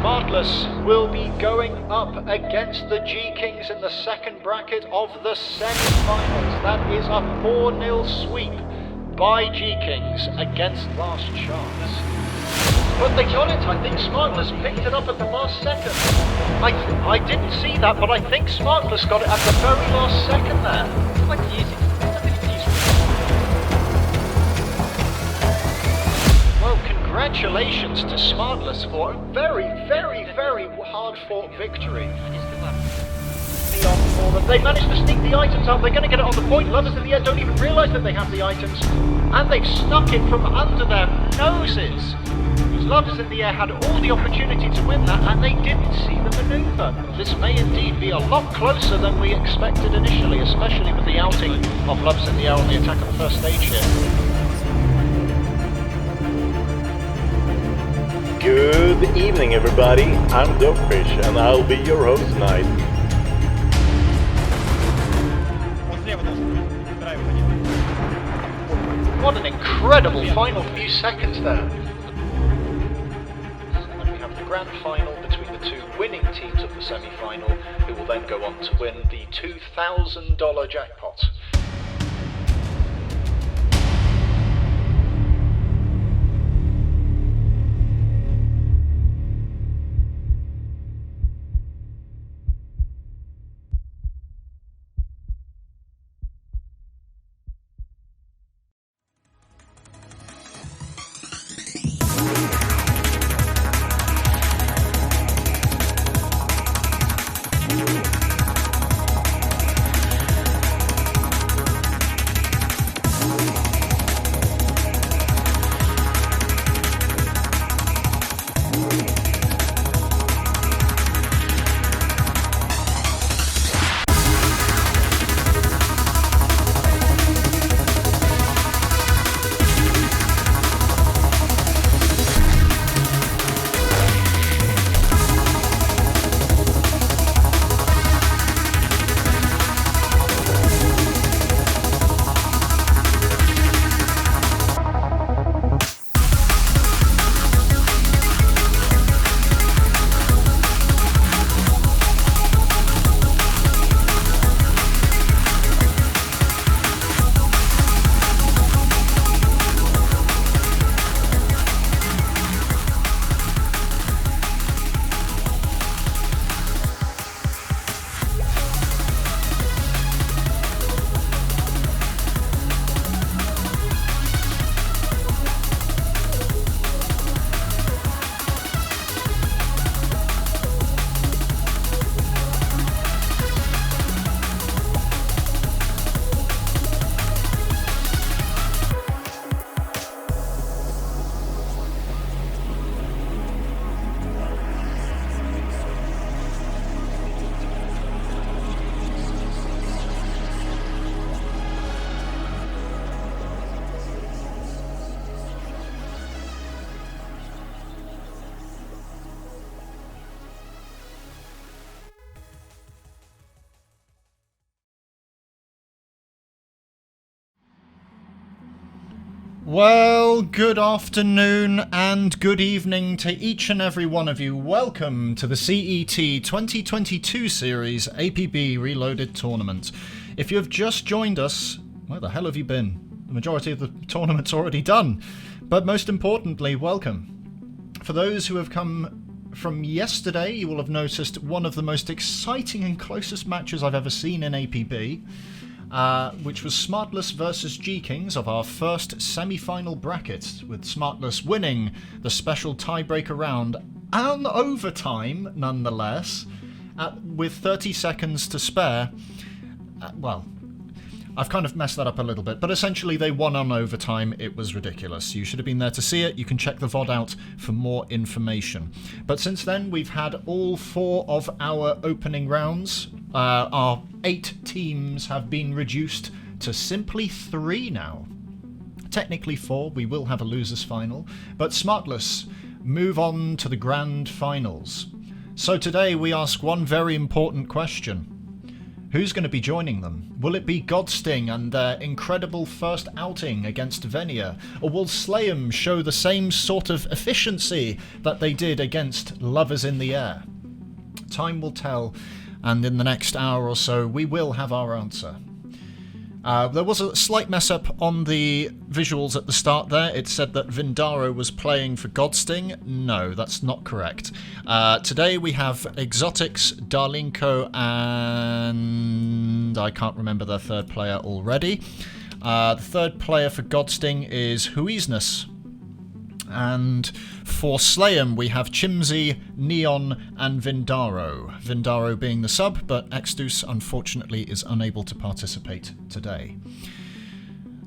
Smartless will be going up against the G-Kings in the second bracket of the semi-finals. That is a 4-0 sweep by G-Kings against Last Chance. But they got it. I think Smartless picked it up at the last second. I didn't see that, but I think Smartless got it at the very last second there. Quite easy. Well, congratulations to Smartless for a very, very, very hard-fought victory. They managed to sneak the items out. They're going to get it on the point. Lovers in the air don't even realise that they have the items. And they've snuck it from under their noses. Lovers in the air had all the opportunity to win that, and they didn't see the manoeuvre. This may indeed be a lot closer than we expected initially, especially with the outing of Lovers in the air on the attack of the first stage here. Good evening, everybody. I'm Dogfish, and I'll be your host tonight. What an incredible final few seconds there. Grand final between the two winning teams of the semi-final, who will then go on to win the $2,000 jackpot. Well, good afternoon and good evening to each and every one of you. Welcome to the CET 2022 series APB Reloaded Tournament. If you have just joined us, where the hell have you been? The majority of the tournament's already done. But most importantly, welcome. For those who have come from yesterday, you will have noticed one of the most exciting and closest matches I've ever seen in APB. Which was Smartless versus G-Kings of our first semi-final bracket, with Smartless winning the special tiebreaker round and overtime, nonetheless, with 30 seconds to spare. Well, I've kind of messed that up a little bit, but essentially they won on overtime. It was ridiculous. You should have been there to see it. You can check the VOD out for more information. But since then, we've had all 4 of our opening rounds. Our 8 teams have been reduced to simply 3 now. Technically 4, we will have a losers final, but Smartless move on to the grand finals. So today we ask one very important question. Who's going to be joining them? Will it be Godsting and their incredible first outing against Venia? Or will Slayem show the same sort of efficiency that they did against Lovers in the Air? Time will tell, and in the next hour or so we will have our answer. There was a slight mess up on the visuals at the start there. It said that Vindaro was playing for Godsting. No, that's not correct. Today we have Exotics, Darlinko, and I can't remember their third player already. The third player for Godsting is Huizness. And for Slayem we have Chimsy, Neon and Vindaro. Vindaro being the sub, but Exdus unfortunately is unable to participate today.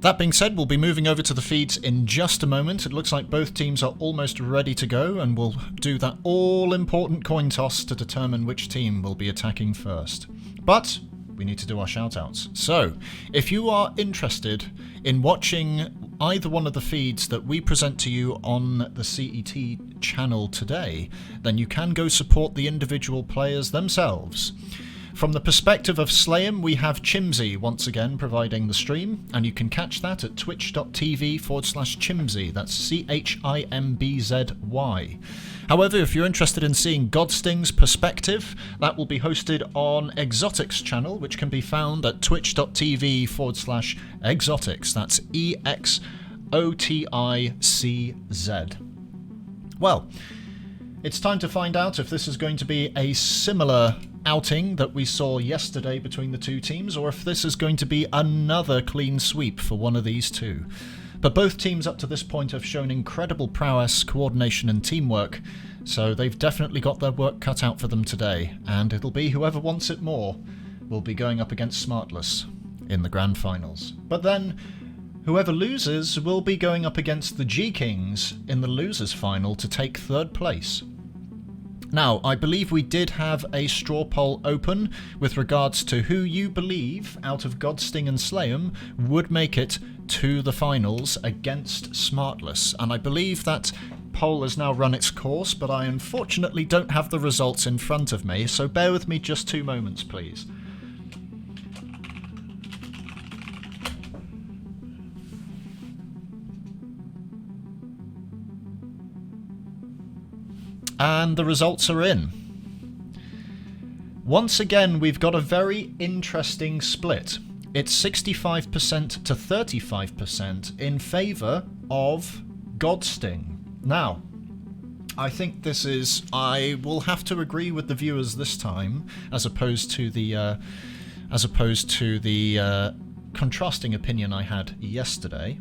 That being said, we'll be moving over to the feeds in just a moment. It looks like both teams are almost ready to go, and we'll do that all-important coin toss to determine which team will be attacking first. But we need to do our shout-outs. So, if you are interested in watching either one of the feeds that we present to you on the CET channel today, then you can go support the individual players themselves. From the perspective of Slayem, we have Chimsy once again providing the stream, and you can catch that at twitch.tv/Chimsy. That's CHIMBZY. However, if you're interested in seeing Godsting's perspective, that will be hosted on Exotics channel, which can be found at twitch.tv/Exotics. That's EXOTICZ. Well, it's time to find out if this is going to be a similar outing that we saw yesterday between the two teams, or if this is going to be another clean sweep for one of these two. But both teams up to this point have shown incredible prowess, coordination and teamwork, so they've definitely got their work cut out for them today, and it'll be whoever wants it more will be going up against Smartless in the grand finals. But then, whoever loses will be going up against the G-Kings in the losers final to take third place. Now, I believe we did have a straw poll open with regards to who you believe, out of Godsting and Slayem, would make it to the finals against Smartless. And I believe that poll has now run its course, but I unfortunately don't have the results in front of me, so bear with me just 2 moments, please. And the results are in. Once again, we've got a very interesting split. It's 65% to 35% in favour of Godsting. Now, I think this is... I will have to agree with the viewers this time, as opposed to the contrasting opinion I had yesterday.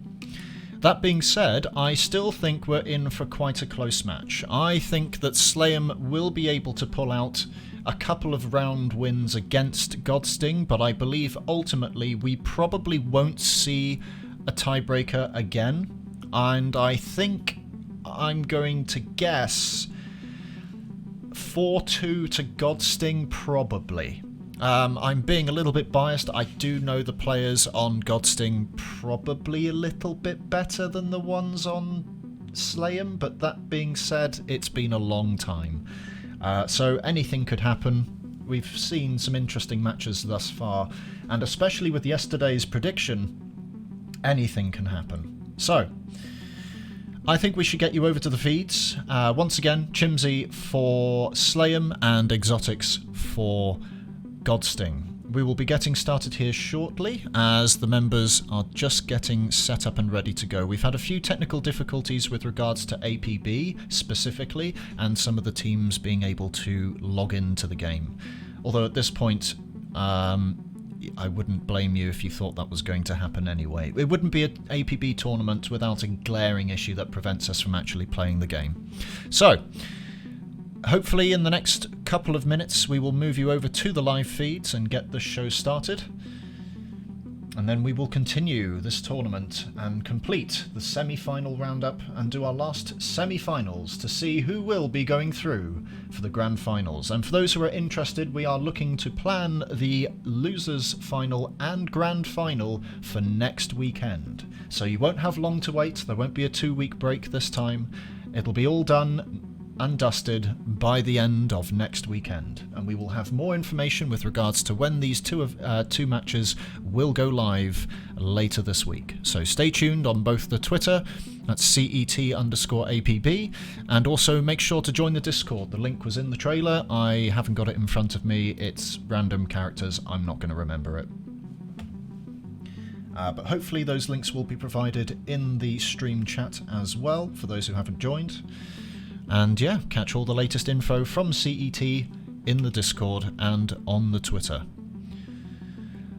That being said, I still think we're in for quite a close match. I think that Slayem will be able to pull out a couple of round wins against Godsting, but I believe ultimately we probably won't see a tiebreaker again. And I think I'm going to guess 4-2 to Godsting, probably. I'm being a little bit biased. I do know the players on Godsting probably a little bit better than the ones on Slayem, but that being said, it's been a long time. So anything could happen. We've seen some interesting matches thus far, and especially with yesterday's prediction, anything can happen. So, I think we should get you over to the feeds. Once again, Chimsy for Slayem and Exotics for Godsting. We will be getting started here shortly as the members are just getting set up and ready to go. We've had a few technical difficulties with regards to APB specifically, and some of the teams being able to log into the game. Although at this point, I wouldn't blame you if you thought that was going to happen anyway. It wouldn't be an APB tournament without a glaring issue that prevents us from actually playing the game. So, hopefully in the next couple of minutes we will move you over to the live feeds and get the show started. And then we will continue this tournament and complete the semi-final roundup and do our last semi-finals to see who will be going through for the grand finals. And for those who are interested, we are looking to plan the losers final and grand final for next weekend. So you won't have long to wait. There won't be a 2-week break this time. It'll be all done and dusted by the end of next weekend, and we will have more information with regards to when these two matches will go live later this week. So stay tuned on both the Twitter, that's CET_APB, and also make sure to join the Discord. The link was in the trailer. I haven't got it in front of me. It's random characters. I'm not going to remember it. But hopefully those links will be provided in the stream chat as well for those who haven't joined. And yeah, catch all the latest info from CET in the Discord and on the Twitter.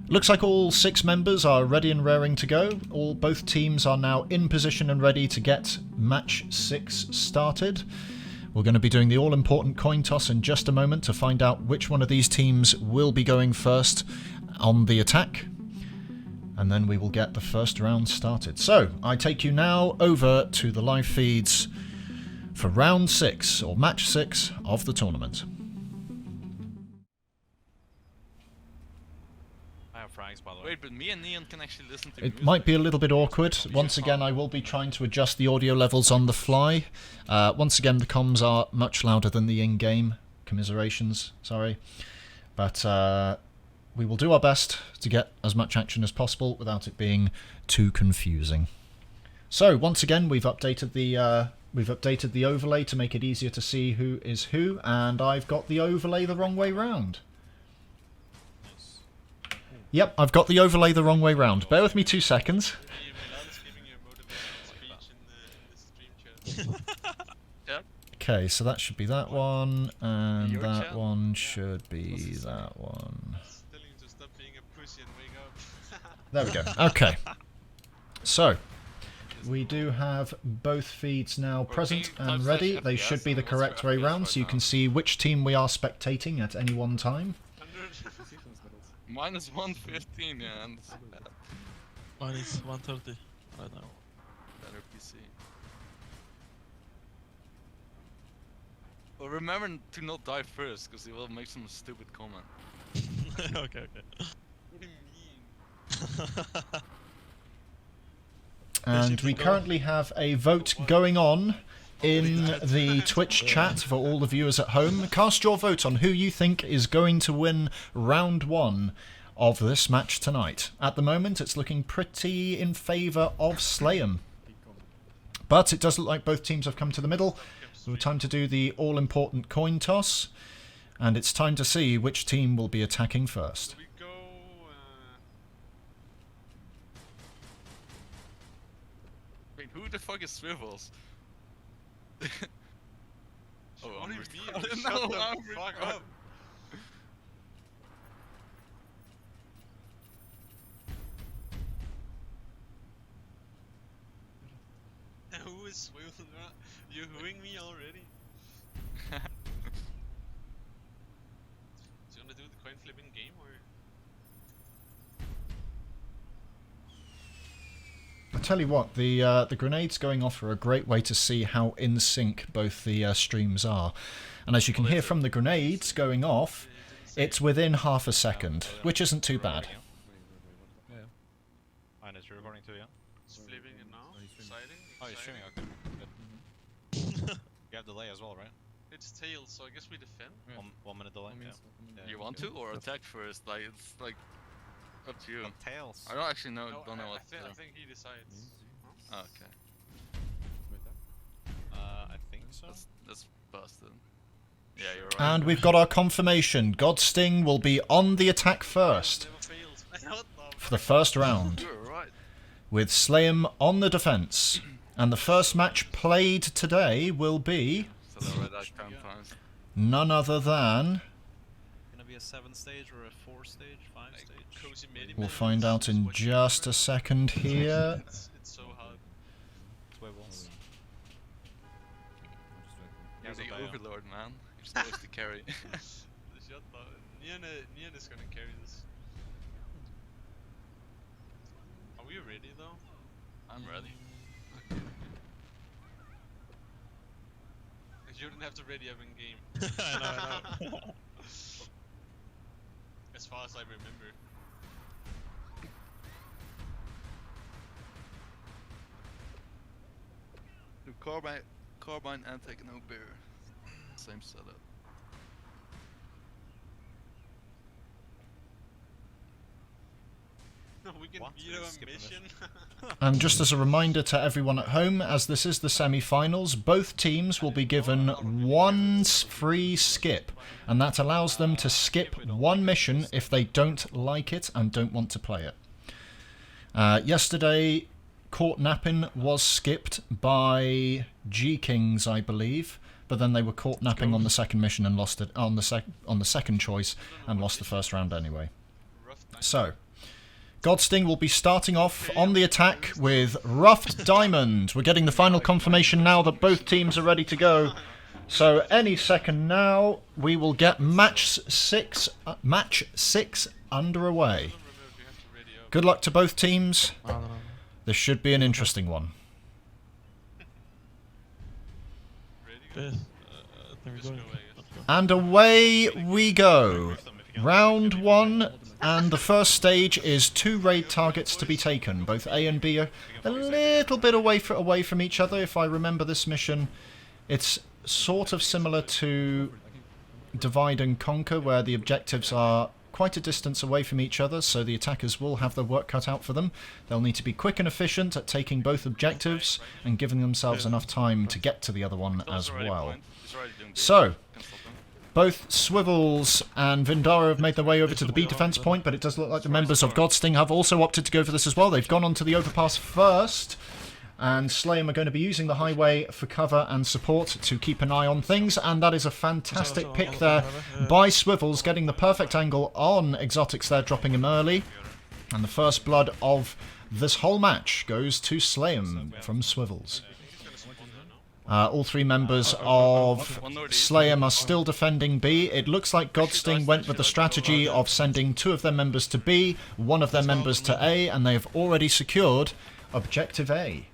Looks like all 6 members are ready and raring to go. Both teams are now in position and ready to get match 6 started. We're going to be doing the all-important coin toss in just a moment to find out which one of these teams will be going first on the attack. And then we will get the first round started. So, I take you now over to the live feeds for round 6, or match 6 of the tournament. I have frags, by the way. Wait, but me and Neon can actually listen to It might be a little bit awkward. Once again, I will be trying to adjust the audio levels on the fly. Once again, the comms are much louder than the in-game. Commiserations, sorry. But we will do our best to get as much action as possible without it being too confusing. So, once again, we've updated the overlay to make it easier to see who is who, and I've got the overlay the wrong way round. Yep, I've got the overlay the wrong way round. Bear with me 2 seconds. Okay, so that should be that one, and that one should be that one. There we go. Okay. So, we do have both feeds now present and ready. They should be the correct way round, so you can see which team we are spectating at any one time. Minus 115, yeah, and minus 130 right now. Better PC. Well, remember to not die first, because he will make some stupid comment. Okay. What do you mean? And we currently have a vote going on in the Twitch chat for all the viewers at home. Cast your vote on who you think is going to win round 1 of this match tonight. At the moment, it's looking pretty in favour of Slayem. But it does look like both teams have come to the middle. So time to do the all-important coin toss. And it's time to see which team will be attacking first. Wait, who the fuck is Swivels? Oh, What do you I'm mean? retarded. Shut No, the I'm fuck retarded. up. Who is Swivel? You hooing me already? Do you wanna do the coin flipping game or? I tell you what, the grenades going off are a great way to see how in sync both the streams are. And as you can hear from the grenades going off, it's within half a second, which isn't too bad. Yeah. And it's recording too, yeah? It's flipping it now? Sighting? Oh, you're streaming, okay. Good. You have delay as well, right? It's tails, so I guess we defend. Yeah. 1 minute delay, yeah. You want to or attack first? Like it's like up to you. Tails. I don't actually know. No, Don't know what. I think he decides. Oh, okay. I think so. That's busted. Yeah, you're right. And we've got our confirmation. Godsting will be on the attack first Never fails. What the for the first round, You're right. with Slayem on the defense. And the first match played today will be So I read that 10 times. none other than... Gonna be a 7-stage or a 4-stage, 5-stage? cozy midi We'll find out in just a second here. It's so hard. Swivels. You're the overlord, man. You're supposed to carry. Shut up. Nian is gonna carry this. Are we ready though? I'm ready. You didn't have to ready up in game. I know. As far as I remember. Do carbine and take no beer. Same setup. We can What? veto a Skipping this. mission. And just as a reminder to everyone at home, as this is the semi-finals, both teams will be given one free skip, and that allows them to skip one mission if they don't like it and don't want to play it. Yesterday, Court Napping was skipped by G-Kings, I believe, but then they were caught napping on the second mission and lost it on the second choice and lost the first round anyway. So, Godsting will be starting off on the attack with Roughed Diamond. We're getting the final confirmation now that both teams are ready to go. So any second now, we will get match six underway. Good luck to both teams. This should be an interesting one. And away we go. Round one. And the first stage is 2 raid targets to be taken. Both A and B are a little bit away from each other. If I remember this mission, it's sort of similar to Divide and Conquer, where the objectives are quite a distance away from each other, so the attackers will have their work cut out for them. They'll need to be quick and efficient at taking both objectives and giving themselves enough time to get to the other one as well. So, both Swivels and Vindara have made their way over to the B defense point, but it does look like the members of Godsting have also opted to go for this as well. They've gone onto the overpass first, and Slayem are going to be using the highway for cover and support to keep an eye on things, and that is a fantastic pick there by Swivels, getting the perfect angle on Exotics there, dropping him early. And the first blood of this whole match goes to Slayem from Swivels. All 3 members of Slayem are still defending B. It looks like Godsting went with the strategy of sending 2 of their members to B, 1 of their members to A, and they have already secured Objective A.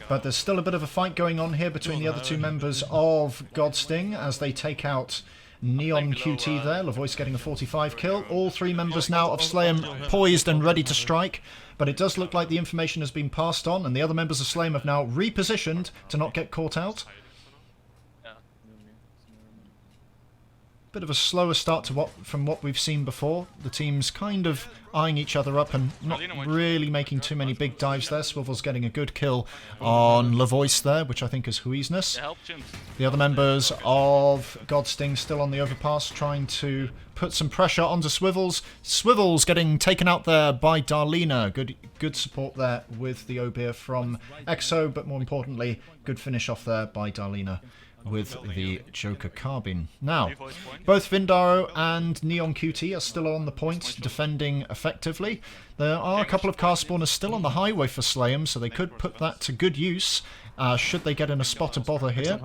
But there's still a bit of a fight going on here between the other 2 members of Godsting as they take out Neon QT there. Lavoice getting a 45 kill. All 3 members now of Slayem poised and ready to strike. But it does look like the information has been passed on, and the other members of Slayem have now repositioned to not get caught out. Bit of a slower start to from what we've seen before. The teams kind of eyeing each other up and not really making too many big dives there. Swivel's getting a good kill on Lavoice there, which I think is Huisness. The other members of Godsting still on the overpass, trying to put some pressure onto Swivels. Swivels getting taken out there by Darlena. Good support there with the Obeer from EXO, but more importantly, good finish off there by Darlena with the Joker carbine. Now, both Vindaro and Neon QT are still on the point, defending effectively. There are a couple of car spawners still on the highway for Slayem, so they could put that to good use should they get in a spot of bother here.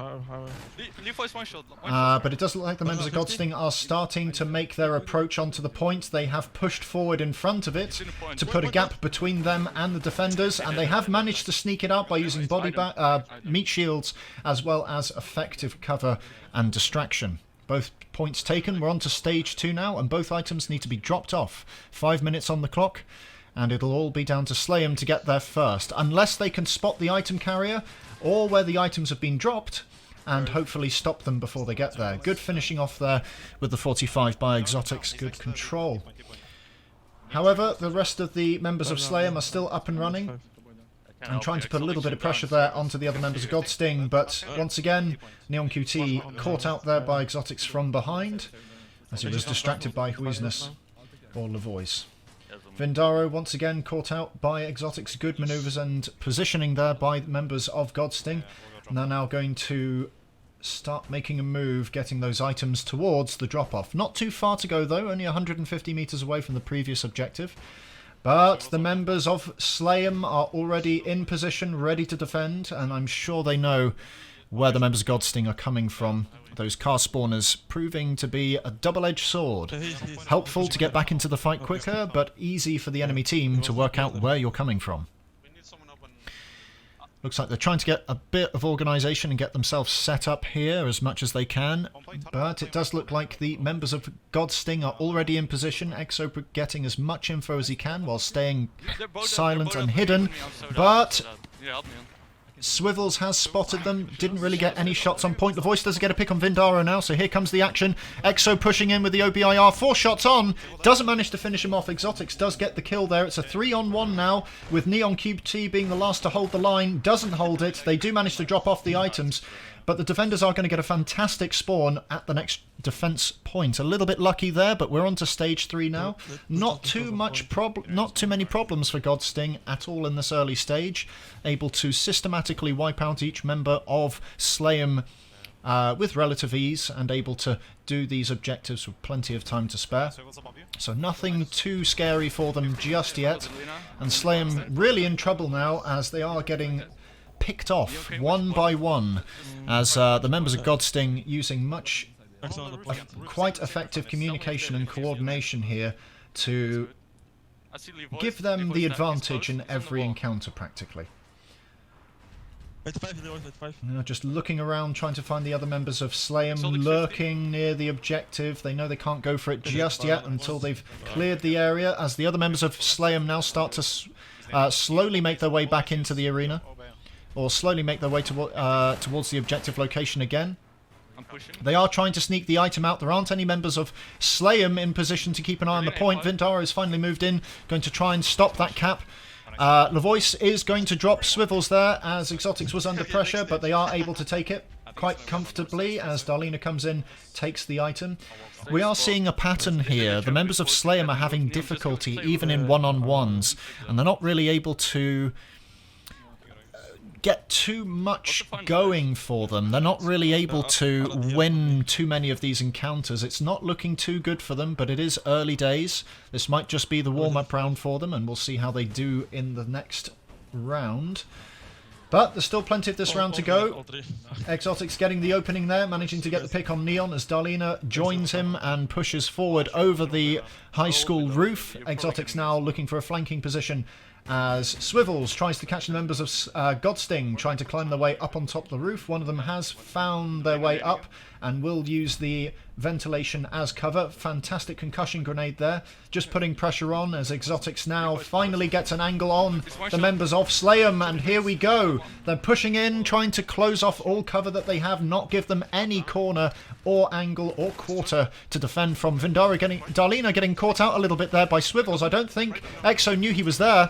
But it does look like the members of Godsting are starting to make their approach onto the point. They have pushed forward in front of it to put a gap between them and the defenders, and they have managed to sneak it out by using meat shields as well as effective cover and distraction. Both points taken. We're on to stage 2 now, and both items need to be dropped off. 5 minutes on the clock, and it'll all be down to Slayem to get there first, unless they can spot the item carrier or where the items have been dropped and hopefully stop them before they get there. Good finishing off there with the 45 by Exotics. Good control. However, the rest of the members of Slayem are still up and running. I'm trying to put a little bit of pressure there onto the other members of Godsting, but once again, Neon QT caught out there by Exotics from behind, as he was distracted by Huisness or Lavoice. Vindaro once again caught out by Exotics. Good manoeuvres and positioning there by members of Godsting. And they're now going to start making a move, getting those items towards the drop-off. Not too far to go though, only 150 metres away from the previous objective. But the members of Slayem are already in position, ready to defend, and I'm sure they know where the members of Godsting are coming from. Those car spawners proving to be a double-edged sword. Helpful to get back into the fight quicker, but easy for the enemy team to work out where you're coming from. Looks like they're trying to get a bit of organisation and get themselves set up here as much as they can, but it does look like the members of Godsting are already in position. EXO getting as much info as he can while staying silent and hidden, but Swivels has spotted them, didn't really get any shots on point. The Voice does get a pick on Vindaro now, so here comes the action. Exo pushing in with the OBIR, 4 shots on, doesn't manage to finish him off. Exotics does get the kill there. It's a 3-on-1 now, with Neon QT being the last to hold the line. Doesn't hold it. They do manage to drop off the items, but the defenders are going to get a fantastic spawn at the next defense point. A little bit lucky there, but we're on to stage 3 now. Not too many problems for Godsting at all in this early stage. Able to systematically wipe out each member of Slayem with relative ease, and able to do these objectives with plenty of time to spare. So nothing too scary for them just yet. And Slayem really in trouble now, as they are getting picked off one by one, as the members of Godsting using quite effective communication and coordination here to give them the advantage in every encounter practically. Just looking around, trying to find the other members of Slayem lurking near the objective. They know they can't go for it just yet until they've cleared the area, as the other members of Slayem now start to slowly make their way back into the arena, or slowly make their way towards the objective location again. They are trying to sneak the item out. There aren't any members of Slayem in position to keep an eye on the point. Vindaro has finally moved in, going to try and stop that cap. Levoice is going to drop Swivels there, as Exotics was under pressure, but they are able to take it quite comfortably as Darlena comes in, takes the item. We are seeing a pattern here. The members of Slayem are having difficulty even in one-on-ones, and they're not really able to get too much going for them. They're not really able to win too many of these encounters. It's not looking too good for them, but it is early days. This might just be the warm-up round for them, and we'll see how they do in the next round. But there's still plenty of this round to go. Exotics getting the opening there, managing to get the pick on Neon as Darlena joins him and pushes forward over the high school roof. Exotics now looking for a flanking position, as Swivels tries to catch the members of Godsting trying to climb their way up on top of the roof. One of them has found their way up and will use the ventilation as cover. Fantastic concussion grenade there, just putting pressure on as Exotics now finally gets an angle on the members of Slayem, and here we go. They're pushing in, trying to close off all cover that they have, not give them any corner or angle or quarter to defend from. Darlena getting caught out a little bit there by Swivels. I don't think Exo knew he was there.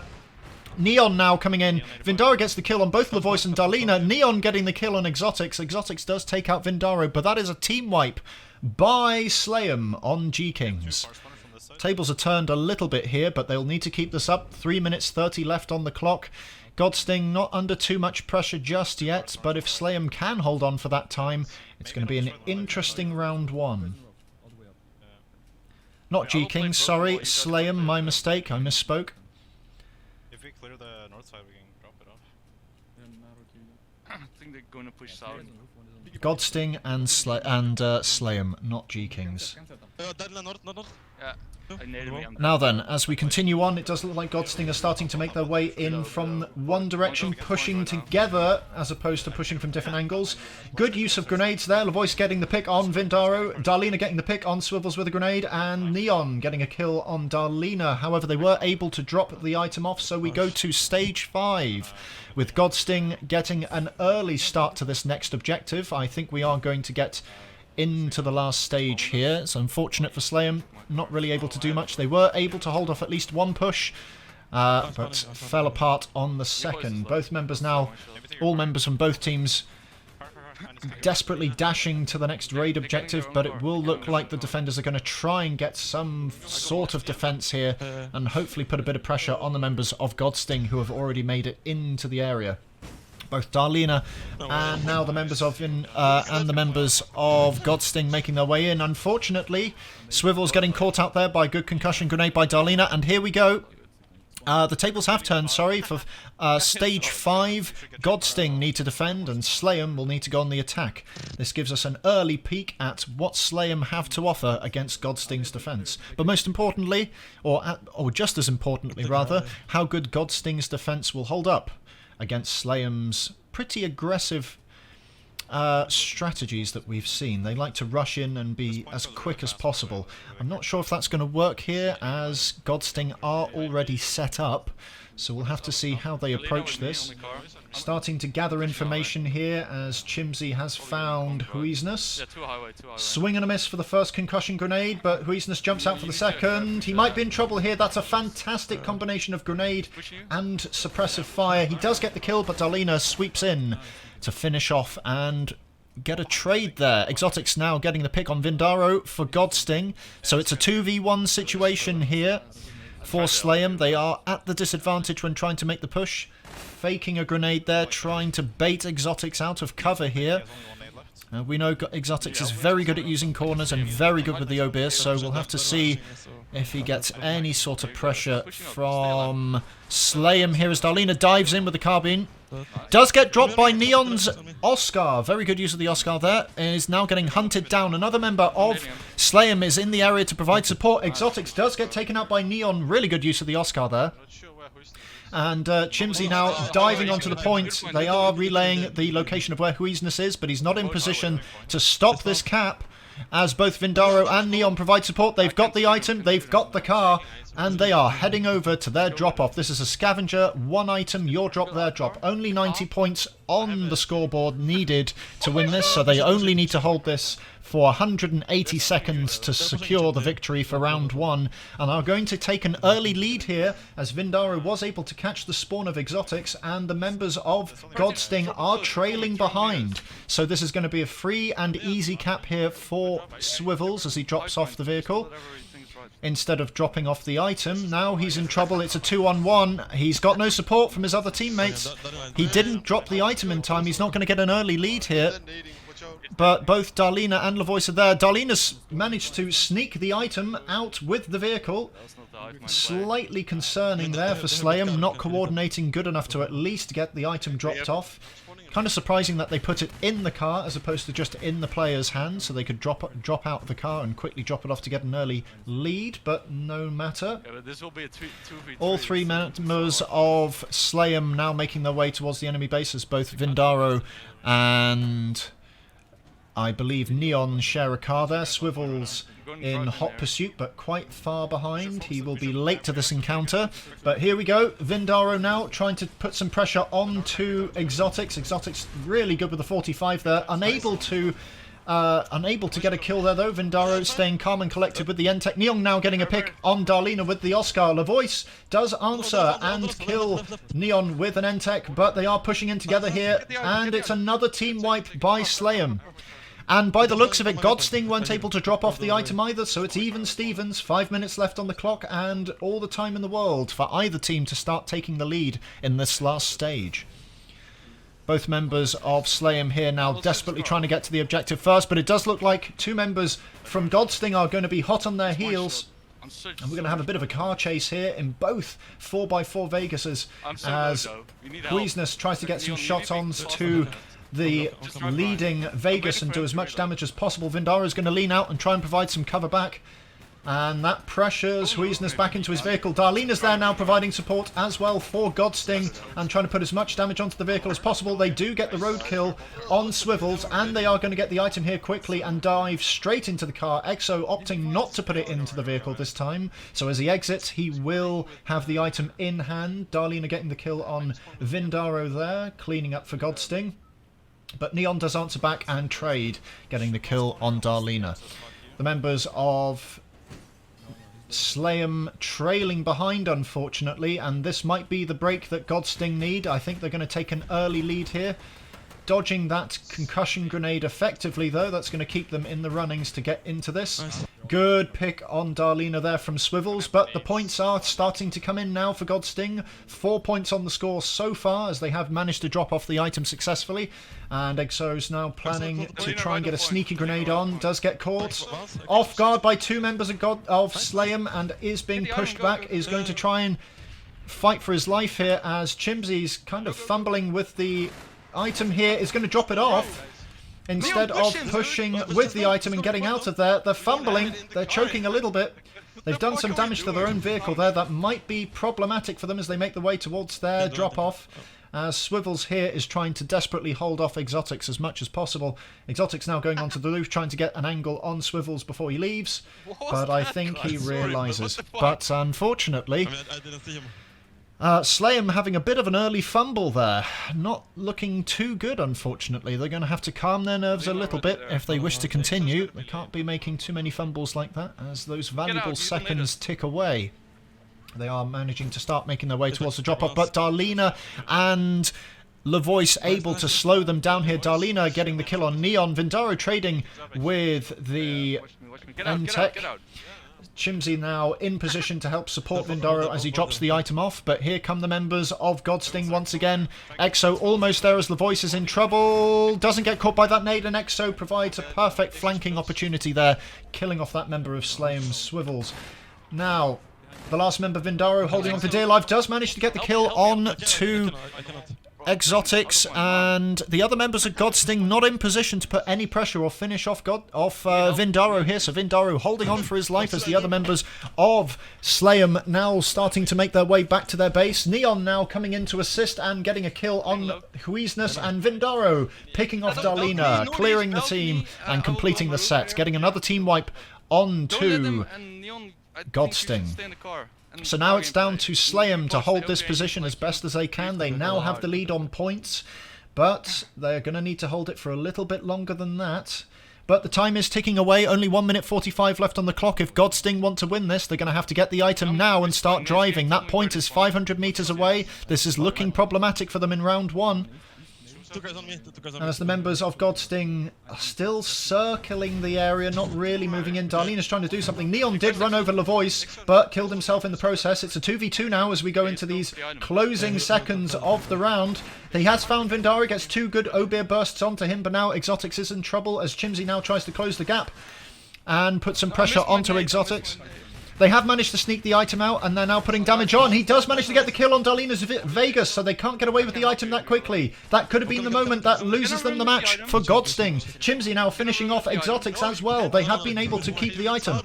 Neon now coming in. Vindaro gets the kill on both Levoice and Darlena. Neon getting the kill on Exotics. Exotics does take out Vindaro, but that is a team wipe by Slayem on G-Kings. Tables are turned a little bit here, but they'll need to keep this up. 3 minutes 30 left on the clock. Godsting not under too much pressure just yet, but if Slayem can hold on for that time, it's going to be an interesting round 1. Not G-Kings, sorry. Slayem, my mistake. I misspoke. If we clear the north side, we can drop it off. I think they're going to push south. Godsting and Slayem, not G-Kings. Yeah. Now then, as we continue on, it does look like Godsting are starting to make their way in from one direction, pushing together as opposed to pushing from different angles. Good use of grenades there. Levoice getting the pick on Vindaro, Darlena getting the pick on Swivels with a grenade, and Neon getting a kill on Darlena. However, they were able to drop the item off, so we go to stage 5, with Godsting getting an early start to this next objective. I think we are going to get into the last stage here. It's unfortunate for Slayem, not really able to do much. They were able to hold off at least one push, but fell apart on the second. Both members now, all members from both teams, desperately dashing to the next raid objective, but it will look like the defenders are going to try and get some sort of defense here and hopefully put a bit of pressure on the members of Godsting, who have already made it into the area. Both Darlena and now the members of Godsting making their way in. Unfortunately, Swivels getting caught out there by a good concussion grenade by Darlena, and here we go. The tables have turned, sorry, for stage 5. Godsting need to defend, and Slayem will need to go on the attack. This gives us an early peek at what Slayem have to offer against Godsting's defense. But most importantly, or just as importantly rather, how good Godsting's defense will hold up against Slayem's pretty aggressive strategies that we've seen. They like to rush in and be as quick as possible. I'm not sure if that's going to work here, as Godsting are already set up. So we'll have to see how they approach this. Starting to gather information here as Chimsy has found Huizness. Swing and a miss for the first concussion grenade, but Huizness jumps out for the second. He might be in trouble here. That's a fantastic combination of grenade and suppressive fire. He does get the kill, but Darlena sweeps in to finish off and get a trade there. Exotics now getting the pick on Vindaro for Godsting. So it's a 2v1 situation here. For Slayem, they are at the disadvantage when trying to make the push. Faking a grenade there, trying to bait Exotics out of cover here. We know Exotics is very good at using corners and very good with the Obis, so we'll have to see if he gets any sort of pressure from Slayem here as Darlena dives in with the carbine. Does get dropped by Neon's Oscar. Very good use of the Oscar there. Is now getting hunted down. Another member of Slayem is in the area to provide support. Exotics does get taken out by Neon. Really good use of the Oscar there. And Chimsy now diving onto the point. They are relaying the location of where Huizness is, but he's not in position to stop this cap, as both Vindaro and Neon provide support. They've got the item, they've got the car, and they are heading over to their drop-off. This is a scavenger, one item, your drop, their drop. Only 90 points on the scoreboard needed to win this, so they only need to hold this for 180 seconds to secure the victory for round 1, and are going to take an early lead here, as Vindaro was able to catch the spawn of Exotics, and the members of Godsting are trailing behind. So this is going to be a free and easy cap here for Swivels as he drops off the vehicle. Instead of dropping off the item, now he's in trouble. It's a 2-on-1. He's got no support from his other teammates. He didn't drop the item in time. He's not going to get an early lead here. But both Darlena and Lavois are there. Darlena's managed to sneak the item out with the vehicle. Slightly concerning there for Slayem, not coordinating good enough to at least get the item dropped off. Kind of surprising that they put it in the car as opposed to just in the player's hand, so they could drop out of the car and quickly drop it off to get an early lead, but no matter. Yeah, but this will be a 2v3. All three members of Slayem now making their way towards the enemy bases. Both Vindaro and I believe Neon share a car there. Swivels in hot pursuit, but quite far behind. He will be late to this encounter. But here we go. Vindaro now trying to put some pressure onto Exotics. Exotics really good with the 45 there. Unable to get a kill there though. Vindaro staying calm and collected with the N-Tech. Neon now getting a pick on Darlena with the Oscar. Lavois does answer and kill Neon with an N-Tech, but they are pushing in together here, and it's another team wipe by Slayem. And by the looks of it, Godsting weren't able to drop off the item either, so it's even Stevens. 5 minutes left on the clock, and all the time in the world for either team to start taking the lead in this last stage. Both members of Slayem here now desperately trying to get to the objective first, but it does look like two members from Godsting are going to be hot on their heels. And we're going to have a bit of a car chase here in both 4x4 Vegases as Huizness tries to get some shot-ons to the leading Vegas and do as much damage as possible. Vindaro is going to lean out and try and provide some cover back. And that pressures Huizness back into his vehicle. Darlena's there now providing support as well for Godsting and trying to put as much damage onto the vehicle as possible. They do get the roadkill on Swivels, and they are going to get the item here quickly and dive straight into the car. Exo opting not to put it into the vehicle this time. So as he exits, he will have the item in hand. Darlena getting the kill on Vindaro there, cleaning up for Godsting. But Neon does answer back and trade, getting the kill on Darlena. The members of Slayem trailing behind, unfortunately, and this might be the break that Godsting need. I think they're going to take an early lead here. Dodging that concussion grenade effectively, though. That's going to keep them in the runnings to get into this. Good pick on Darlena there from Swivels, but the points are starting to come in now for Godsting. 4 points on the score so far, as they have managed to drop off the item successfully. And Exo's now planning to try and get a sneaky grenade on. Does get caught off guard by two members of Slayem and is being pushed back. Is going to try and fight for his life here, as Chimsy's kind of fumbling with the item here. Is going to drop it off instead of pushing with the item and getting out of there. They're fumbling, they're choking a little bit. They've done some damage to their own vehicle there that might be problematic for them as they make their way towards their drop-off. Swivels here is trying to desperately hold off Exotics as much as possible. Exotics now going onto the roof, trying to get an angle on Swivels before he leaves. But I think he realises. But unfortunately, I didn't see him. Slayem having a bit of an early fumble there. Not looking too good, unfortunately. They're going to have to calm their nerves a little bit if they wish to continue. They can't be making too many fumbles like that as those valuable seconds tick away. They are managing to start making their way towards the drop-off, but Darlena and Lavoice able to slow them down here. Darlena getting the kill on Neon. Vindaro trading with the M-Tech. Chimsy now in position to help support Vindaro as he drops the item off, but here come the members of Godsting once again. Exo almost there as Lavoice is in trouble. Doesn't get caught by that nade, and Exo provides a perfect flanking opportunity there, killing off that member of Slayem Swivels. Now, the last member, Vindaro, holding on for dear life, does manage to get the kill on to Exotics, and the other members of Godsting not in position to put any pressure or finish off Vindaro here. So Vindaro holding on for his life as the other members of Slayem now starting to make their way back to their base. Neon now coming in to assist and getting a kill on Huisness, and Vindaro picking off Darlena, clearing the team and completing the set, getting another team wipe on to Godsting. So now it's down to Slayem to hold this position as best as they can. They now have the lead on points, but they're going to need to hold it for a little bit longer than that. But the time is ticking away, only 1 minute 45 left on the clock. If Godsting want to win this, they're going to have to get the item now and start driving. That point is 500 meters away. This is looking problematic for them in round 1. And as the members of Godsting are still circling the area, not really moving in. Darlena's trying to do something. Neon did run over Lavoice, but killed himself in the process. It's a 2v2 now as we go into these closing seconds of the round. He has found Vindaro, gets 2 good Obeer bursts onto him, but now Exotics is in trouble as Chimsy now tries to close the gap and put some pressure onto Exotics. They have managed to sneak the item out, and they're now putting damage on. He does manage to get the kill on Darlena's Vegas, so they can't get away with the item that quickly. That could have been the moment that loses them the match for Godsting. Chimsy now finishing off Exotics as well. They have been able to keep the item.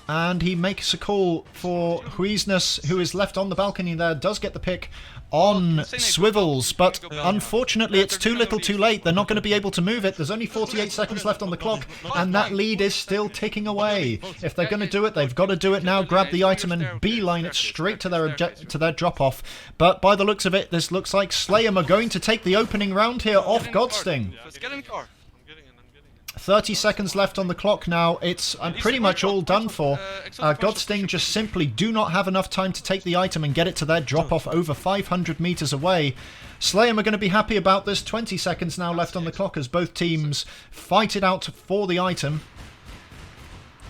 And he makes a call for Huisness, who is left on the balcony there, does get the pick on Swivels, but unfortunately it's too little too late. They're not going to be able to move it. There's only 48 seconds left on the clock, and that lead is still ticking away. If they're going to do it, they've got to do it now, grab the item and beeline it straight to their drop-off. But by the looks of it, this looks like Slayem are going to take the opening round here off Godsting. 30 seconds left on the clock now. It's pretty much all done for. Godsting just simply do not have enough time to take the item and get it to their drop-off over 500 meters away. Slayem are going to be happy about this. 20 seconds now left on the clock as both teams fight it out for the item.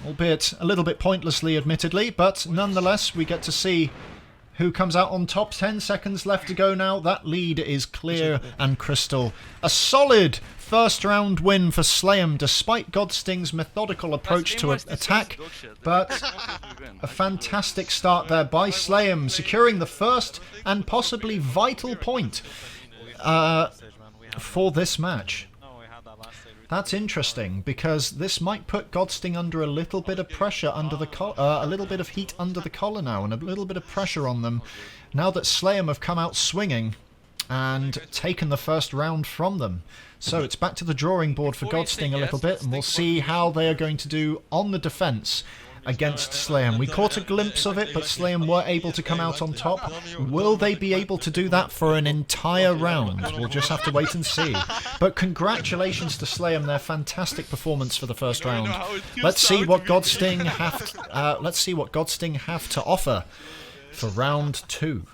Albeit a little bit pointlessly, admittedly, but nonetheless, we get to see who comes out on top. 10 seconds left to go now. That lead is clear and crystal. A solid first round win for Slayem, despite Godsting's methodical approach to attack, but a fantastic start there by Slayem, securing the first and possibly vital point for this match. That's interesting, because this might put Godsting under a little bit of pressure, under the a little bit of heat under the collar now, and a little bit of pressure on them, now that Slayem have come out swinging and taken the first round from them. So it's back to the drawing board for Godsting a little bit, and we'll see how they are going to do on the defence against Slayem. We caught a glimpse of it, but Slayem were able to come out on top. Will they be able to do that for an entire round? We'll just have to wait and see. But congratulations to Slayem, their fantastic performance for the first round. Let's see what Godsting have to offer for round 2.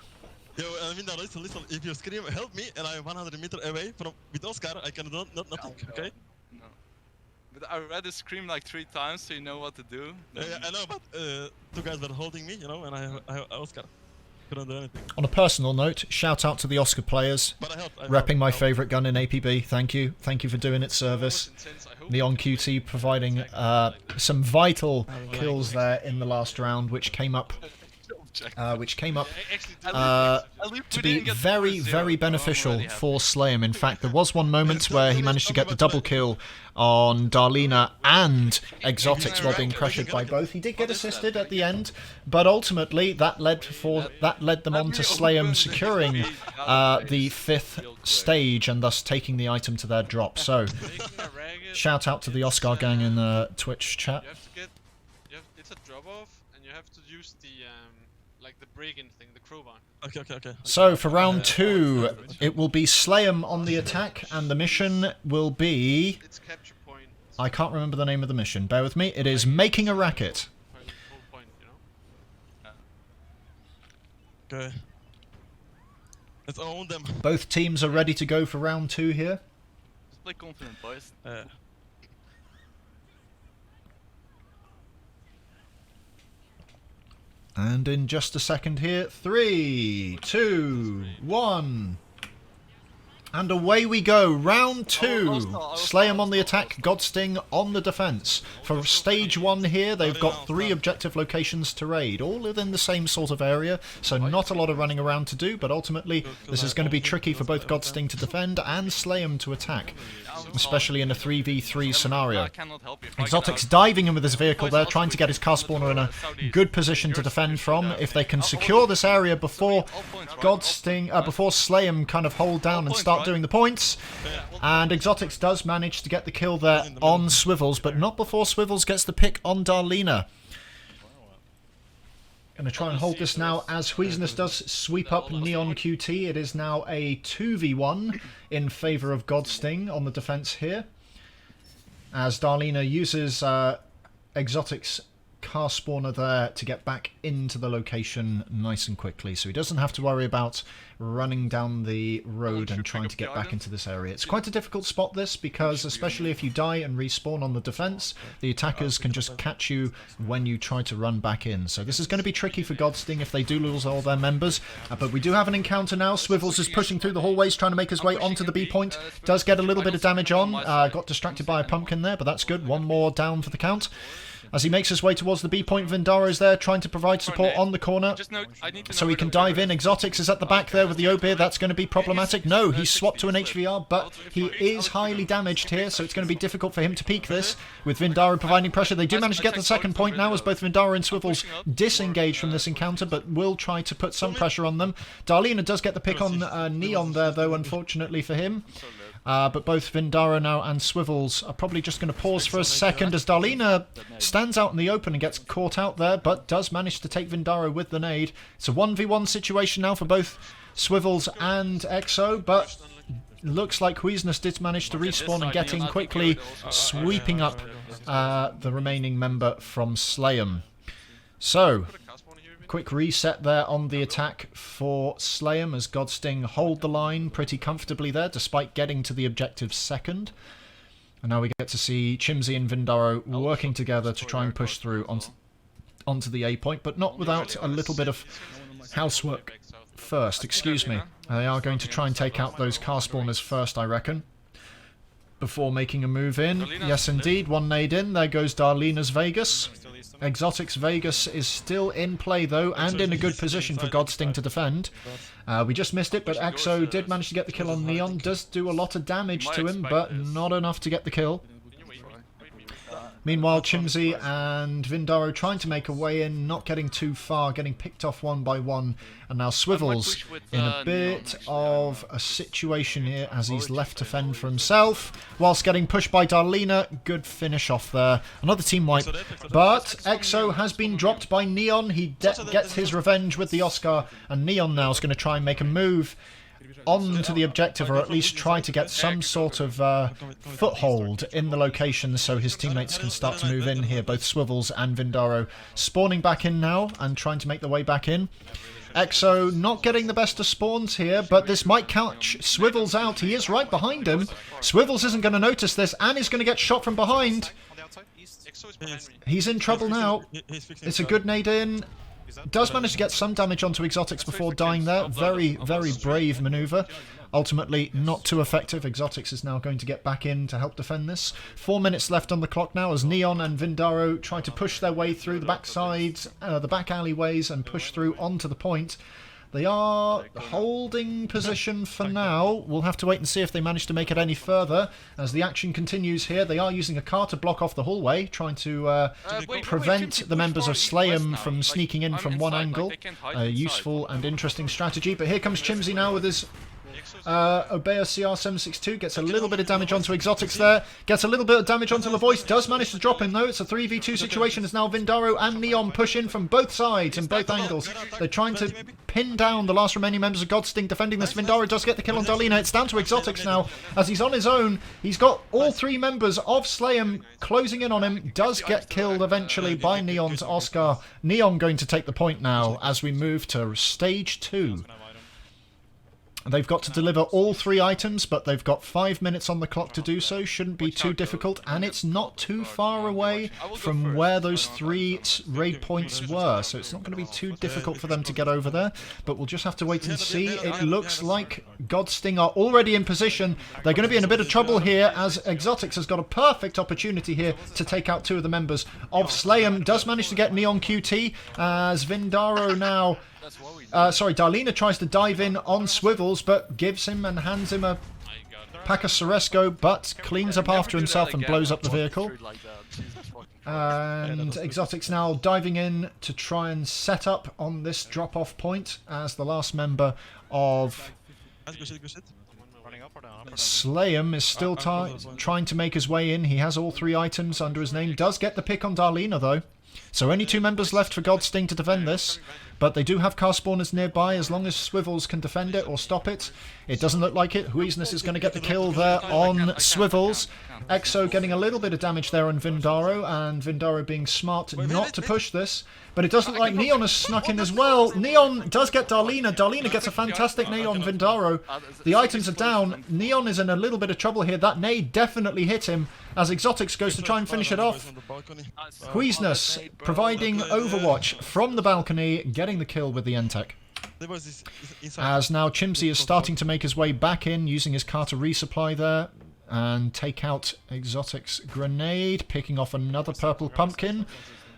Yo, Vindaro, listen, if you scream help me and I'm 100 meters away from with Oscar, I can do nothing, okay? No. But I read the scream like 3 times, so you know what to do. Yeah, I know, but 2 guys were holding me, you know, and I Oscar couldn't do anything. On a personal note, shout out to the Oscar players, repping my favourite gun in APB. Thank you for doing its service. Neon QT providing some vital kills there in the last round, which came up which came up Actually, to be very, very beneficial for Slayem. In fact, there was one moment where he managed to get the double kill on Darlena and Exotics while being pressured by both. He did get assisted at the end, but ultimately that led them on to Slayem securing the 5th stage and thus taking the item to their drop. So, shout out to the Oscar gang in the Twitch chat. It's a drop off, and you have to use the like the break-in thing, the crowbar. Okay. So for round 2, it will be Slayem on the attack, and the mission will be... It's capture point. I can't remember the name of the mission. Bear with me. It is making a racket. Whole point, you know. Okay. Let's own them. Both teams are ready to go for round 2 here. Just play confident, boys. And in just a second here, 3, 2, 1. And away we go, round 2. Slayem on the attack, Godsting on the defense. For stage 1 here, they've got 3 objective locations to raid, all within the same sort of area, so not a lot of running around to do, but ultimately this is going to be tricky for both Godsting to defend and Slayem to attack, especially in a 3v3 scenario. Exotics diving in with his vehicle there, trying to get his car spawner in a good position to defend from. If they can secure this area before before Slayem kind of hold down and start doing the points, and Exotics does manage to get the kill there on Swivels, but not before Swivels gets the pick on Darlena. Going to try and hold this now as Huizenus does sweep up Neon QT. It is now a 2v1 in favour of Godsting on the defence here, as Darlena uses Exotics' car spawner there to get back into the location nice and quickly, so he doesn't have to worry about running down the road and trying to get back into this area. It's quite a difficult spot, this, because especially if you die and respawn on the defense, the attackers can just catch you when you try to run back in. So this is going to be tricky for Godsting if they do lose all their members, but we do have an encounter now. Swivels is pushing through the hallways, trying to make his way onto the B point. Does get a little bit of damage on, got distracted by a pumpkin there, but that's good. One more down for the count. As he makes his way towards the B point, Vindaro is there trying to provide support on the corner so he can dive in. Exotics is at the back there with the Obeer. That's going to be problematic. No, he's swapped to an HVR, but he is highly damaged here, so it's going to be difficult for him to peek this. With Vindaro providing pressure, they do manage to get the second point now as both Vindaro and Swivels disengage from this encounter, but will try to put some pressure on them. Darlena does get the pick on Neon there, though, unfortunately for him. But both Vindaro now and Swivels are probably just going to pause for a second as Darlena stands out in the open and gets caught out there, but does manage to take Vindaro with the nade. It's a 1v1 situation now for both Swivels and Exo, but looks like Huizenus did manage to respawn and get in quickly, sweeping up the remaining member from Slayem. So, quick reset there on the attack for Slayem as Godsting hold the line pretty comfortably there despite getting to the objective second. And now we get to see Chimsy and Vindaro working together to try and push through onto the A point, but not without a little bit of housework first. Excuse me. They are going to try and take out those car spawners first, I reckon, before making a move in. Yes, indeed. One nade in. There goes Darlena's Vegas. Exotics Vegas is still in play, though, and in a good position for Godsting to defend. We just missed it, but Exo did manage to get the kill on Neon. Does do a lot of damage to him, but not enough to get the kill. Meanwhile, Chimsy and Vindaro trying to make a way in, not getting too far, getting picked off one by one. And now Swivels in a bit of a situation here as he's left to fend for himself, whilst getting pushed by Darlena. Good finish off there. Another team wipe. But Exo has been dropped by Neon. He gets his revenge with the Oscar, and Neon now is going to try and make a move onto the objective, or at least try to get some sort of foothold in the location so his teammates can start to move in here. Both Swivels and Vindaro spawning back in now and trying to make their way back in. Exo not getting the best of spawns here, but this might catch Swivels out. He is right behind him. Swivels isn't going to notice this and is going to get shot from behind. He's in trouble now. It's a good nade in. Does manage to get some damage onto Exotics before dying there. Very, very brave maneuver. Ultimately, not too effective. Exotics is now going to get back in to help defend this. 4 minutes left on the clock now as Neon and Vindaro try to push their way through the backsides, the back alleyways, and push through onto the point. They are holding position for now. We'll have to wait and see if they manage to make it any further as the action continues here. They are using a car to block off the hallway, trying to prevent the members of Slayem from sneaking in from one angle. A useful and interesting strategy. But here comes Chimsy now with his Obeya CR762, gets a little bit of damage onto Exotics there, gets a little bit of damage onto LaVoice, does manage to drop him though. It's a 3v2 situation as now Vindaro and Neon push in from both sides and both angles. They're trying to pin down the last remaining members of Godsting defending this. Vindaro does get the kill on Darlena. It's down to Exotics now as he's on his own. He's got all three members of Slayem closing in on him, does get killed eventually by Neon's Oscar. Neon going to take the point now as we move to stage 2. They've got to deliver all 3 items, but they've got 5 minutes on the clock to do so. Shouldn't be too difficult, and it's not too far away from where those 3 raid points were, so it's not going to be too difficult for them to get over there, but we'll just have to wait and see. It looks like Godsting are already in position. They're going to be in a bit of trouble here, as Exotics has got a perfect opportunity here to take out 2 of the members of Slayem. Does manage to get Neon QT, as Vindaro now... Darlena tries to dive in on Swivels, but gives him and hands him a pack of Ceresco, but cleans up after himself and blows up the vehicle. And Exotics now diving in to try and set up on this drop-off point as the last member of Slayem is still trying to make his way in. He has all 3 items under his name. Does get the pick on Darlena, though. So only 2 members left for Godsting to defend this, but they do have car spawners nearby as long as Swivels can defend it or stop it. It doesn't look like it. Huizness is going to get the kill there on Swivels. Exo getting a little bit of damage there on Vindaro, and Vindaro being smart not to push this. But it doesn't look like Neon has snuck in as well. Neon does get Darlena. Darlena gets a fantastic nade on Vindaro. The items are down. Neon is in a little bit of trouble here. That nade definitely hit him as Exotics goes to try and finish it off. Huizness providing overwatch from the balcony, getting the kill with the Entech. As now Chimsy is starting to make his way back in, using his car to resupply there and take out Exotic's grenade, picking off another purple pumpkin.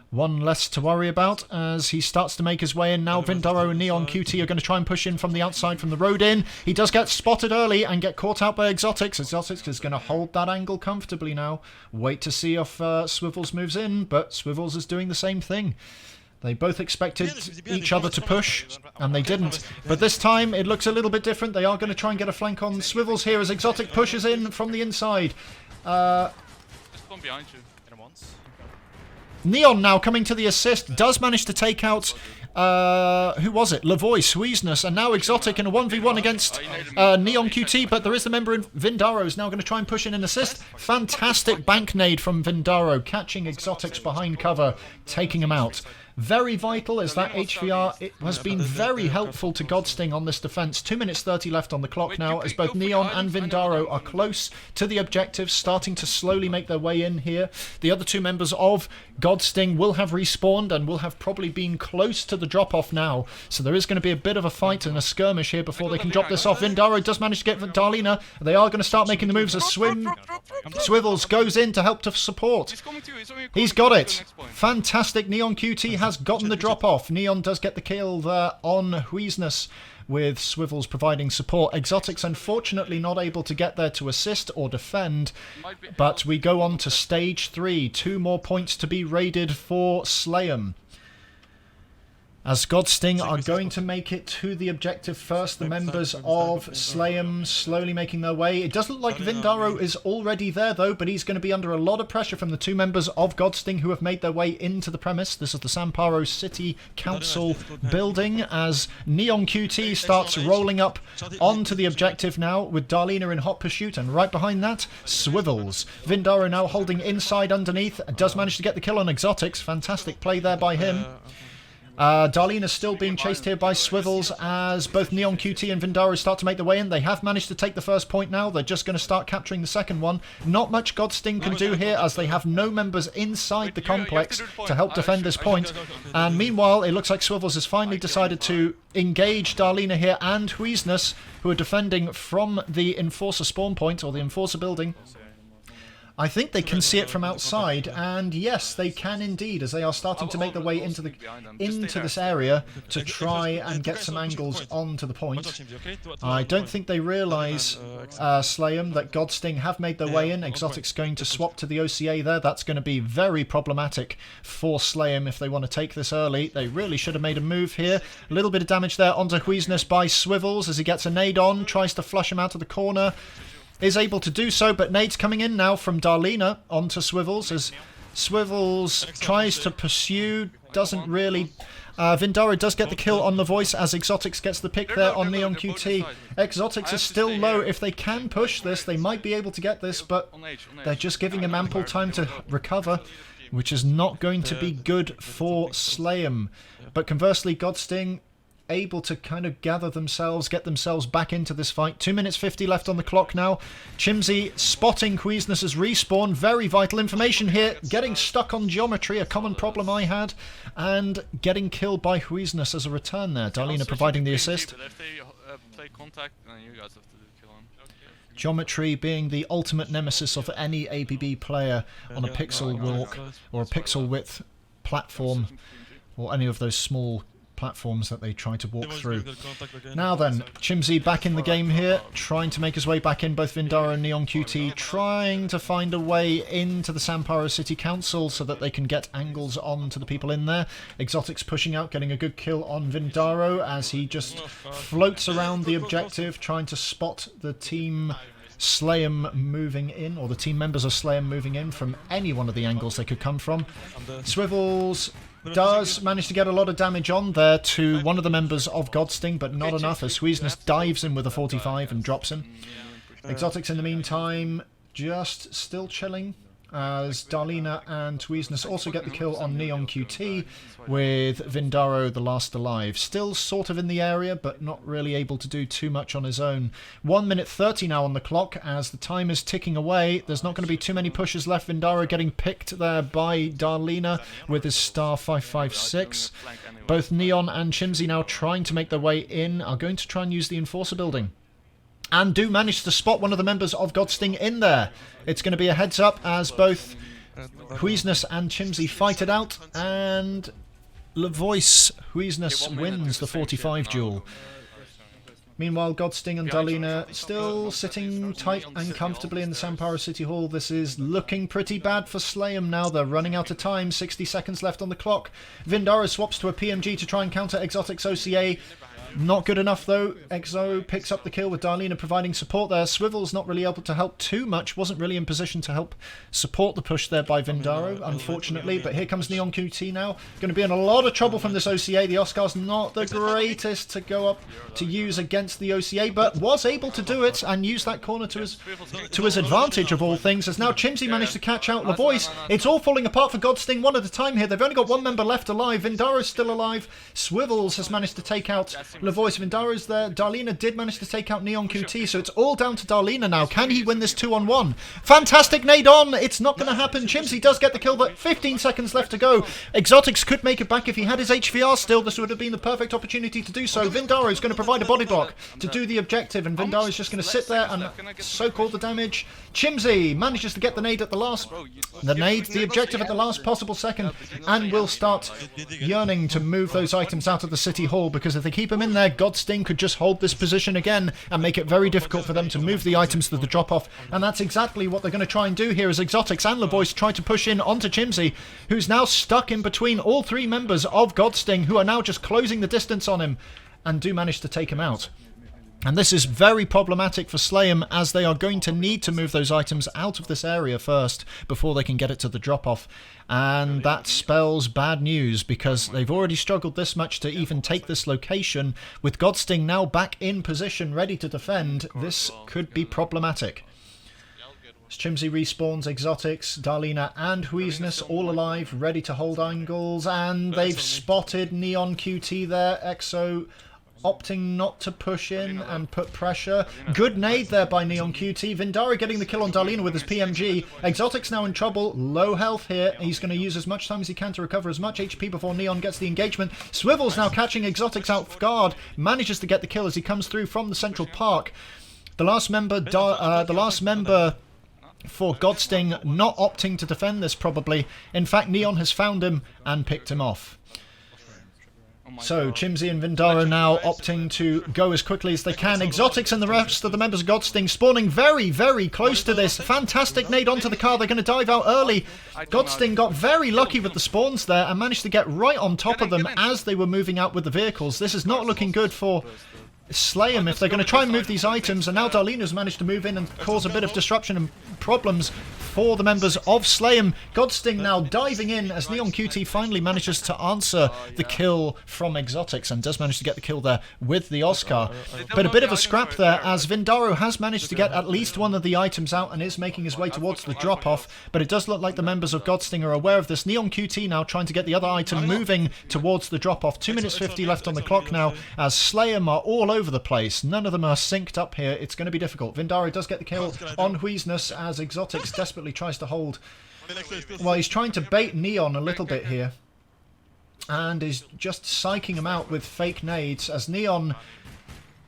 1 less to worry about as he starts to make his way in. Now Vindaro and Neon QT are going to try and push in from the outside from the road in. He does get spotted early and get caught out by Exotics. Exotics is going to hold that angle comfortably now. Wait to see if Swivels moves in, but Swivels is doing the same thing. They both expected each other to push, and they didn't. But this time, it looks a little bit different. They are going to try and get a flank on Swivels here as Exotic pushes in from the inside. Just one behind you. Neon now coming to the assist, does manage to take out, who was it? LaVoice, Huizness, and now Exotic in a 1v1 against Neon QT, but there is the member in Vindaro who's now going to try and push in an assist. Fantastic bank nade from Vindaro, catching Exotics behind cover, taking him out. Very vital as that HVR it has been very helpful to Godsting on this defense. 2 minutes 30 left on the clock now as both Neon and Vindaro are close to the objective, starting to slowly make their way in here. The other 2 members of Godsting will have respawned and will have probably been close to the drop-off now. So there is going to be a bit of a fight and a skirmish here before they can drop this off. Vindaro does manage to get Darlena. They are going to start making the moves as Swivels goes in to help to support. He's got it. Fantastic. Neon QT has gotten the drop off. Neon does get the kill there on Huizness, with Swivels providing support. Exotics unfortunately not able to get there to assist or defend, but we go on to stage 3. 2 more points to be raided for Slayem. As Godsting are going to make it to the objective first, the members of Slayem slowly making their way. It does look like Vindaro is already there though, but he's going to be under a lot of pressure from the 2 members of Godsting who have made their way into the premise. This is the Samparo City Council building as Neon QT starts rolling up onto the objective now with Darlena in hot pursuit, and right behind that, Swivels. Vindaro now holding inside underneath, does manage to get the kill on Exotics. Fantastic play there by him. Darlena's still being chased here by Swivels as both Neon QT and Vindaro start to make their way in. They have managed to take the first point now. They're just going to start capturing the second one. Not much Godsting can do here as they have no members inside the complex to help defend this point. And meanwhile, it looks like Swivels has finally decided to engage Darlena here and Huizness, who are defending from the Enforcer spawn point, or the Enforcer building. I think they can see it from outside, and yes, they can indeed, as they are starting to make their way into this area to try and get some angles onto the point. I don't think they realise, Slayem, that Godsting have made their way in. Exotic's going to swap to the OCA there. That's going to be very problematic for Slayem if they want to take this early. They really should have made a move here. A little bit of damage there onto Huizness by Swivels as he gets a nade on, tries to flush him out of the corner. Is able to do so, but nade's coming in now from Darlena onto Swivels as Swivels tries to pursue, doesn't really. Vindaro does get the kill on the voice as Exotics gets the pick there on Neon QT. Exotics is still low. If they can push this, they might be able to get this, but they're just giving him ample time to recover, which is not going to be good for Slayem. But conversely, Godsting able to kind of gather themselves, get themselves back into this fight. 2 minutes 50 left on the clock now. Chimsy spotting Huizness' respawn. Very vital information here. Getting stuck on geometry, a common problem I had, and getting killed by Huizness as a return there. Darlena providing the assist. Geometry being the ultimate nemesis of any APB player on a pixel walk or a pixel width platform, or any of those small platforms that they try to walk through. Now then, Chimsy back in the game here, trying to make his way back in, both Vindaro and Neon QT, trying to find a way into the Samparo City Council so that they can get angles on to the people in there. Exotics pushing out, getting a good kill on Vindaro as he just floats around the objective, trying to spot the team Slayem moving in, or the team members of Slayem moving in from any one of the angles they could come from. Swivels does manage to get a lot of damage on there to one of the members of Godsting, but not enough as Huizness dives in with a 45 and drops him. Exotics in the meantime just still chilling as Darlena and Huizness also get the kill on Neon QT, with Vindaro the last alive. Still sort of in the area, but not really able to do too much on his own. 1 minute 30 now on the clock as the time is ticking away. There's not going to be too many pushes left. Vindaro getting picked there by Darlena with his star 556. Both Neon and Chimsy now trying to make their way in, are going to try and use the Enforcer building, and do manage to spot one of the members of Godsting in there. It's going to be a heads up as both Huizness and Chimsy fight it out, and Levoice Huizness wins the 45 duel. Meanwhile, Godsting and Darlena still sitting tight and comfortably in the Samparo City Hall. This is looking pretty bad for Slayem now. They're running out of time. 60 seconds left on the clock. Vindaro swaps to a PMG to try and counter Exotic's OCA. Not good enough though. Exo picks up the kill with Darlena providing support there. Swivel's not really able to help too much. Wasn't really in position to help support the push there by Vindaro, unfortunately. But here comes Neon QT now. Going to be in a lot of trouble from this OCA. The Oscar's not the greatest to go up to use against the OCA, but was able to do it and use that corner to his advantage of all things. As now Chimsy managed to catch out Levoice. It's all falling apart for Godsting one at a time here. They've only got one member left alive. Vindaro's still alive. Swivels has managed to take out Levoice. Vindaro's there. Darlena did manage to take out Neon QT, so it's all down to Darlena now. Can he win this 2-on-1? Fantastic nade on! It's not going to happen. Chimsy does get the kill, but 15 seconds left to go. Exotics could make it back if he had his HVR still. This would have been the perfect opportunity to do so. Vindaro's going to provide a body block to do the objective, and Vindaro's just going to sit there and soak all the damage. Chimsy manages to get the nade at the objective at the last possible second, and will start yearning to move those items out of the City Hall, because if they keep him in there, Godsting could just hold this position again and make it very difficult for them to move the items to the drop-off, and that's exactly what they're going to try and do here as Exotics and Levoice try to push in onto Chimsy, who's now stuck in between all three members of Godsting, who are now just closing the distance on him, and do manage to take him out. And this is very problematic for Slayem, as they are going to need to move those items out of this area first before they can get it to the drop-off. And that spells bad news, because they've already struggled this much to even take this location. With Godsting now back in position, ready to defend, this could be problematic. As Chimsy respawns, Exotics, Darlena and Huizness all alive, ready to hold angles, and they've spotted Neon QT there. Exo opting not to push in and put pressure. Good nade there by Neon QT. Vindara getting the kill on Darlena with his PMG. Exotics now in trouble. Low health here. He's going to use as much time as he can to recover as much HP before Neon gets the engagement. Swivels now catching Exotics out guard. Manages to get the kill as he comes through from the central park. The last member for Godsting not opting to defend this probably. In fact, Neon has found him and picked him off. So, Chimsy and Vindaro now opting to go as quickly as they can. Exotics and the rest of the members of Godsting spawning very, very close to this. Fantastic nade onto the car. They're going to dive out early. Godsting got very lucky with the spawns there and managed to get right on top of them as they were moving out with the vehicles. This is not looking good for Slayem if they're going to try and move these items, and now Darlena's managed to move in and cause a bit of disruption and problems for the members of Slayem. Godsting now diving in as Neon QT finally manages to answer the kill from Exotics and does manage to get the kill there with the Oscar. But a bit of a scrap there as Vindaro has managed to get at least one of the items out and is making his way towards the drop-off, but it does look like the members of Godsting are aware of this. Neon QT now trying to get the other item moving towards the drop-off. 2 minutes 50 left on the clock now as Slayem are all over the place. None of them are synced up here. It's going to be difficult. Vindaro does get the kill on Huizness as Exotics desperately tries to hold. Well, he's trying to bait Neon a little bit here and is just psyching him out with fake nades as Neon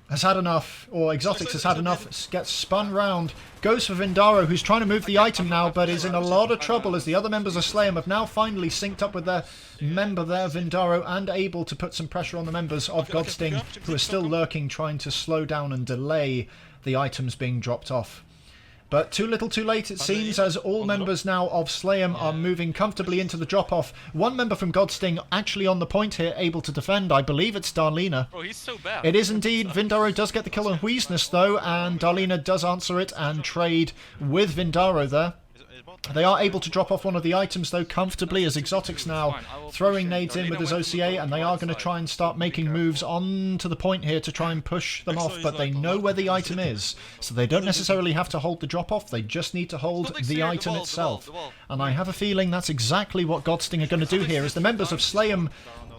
has had enough, or Exotics has had enough, gets spun round, goes for Vindaro, who's trying to move the item now, but is in a lot of trouble as the other members of Slayem have now finally synced up with their member there, Vindaro, and able to put some pressure on the members of Godsting, who are still lurking, trying to slow down and delay the items being dropped off. But too little too late it seems, as all members now of Slayem are moving comfortably into the drop-off. One member from Godsting actually on the point here, able to defend. I believe it's Darlena. Bro, he's so bad. It is indeed. Vindaro does get the kill on Huizness though, and Darlena does answer it and trade with Vindaro there. They are able to drop off one of the items though comfortably as Exotics now throwing nades in with his OCA, and they are going to try and start making moves on to the point here to try and push them off, but they know where the item is, so they don't necessarily have to hold the drop off, they just need to hold the item itself. And I have a feeling that's exactly what Godsting are going to do here, as the members of Slayem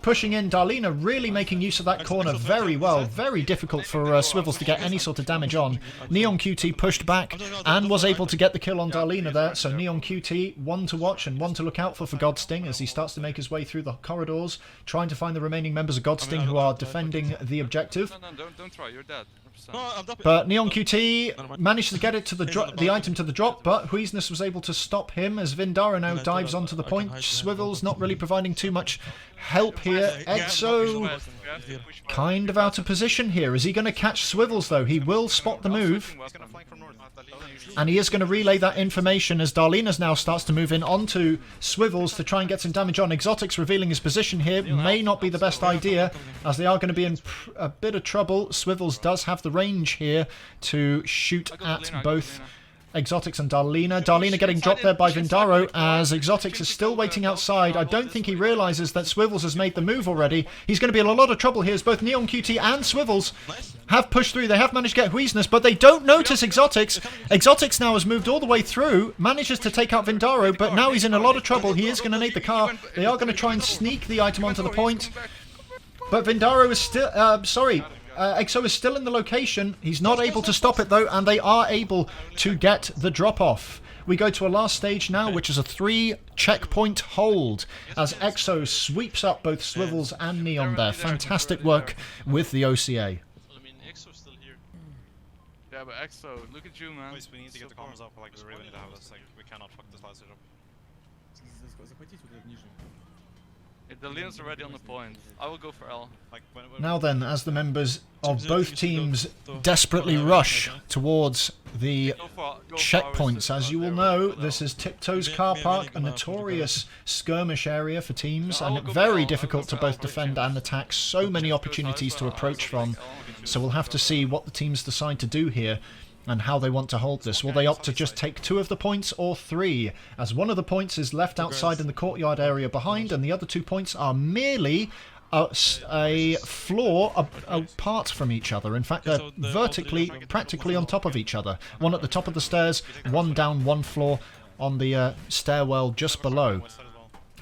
pushing in. Darlena really making use of that corner very well. Very difficult for Swivels to get any sort of damage on. Neon QT pushed back and was able to get the kill on Darlena there. So Neon QT, one to watch and one to look out for Godsting as he starts to make his way through the corridors, trying to find the remaining members of Godsting who are defending the objective. No, don't try, you're dead. But Neon QT managed to get it to the item to the drop, but Huizness was able to stop him as Vindaro now dives onto the point. Swivels not really providing too much help here. Exo kind of out of position here. Is he going to catch Swivels though? He will spot the move. And he is going to relay that information as Darlena's now starts to move in onto Swivels to try and get some damage on. Exotics revealing his position here may not be the best idea, as they are going to be in a bit of trouble. Swivels does have the range here to shoot at both Exotics and Darlena. Darlena getting dropped there by Vindaro as Exotics is still waiting outside. I don't think he realises that Swivels has made the move already. He's going to be in a lot of trouble here as both Neon QT and Swivels have pushed through. They have managed to get Huizness, but they don't notice Exotics. Exotics now has moved all the way through, manages to take out Vindaro, but now he's in a lot of trouble. He is going to need the car. They are going to try and sneak the item onto the point. But Vindaro is still... Exo is still in the location. He's not able to stop it though, and they are able to get the drop-off. We go to a last stage now, which is a 3 checkpoint hold, as Exo sweeps up both Swivels and Neon there. Fantastic work with the OCA. I mean, Exo's still here. Yeah, but Exo, look at you, man. Boys, we need to get the comms up, like, we really need to have this, like, we cannot fuck this last setup. If the Leon's already on the point, I will go for L. Like, when Now then, as the members of both teams desperately rush towards the checkpoints, as you will know, this is Tiptoe's car park, a notorious skirmish area for teams, and very difficult to both defend and attack. So many opportunities to approach from, so we'll have to see what the teams decide to do here and how they want to hold this. Will they opt to just take 2 of the points or 3, as one of the points is left outside in the courtyard area behind, and the other 2 points are merely a floor apart from each other. In fact, they're So the vertically, practically on top of each other. One at the top of the stairs, one down one floor on the stairwell just below.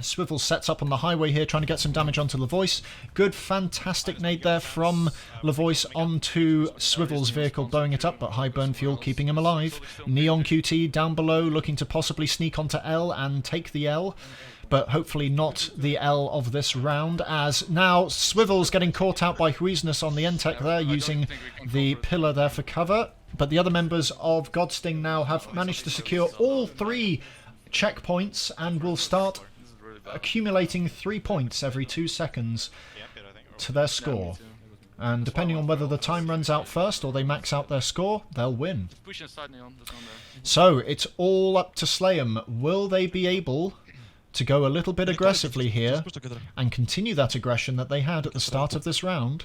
Swivel sets up on the highway here, trying to get some damage onto Lavois. Good, fantastic nade there from Lavois onto Swivel's vehicle, blowing it up, but high burn fuel keeping him alive. Neon QT down below, looking to possibly sneak onto L and take the L, but hopefully not the L of this round, as now Swivel's getting caught out by Huizness on the N-Tech there, using the pillar there for cover. But the other members of Godsting now have managed to secure all 3 checkpoints and will start accumulating 3 points every 2 seconds to their score. And depending on whether the time runs out first or they max out their score, they'll win. So it's all up to Slayem. Will they be able to go a little bit aggressively here and continue that aggression that they had at the start of this round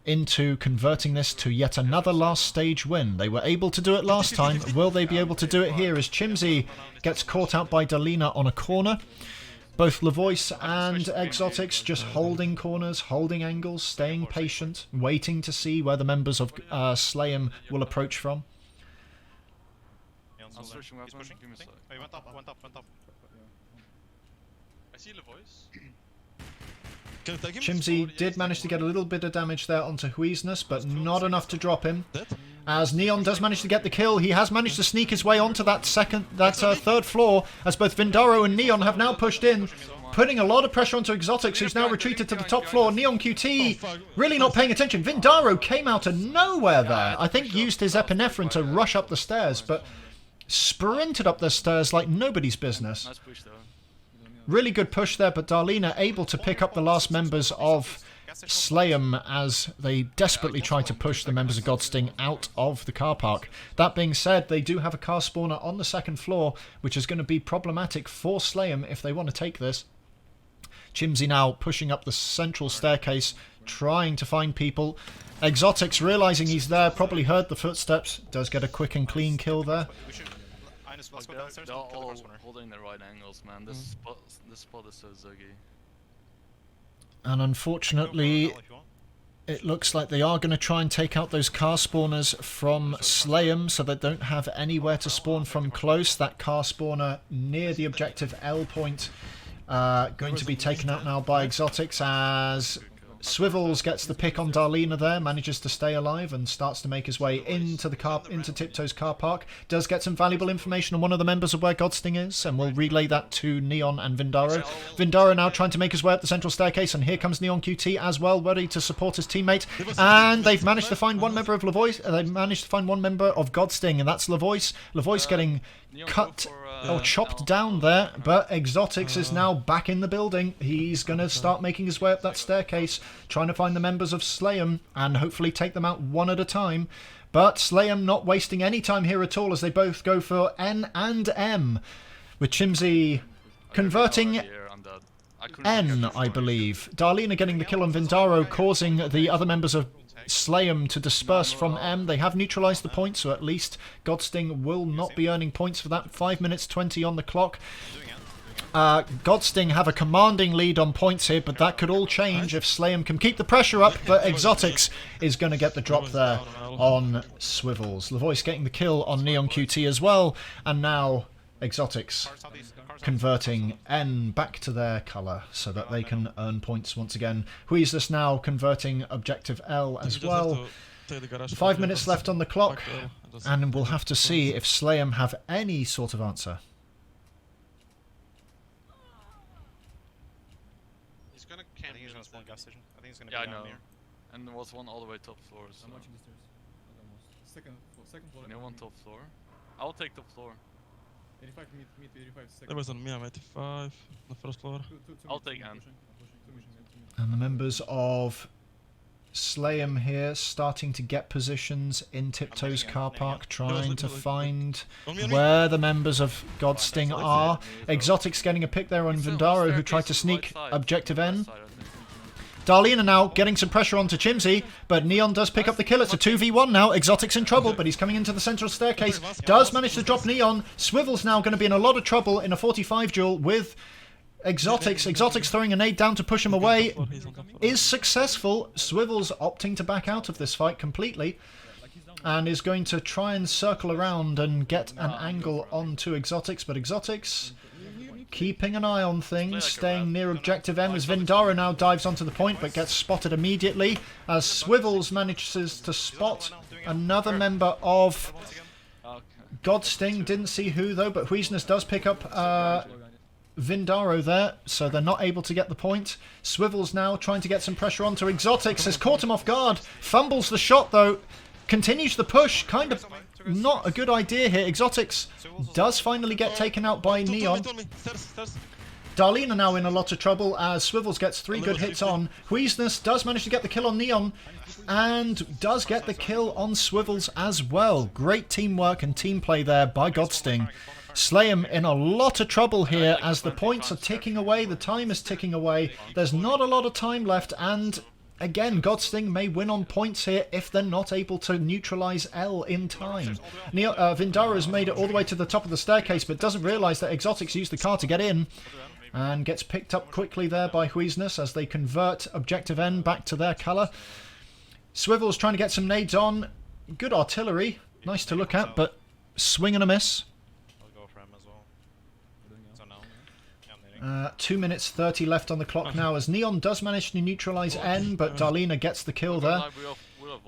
into converting this to yet another last stage win? They were able to do it last time. Will they be able to do it here as Chimsy gets caught out by Darlena on a corner? Both Lavois and Exotics just holding corners, holding angles, staying patient, waiting to see where the members of Slayem will approach from. He's pushing. Oh, he went up. I see Lavois. Can you take him? Chimsy did manage to get a little bit of damage there onto Huizness, but not enough to drop him. As Neon does manage to get the kill, he has managed to sneak his way onto that third floor, as both Vindaro and Neon have now pushed in, putting a lot of pressure onto Exotics, who's now retreated to the top floor. Neon QT really not paying attention. Vindaro came out of nowhere there. I think used his epinephrine to rush up the stairs, but sprinted up the stairs like nobody's business. Really good push there, but Darlena able to pick up the last members of Slayem as they desperately try to push the members of Godsting out of the car park. That being said, they do have a car spawner on the second floor, which is going to be problematic for Slayem if they want to take this. Chimsy now pushing up the central staircase, trying to find people. Exotics realizing he's there, probably heard the footsteps, does get a quick and clean kill there. Let's go downstairs. They're all holding the right angles, man. This spot is so zuggy. And unfortunately, it looks like they are going to try and take out those car spawners from Slayem, so they don't have anywhere to spawn from close. That car spawner near the objective L point going to be taken out now by Exotics, as Swivels gets the pick on Darlena there, manages to stay alive and starts to make his way into Tiptoe's car park. Does get some valuable information on one of the members of where Godsting is, and will relay that to Neon and Vindaro. Vindaro now trying to make his way up the central staircase, and here comes Neon QT as well, ready to support his teammate. And they've managed to find one member of Lavois. They've managed to find one member of Godsting, and that's Lavois. Lavois getting cut or chopped down there, but Exotics is now back in the building. He's going to start making his way up that staircase, trying to find the members of Slayem and hopefully take them out one at a time. But Slayem not wasting any time here at all, as they both go for N and M, with Chimsy converting N, I believe. Darlena getting the kill on Vindaro, causing the other members of Slayem to disperse from M. They have neutralised the point, so at least Godsting will not be earning points for that. 5 minutes 20 on the clock. Godsting have a commanding lead on points here, but that could all change if Slayem can keep the pressure up. But Exotics is going to get the drop there on Swivels. Lavois getting the kill on Neon QT as well, and now Exotics converting N back to their colour so that they can earn points once again. Huizus now converting objective L as well. 5 minutes left on the clock, and we'll have to see if Slayem have any sort of answer. He's gonna camp. I think he's gonna spawn gas station. I think he's gonna Yeah, I be down know. here. And there was one all the way top floor. So. I'm watching the stairs. Second floor. And one top floor. I'll take top floor. 85 mid 85 second. There was on me, I'm 85, the first floor. I'll take N. And the members of Slayem here starting to get positions in Tiptoe's car park, trying to find where the members of Godsting are. Exotics getting a pick there on Vindaro, who tried to sneak objective N. Darlena now getting some pressure onto Chimsy, but Neon does pick up the kill. It's a 2v1 now. Exotic's in trouble, but he's coming into the central staircase. Does manage to drop Neon. Swivel's now going to be in a lot of trouble in a 45 duel with Exotics. Exotics throwing a nade down to push him away. is successful. Swivels opting to back out of this fight completely and is going to try and circle around and get an angle onto Exotics, but Exotics keeping an eye on things, staying near objective M as Vindara now dives onto the point but gets spotted immediately as Swivels manages to spot another member of Godsting. Didn't see who though, but Huizness does pick up Vindaro there, so they're not able to get the point. Swivels now trying to get some pressure onto Exotics, has caught him off guard, fumbles the shot though, continues the push, kind of not a good idea here. Exotics does finally get taken out by Neon. Darlene are now in a lot of trouble as Swivels gets 3 good hits on. Huizness does manage to get the kill on Neon and does get the kill on Swivels as well. Great teamwork and team play there by Godsting. Slayem in a lot of trouble here as the points are ticking away, the time is ticking away. There's not a lot of time left and again, Godsting may win on points here if they're not able to neutralise L in time. Vindara has made it all the way to the top of the staircase but doesn't realise that Exotics used the car to get in and gets picked up quickly there by Huizness as they convert objective N back to their colour. Swivels trying to get some nades on. Good artillery, nice to look at, but swing and a miss. 2 minutes 30 left on the clock now as Neon does manage to neutralise N, but Darlena gets the kill there.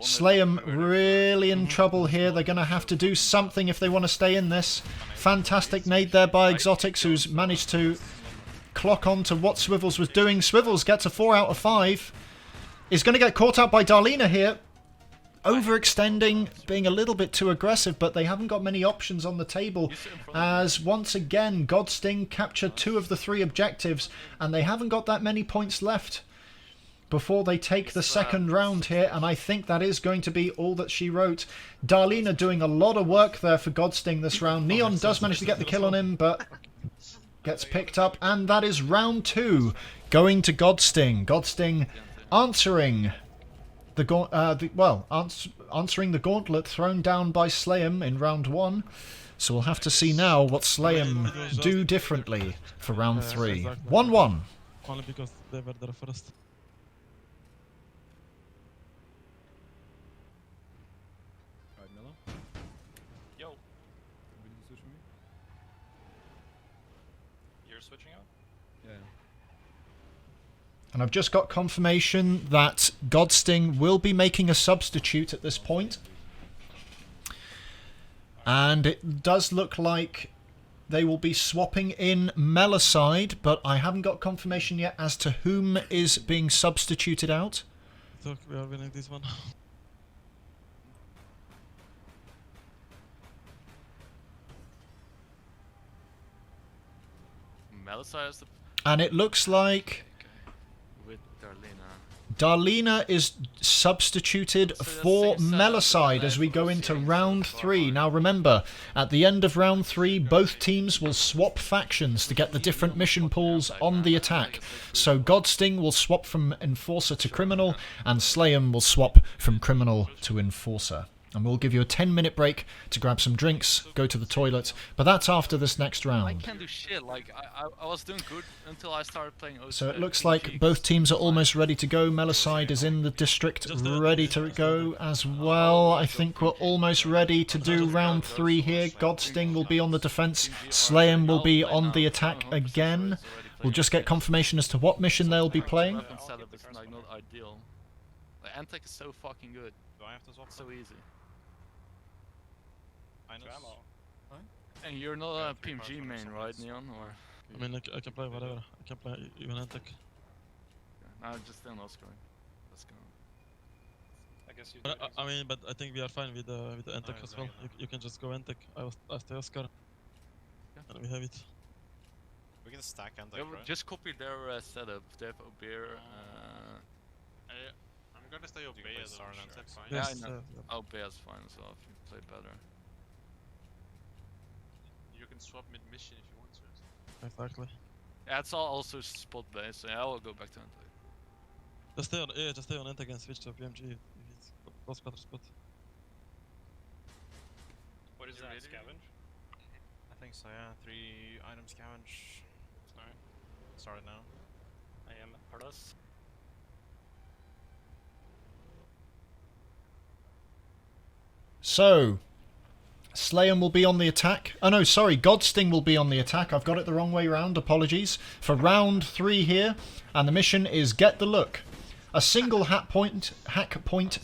Slayem really in trouble here. They're going to have to do something if they want to stay in this. Fantastic nade there by Exotics, who's managed to clock on to what Swivels was doing. Swivels gets a 4 out of 5. Is going to get caught out by Darlena here. Overextending, being a little bit too aggressive, but they haven't got many options on the table as once again Godsting captured 2 of the 3 objectives and they haven't got that many points left before they take the second round here, and I think that is going to be all that she wrote. Darlena doing a lot of work there for Godsting this round. Neon does manage to get the kill on him but gets picked up, and that is round 2 going to Godsting. Godsting answering answering the gauntlet thrown down by Slayem in round 1. So we'll have to see now what Slayem do differently for round 3. 1-1. Only because they were there first. Alright, Melo. Yo, Will you switch with me? you're switching out? Yeah. And I've just got confirmation that Godsting will be making a substitute at this point. And it does look like they will be swapping in Melicide, but I haven't got confirmation yet as to whom is being substituted out. So we are winning this one. Melisai is the And it looks like with Darlena. Darlena is substituted for Melicide as we go into round 3. Now remember, at the end of round 3, both teams will swap factions to get the different mission pools on the attack. So Godsting will swap from Enforcer to Criminal, and Slayem will swap from Criminal to Enforcer. And we'll give you a 10-minute break to grab some drinks, go to the toilet, but that's after this next I round. can't do shit. Like I was doing good until I started playing OC. So it looks like both teams are almost ready to go. Melicide is in the district, ready to go as well. I think we're almost ready to do round 3 here. Godsting will be on the defense. Slayem will be on the attack again. We'll just get confirmation as to what mission they'll be playing. Weapon setup is like not ideal. Like Antec is so fucking good. Do I have to swap? So easy. Ammo. And you're not a PMG main, right, Neon? Or I mean, I can play whatever. I can play even Antec. no, just still not scoring. Let's go. I guess you. But I mean, but I think we are fine with the Antec as well. You can just go Antec. I stay Oscar. And we have it. We can stack and Yeah, right? just copy their setup. They have Obeer. I'm gonna stay You can obey play as Star well. and Antec, fine. Yeah, I Yes, know. Obeer's fine as well if you play better. You can swap mid-mission if you want to. Exactly. Yeah, it's all also spot based, so yeah, I will go back to Antec. Just stay on Antec and switch to PMG if it's close better spot. What is You that? ready? Scavenge? I think so, yeah. 3 item scavenge. Alright. Start it now. I am plus. So, Slayem will be on the attack. Oh no, sorry, Godsting will be on the attack. I've got it the wrong way round, apologies. For round 3 here, and the mission is Get the Look. A single hack point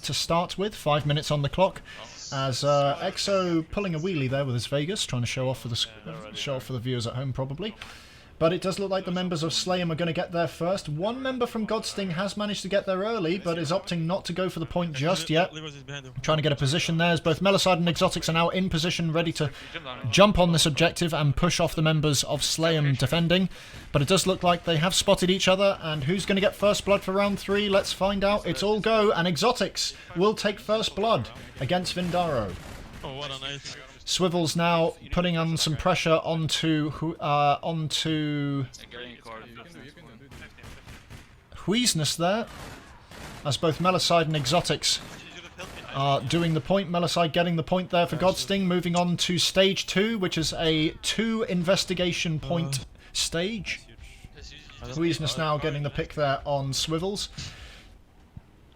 to start with, 5 minutes on the clock. As Exo pulling a wheelie there with his Vegas, trying to show off for the viewers at home probably. But it does look like the members of Slayem are going to get there first. One member from Godsting has managed to get there early, but is opting not to go for the point just yet. Trying to get a position there as both Melicide and Exotics are now in position, ready to jump on this objective and push off the members of Slayem defending. But it does look like they have spotted each other, and who's going to get first blood for round 3? Let's find out. It's all go, and Exotics will take first blood against Vindaro. Oh, what a night. Swivels now putting on some pressure onto Huizness there, as both Melicide and Exotics are doing the point. Melicide getting the point there for Godsting, moving on to stage 2, which is a 2 investigation point stage. Huizness now getting the pick there on Swivels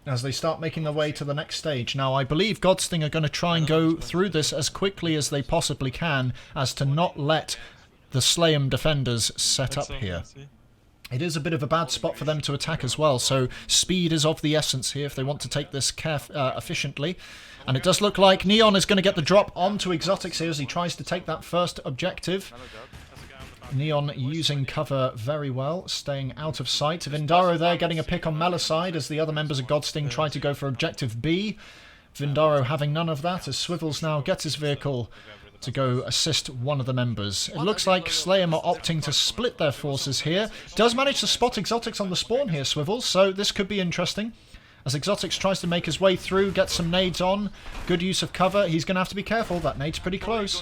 as they start making their way to the next stage. Now, I believe Godsting are going to try and go through this as quickly as they possibly can, as to not let the Slayem defenders set up here. It is a bit of a bad spot for them to attack as well, so speed is of the essence here if they want to take this efficiently. And it does look like Neon is going to get the drop onto Exotics here as he tries to take that first objective. Neon using cover very well, staying out of sight. Vindaro there getting a pick on Melicide as the other members of Godsting try to go for objective B. Vindaro having none of that as Swivels now gets his vehicle to go assist one of the members. It looks like Slayem are opting to split their forces here. Does manage to spot Exotics on the spawn here, Swivels, so this could be interesting. As Exotics tries to make his way through, gets some nades on. Good use of cover. He's going to have to be careful. That nade's pretty close.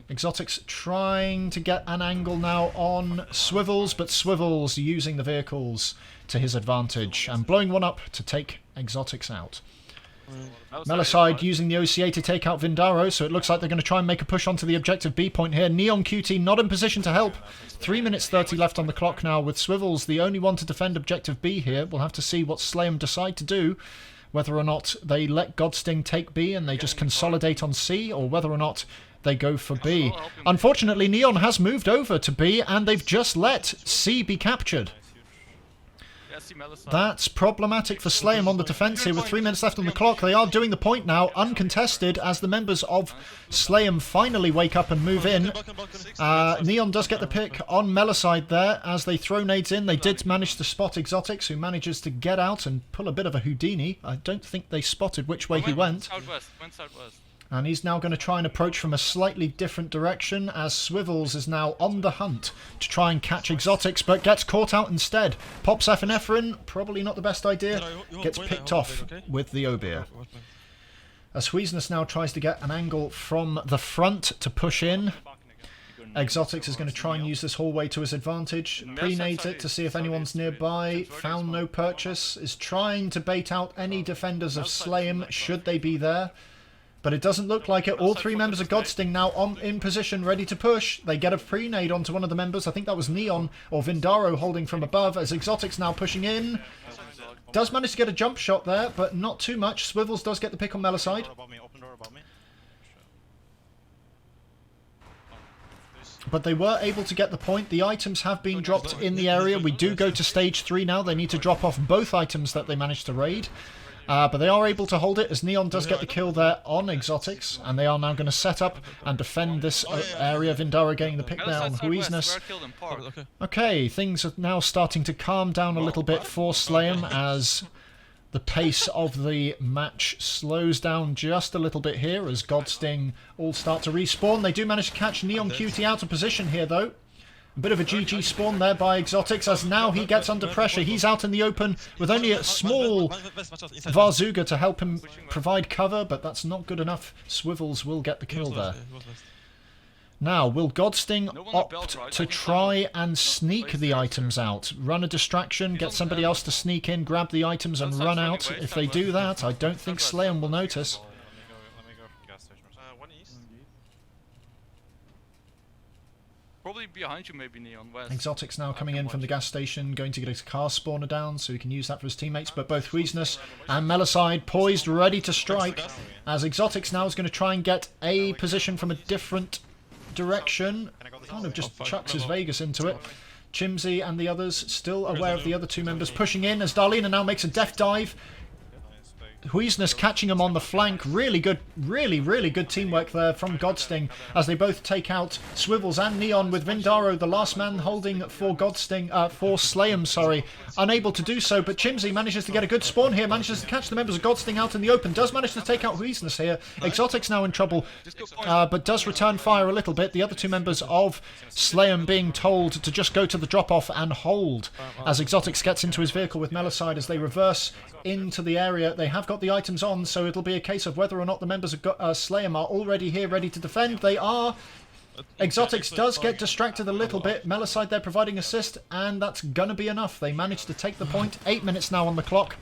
Exotics trying to get an angle now on Swivels, but Swivels using the vehicles to his advantage and blowing one up to take Exotics out. Melicide using the OCA to take out Vindaro, so it looks like they're going to try and make a push onto the objective B point here. Neon QT not in position to help. 3 minutes 30 left on the clock now, with Swivels the only one to defend objective B here. We'll have to see what Slayem decide to do, whether or not they let Godsting take B and they just consolidate on C, or whether or not they go for B. Unfortunately, Neon has moved over to B, and they've just let C be captured. That's problematic for Slayem on the defense here with 3 minutes left on the clock. They are doing the point now, uncontested, as the members of Slayem finally wake up and move in. Neon does get the pick on Melicide there as they throw nades in. They did manage to spot Exotics, who manages to get out and pull a bit of a Houdini. I don't think they spotted which way he went. Went southwest. And he's now going to try and approach from a slightly different direction as Swivels is now on the hunt to try and catch Exotics, but gets caught out instead. Pops Epinephrine, probably not the best idea, gets picked off with the Obeer. As Huizness now tries to get an angle from the front to push in. Exotics is going to try and use this hallway to his advantage. Pre-nades it to see if anyone's nearby. Found no purchase. Is trying to bait out any defenders of Slayem should they be there. But it doesn't look like it. All 3 members of Godsting now in position, ready to push. They get a pre-nade onto one of the members. I think that was Neon or Vindaro holding from above as Exotics now pushing in. Does manage to get a jump shot there, but not too much. Swivels does get the pick on Melicide. But they were able to get the point. The items have been dropped in the area. We do go to stage 3 now. They need to drop off both items that they managed to raid. But they are able to hold it as Neon does get the kill there on Exotics, and they are now going to set up and defend this area. Vindaro getting the pick there on Huizness. Okay, things are now starting to calm down a little bit for Slayem as the pace of the match slows down just a little bit here as Godsting all start to respawn. They do manage to catch Neon QT out of position here though. A bit of a GG spawn there by Exotics as now he gets under pressure. He's out in the open with only a small Varzuga to help him provide cover, but that's not good enough. Swivels will get the kill there. Now, will Godsting opt to try and sneak the items out? Run a distraction, get somebody else to sneak in, grab the items and run out? If they do that, I don't think Slayem will notice. probably behind you, maybe Neon West. Exotics now coming can in from the watch. gas station, going to get his car spawner down so he can use that for his teammates. But both Huizness and Melicide poised, ready to strike. As Exotics now is going to try and get a position from a different direction. Kind of just chucks his Vegas into it. Chimsy and the others still aware of the other two members pushing in as Darlena now makes a deft dive. Huizness catching him on the flank. Really good teamwork there from Godsting as they both take out Swivels and Neon, with Vindaro, the last man holding for Godsting, for Slayem, sorry, unable to do so. But Chimsy manages to get a good spawn here, manages to catch the members of Godsting out in the open, does manage to take out Huizness here. Exotic's now in trouble, but does return fire a little bit. The other two members of Slayem being told to just go to the drop-off and hold as Exotics gets into his vehicle with Melicide as they reverse into the area. They have got the items on, so it'll be a case of whether or not the members of Slayem are already here ready to defend. They are. Exotics does get distracted a little bit. Melicide there providing assist, and that's gonna be enough. They managed to take the point. 8 minutes now on the clock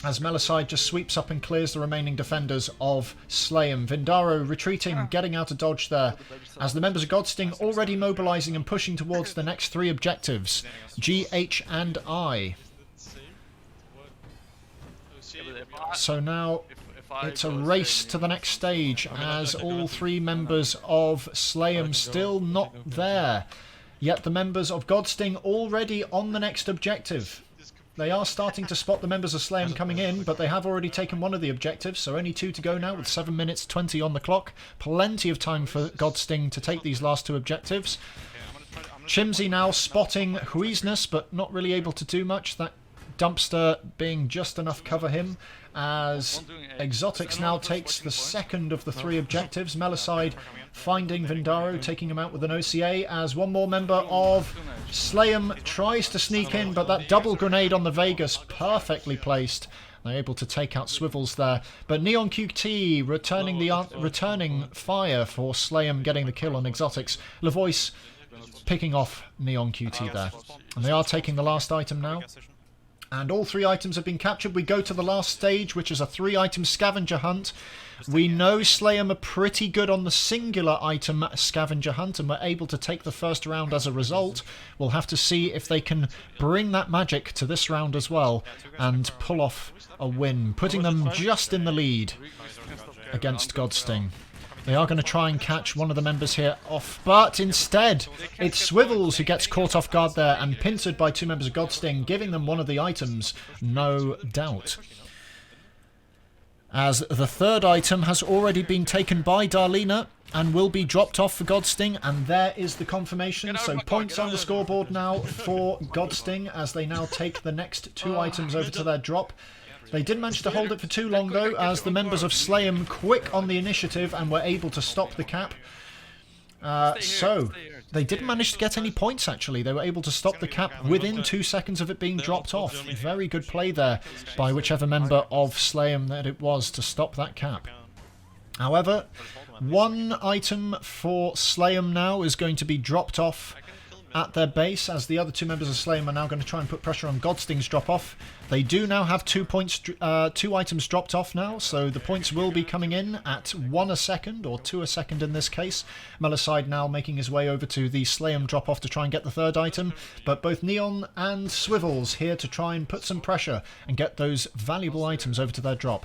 as Melicide just sweeps up and clears the remaining defenders of Slayem. Vindaro retreating, getting out of dodge there, as the members of Godsting already mobilizing and pushing towards the next three objectives, G, H and I. So now it's a race to the next stage as all three members of Slayem still not there. Yet the members of Godsting already on the next objective. They are starting to spot the members of Slayem coming in, but they have already taken one of the objectives, so only 2 to go now with 7 minutes 20 on the clock. Plenty of time for Godsting to take these last two objectives. Chimsy now spotting Huizness, but not really able to do much. That dumpster being just enough cover him, as Exotics now takes the second of the three objectives. Melicide finding Vindaro, taking him out with an OCA, as one more member of Slayem tries to sneak in, but that double grenade on the Vegas, perfectly placed. They're able to take out Swivels there, but Neon QT returning fire for Slayem, getting the kill on Exotics. Levoice picking off Neon QT there, and they are taking the last item now. And all three items have been captured. We go to the last stage, which is a 3-item scavenger hunt. We know Slayem are pretty good on the singular item scavenger hunt, and were able to take the first round as a result. We'll have to see if they can bring that magic to this round as well and pull off a win, putting them just in the lead against Godsting. They are going to try and catch one of the members here off, but instead it's Swivels who gets caught off guard there and pincered by two members of Godsting, giving them one of the items, no doubt. As the third item has already been taken by Darlena and will be dropped off for Godsting, and there is the confirmation. So points on the scoreboard now for Godsting as they now take the next two items over to their drop. They didn't manage to hold it for too long though, as the members of Slayem quick on the initiative and were able to stop the cap. So they didn't manage to get any points actually. They were able to stop the cap within 2 seconds of it being dropped off. Very good play there by whichever member of Slayem that it was to stop that cap. However, one item for Slayem now is going to be dropped off at their base, as the other two members of Slayem are now going to try and put pressure on Godsting's drop-off. They do now have 2 items dropped off now, so the points will be coming in at 1 a second, or 2 a second in this case. Melicide now making his way over to the Slayem drop-off to try and get the third item, but both Neon and Swivels here to try and put some pressure and get those valuable items over to their drop.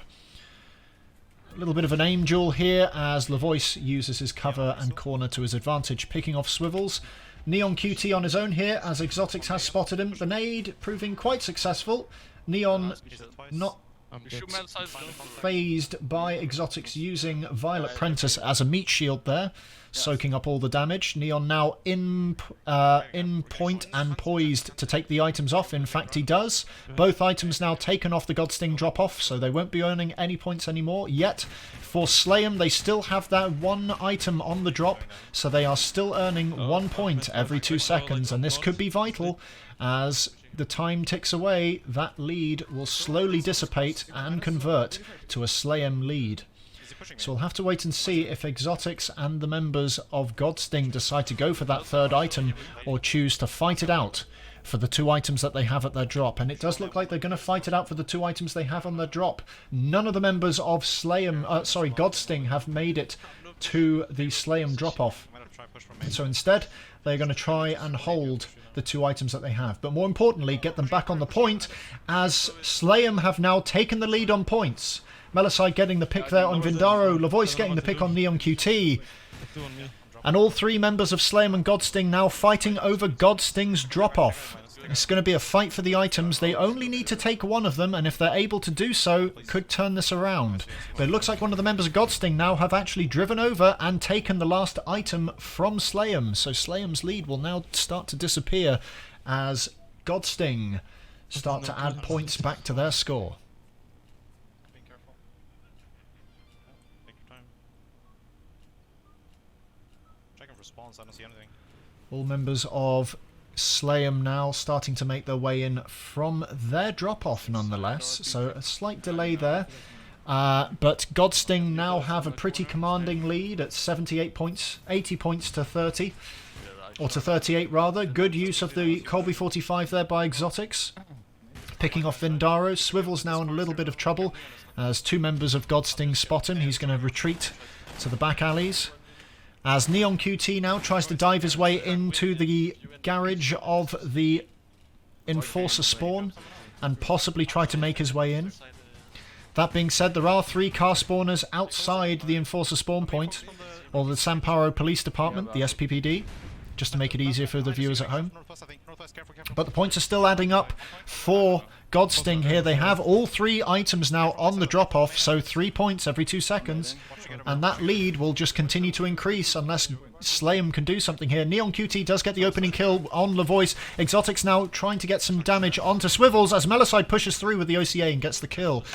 A little bit of an aim duel here as Levoice uses his cover and corner to his advantage, picking off Swivels. Neon QT on his own here as Exotics has spotted him. The nade proving quite successful. Neon not phased by Exotics using Violet Prentice as a meat shield there, soaking up all the damage. Neon now in point and poised to take the items off. In fact, he does. Both items now taken off the Godsting drop-off, so they won't be earning any points anymore. Yet, for Slayem, they still have that one item on the drop, so they are still earning 1 point every 2 seconds, and this could be vital as the time ticks away. That lead will slowly dissipate and convert to a Slayem lead. So we'll have to wait and see if Exotics and the members of Godsting decide to go for that third item or choose to fight it out for the 2 items that they have at their drop. And it does look like they're going to fight it out for the 2 items they have on their drop. None of the members of Godsting have made it to the Slayem drop-off. try push from main. So instead, they're going to try and hold the 2 items that they have. But more importantly, get them back on the point, as Slayem have now taken the lead on points. Meliside getting the pick there on Vindaro, Lavois getting the pick on Neon QT. And all 3 members of Slayem and Godsting now fighting over Godsting's drop-off. It's going to be a fight for the items. They only need to take one of them, and if they're able to do so, could turn this around. But it looks like one of the members of Godsting now have actually driven over and taken the last item from Slayem. So Slayem's lead will now start to disappear as Godsting start to add points back to their score. Be careful. Take your time. Checking for spawns, I don't see anything. All members of Slayem now starting to make their way in from their drop-off nonetheless, so a slight delay there. But Godsting now have a pretty commanding lead at 78 points, 80 points to 30, or to 38 rather. Good use of the Colby 45 there by Exotics, picking off Vindaro. Swivel's now in a little bit of trouble as 2 members of Godsting spot him. He's going to retreat to the back alleys. As Neon QT now tries to dive his way into the garage of the Enforcer spawn and possibly try to make his way in. That being said, there are 3 car spawners outside the Enforcer spawn point, or the Samparo Police Department, the SPPD, just to make it easier for the viewers at home. But the points are still adding up for Godsting here. They have all 3 items now on the drop-off, so 3 points every 2 seconds. And that lead will just continue to increase unless Slayem can do something here. Neon QT does get the opening kill on Lavois. Exotics now trying to get some damage onto Swivels as Meliside pushes through with the OCA and gets the kill.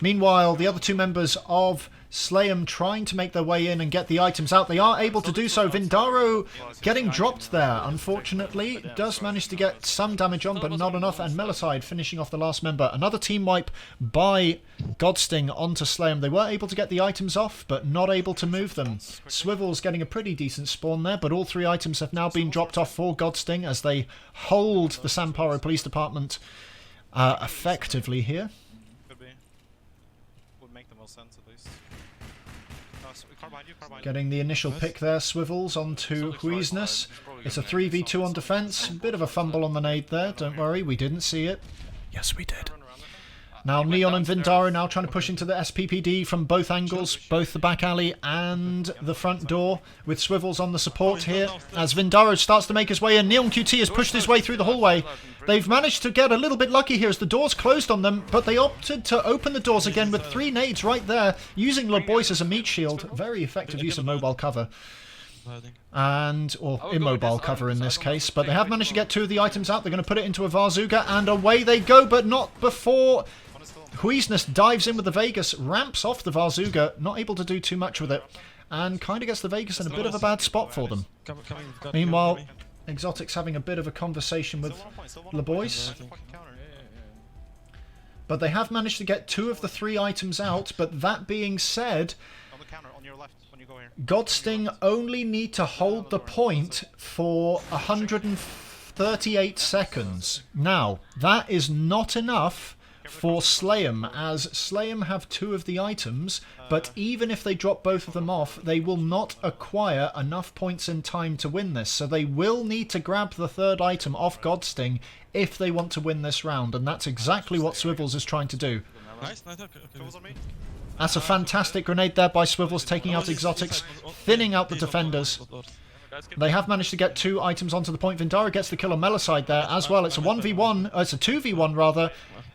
Meanwhile, the other 2 members of Slayem trying to make their way in and get the items out. They are able to do so. Vindaro getting dropped there, unfortunately. Does manage to get some damage on, but not enough. And Meliside finishing off the last member. Another team wipe by Godsting onto Slayem. They were able to get the items off, but not able to move them. Swivel's getting a pretty decent spawn there, but all 3 items have now been dropped off for Godsting as they hold the Samparo Police Department effectively here. Sense at least. Getting the initial pick there, Swivels onto Huizness. It's a 3v2 on defense. Bit of a fumble on the nade there, don't worry, we didn't see it. Yes, we did. Now Neon and Vindaro now trying to push into the SPPD from both angles, both the back alley and the front door, with Swivels on the support here. As Vindaro starts to make his way in, Neon QT has pushed his way through the hallway. They've managed to get a little bit lucky here as the doors closed on them, but they opted to open the doors again with 3 nades right there, using Lebois as a meat shield. Very effective use of mobile cover. Or immobile cover in this case, but they have managed to get 2 of the items out. They're going to put it into a Varzuga and away they go, but not before Huizness dives in with the Vegas, ramps off the Varzuga, not able to do too much with it, and kind of gets the Vegas in a bit of a bad spot for them. Meanwhile, Exotics having a bit of a conversation with Lebois. But they have managed to get 2 of the 3 items out, but that being said, Godsting only need to hold the point for 138 seconds. Now, that is not enough for Slayem, as Slayem have 2 of the items, but even if they drop both of them off, they will not acquire enough points in time to win this. So they will need to grab the 3rd item off Godsting if they want to win this round, and that's exactly what Swivels is trying to do. That's a fantastic grenade there by Swivels, taking out Exotics, thinning out the defenders. They have managed to get 2 items onto the point. Vindaro gets the kill on Meliside there as well. It's a 1v1, it's a 2v1 rather.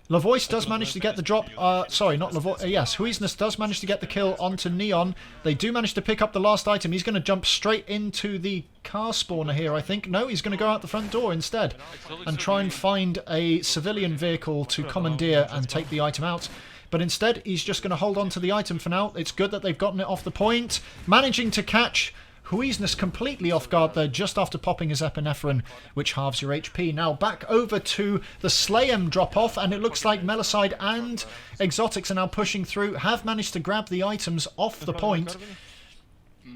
Lavois does manage to get the drop, sorry, not Lavois, yes, Huizness does manage to get the kill onto Neon. They do manage to pick up the last item. He's going to jump straight into the car spawner here, I think. No, he's going to go out the front door instead and try and find a civilian vehicle to commandeer and take the item out. But instead, he's just going to hold on to the item for now. It's good that they've gotten it off the point, managing to catch Huizness completely off guard there just after popping his epinephrine, which halves your HP. Now back over to the Slayem drop-off, and it looks like Meliside and Exotics are now pushing through, have managed to grab the items off the point,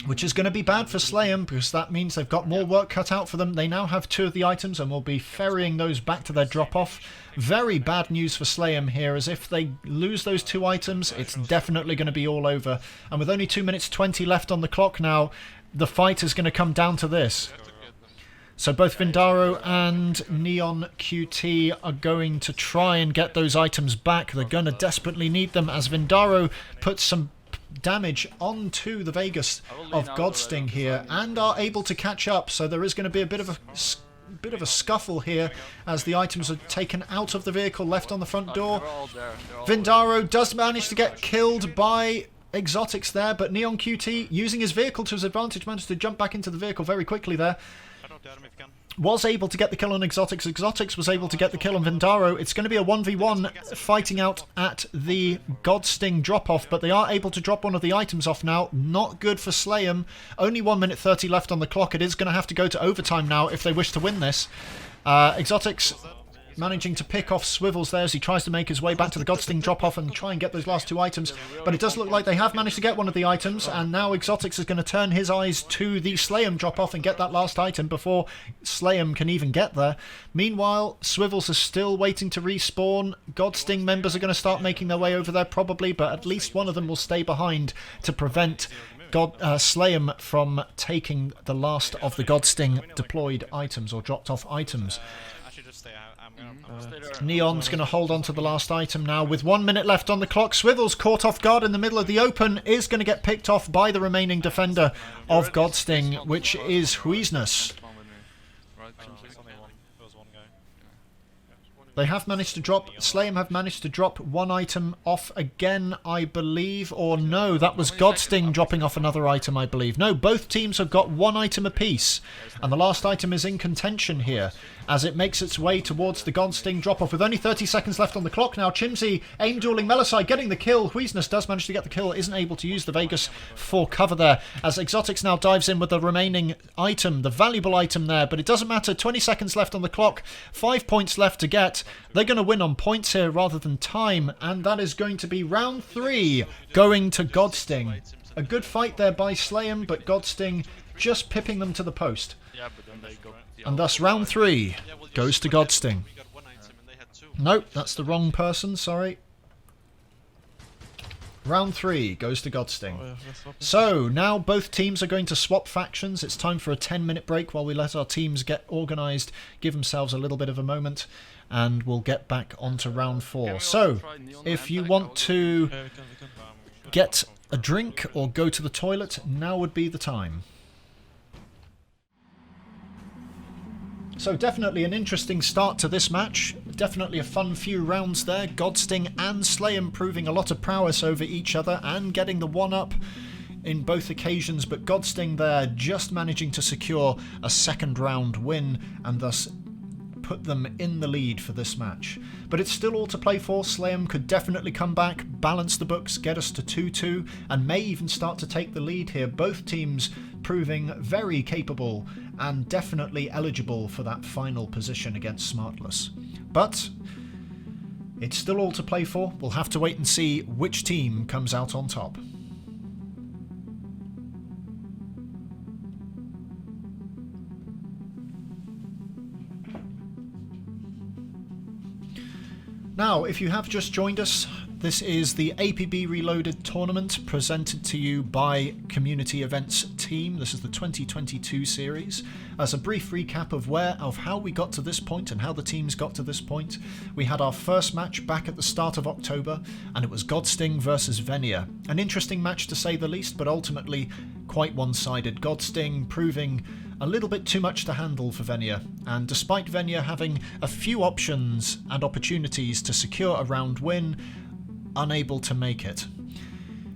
which is going to be bad for Slayem because that means they've got more work cut out for them. They now have 2 of the items and will be ferrying those back to their drop-off. Very bad news for Slayem here, as if they lose those 2 items, it's definitely going to be all over. And with only 2 minutes 20 left on the clock now, the fight is going to come down to this. So both Vindaro and Neon QT are going to try and get those items back. They're going to desperately need them as Vindaro puts some damage onto the Vegas of Godsting here and are able to catch up. So there is going to be a bit of a scuffle here as the items are taken out of the vehicle, left on the front door. Vindaro does manage to get killed by Exotics there, but Neon QT, using his vehicle to his advantage, managed to jump back into the vehicle very quickly there. Was able to get the kill on Exotics. Exotics was able to get the kill on Vindaro. It's going to be a 1v1 fighting out at the Godsting drop-off, but they are able to drop one of the items off now. Not good for Slayem. Only 1 minute 30 left on the clock. It is going to have to go to overtime now if they wish to win this. Exotics managing to pick off Swivels there as he tries to make his way back to the Godsting drop-off and try and get those last 2 items. But it does look like they have managed to get one of the items, and now Exotics is going to turn his eyes to the Slayem drop-off and get that last item before Slayem can even get there. Meanwhile, Swivels is still waiting to respawn. Godsting members are going to start making their way over there probably, but at least one of them will stay behind to prevent Slayem from taking the last of the Godsting deployed items or dropped off items. Neon's going to hold on to the last item now with 1 minute left on the clock. Swivels, caught off guard in the middle of the open, is going to get picked off by the remaining defender of Godsting, which is Huizness. They have managed to drop, Slayem have managed to drop one item off again, I believe, or no, that was Godsting dropping off another item, I believe. No, both teams have got one item apiece, and the last item is in contention here as it makes its way towards the Godsting drop-off. With only 30 seconds left on the clock now, Chimsy, aim dueling Melisai, getting the kill. Huizness does manage to get the kill, isn't able to use the Vegas for cover there, as Exotics now dives in with the remaining item, the valuable item there, but it doesn't matter. 20 seconds left on the clock, 5 points left to get. They're going to win on points here rather than time, and that is going to be round 3 going to Godsting. A good fight there by Slayem, but Godsting just pipping them to the post. And thus round 3 goes to Godsting. Nope, that's the wrong person, sorry. Round 3 goes to Godsting. So, now both teams are going to swap factions. It's time for a 10-minute break while we let our teams get organised, give themselves a little bit of a moment, and we'll get back onto round 4. So, if you want to get a drink or go to the toilet, now would be the time. So definitely an interesting start to this match. Definitely a fun few rounds there. Godsting and Slayem proving a lot of prowess over each other and getting the one-up in both occasions, but Godsting there just managing to secure a second round win and thus put them in the lead for this match. But it's still all to play for. Slayem could definitely come back, balance the books, get us to 2-2, and may even start to take the lead here. Both teams proving very capable and definitely eligible for that final position against Smartless. But it's still all to play for. We'll have to wait and see which team comes out on top. Now, if you have just joined us, this is the APB Reloaded tournament presented to you by CommunityEventsTeam. This is the 2022 series. As a brief recap of how we got to this point and how the teams got to this point, we had our first match back at the start of October, and it was Godsting versus Venia. An interesting match to say the least, but ultimately quite one-sided. Godsting proving a little bit too much to handle for Venia, and despite Venia having a few options and opportunities to secure a round win, unable to make it.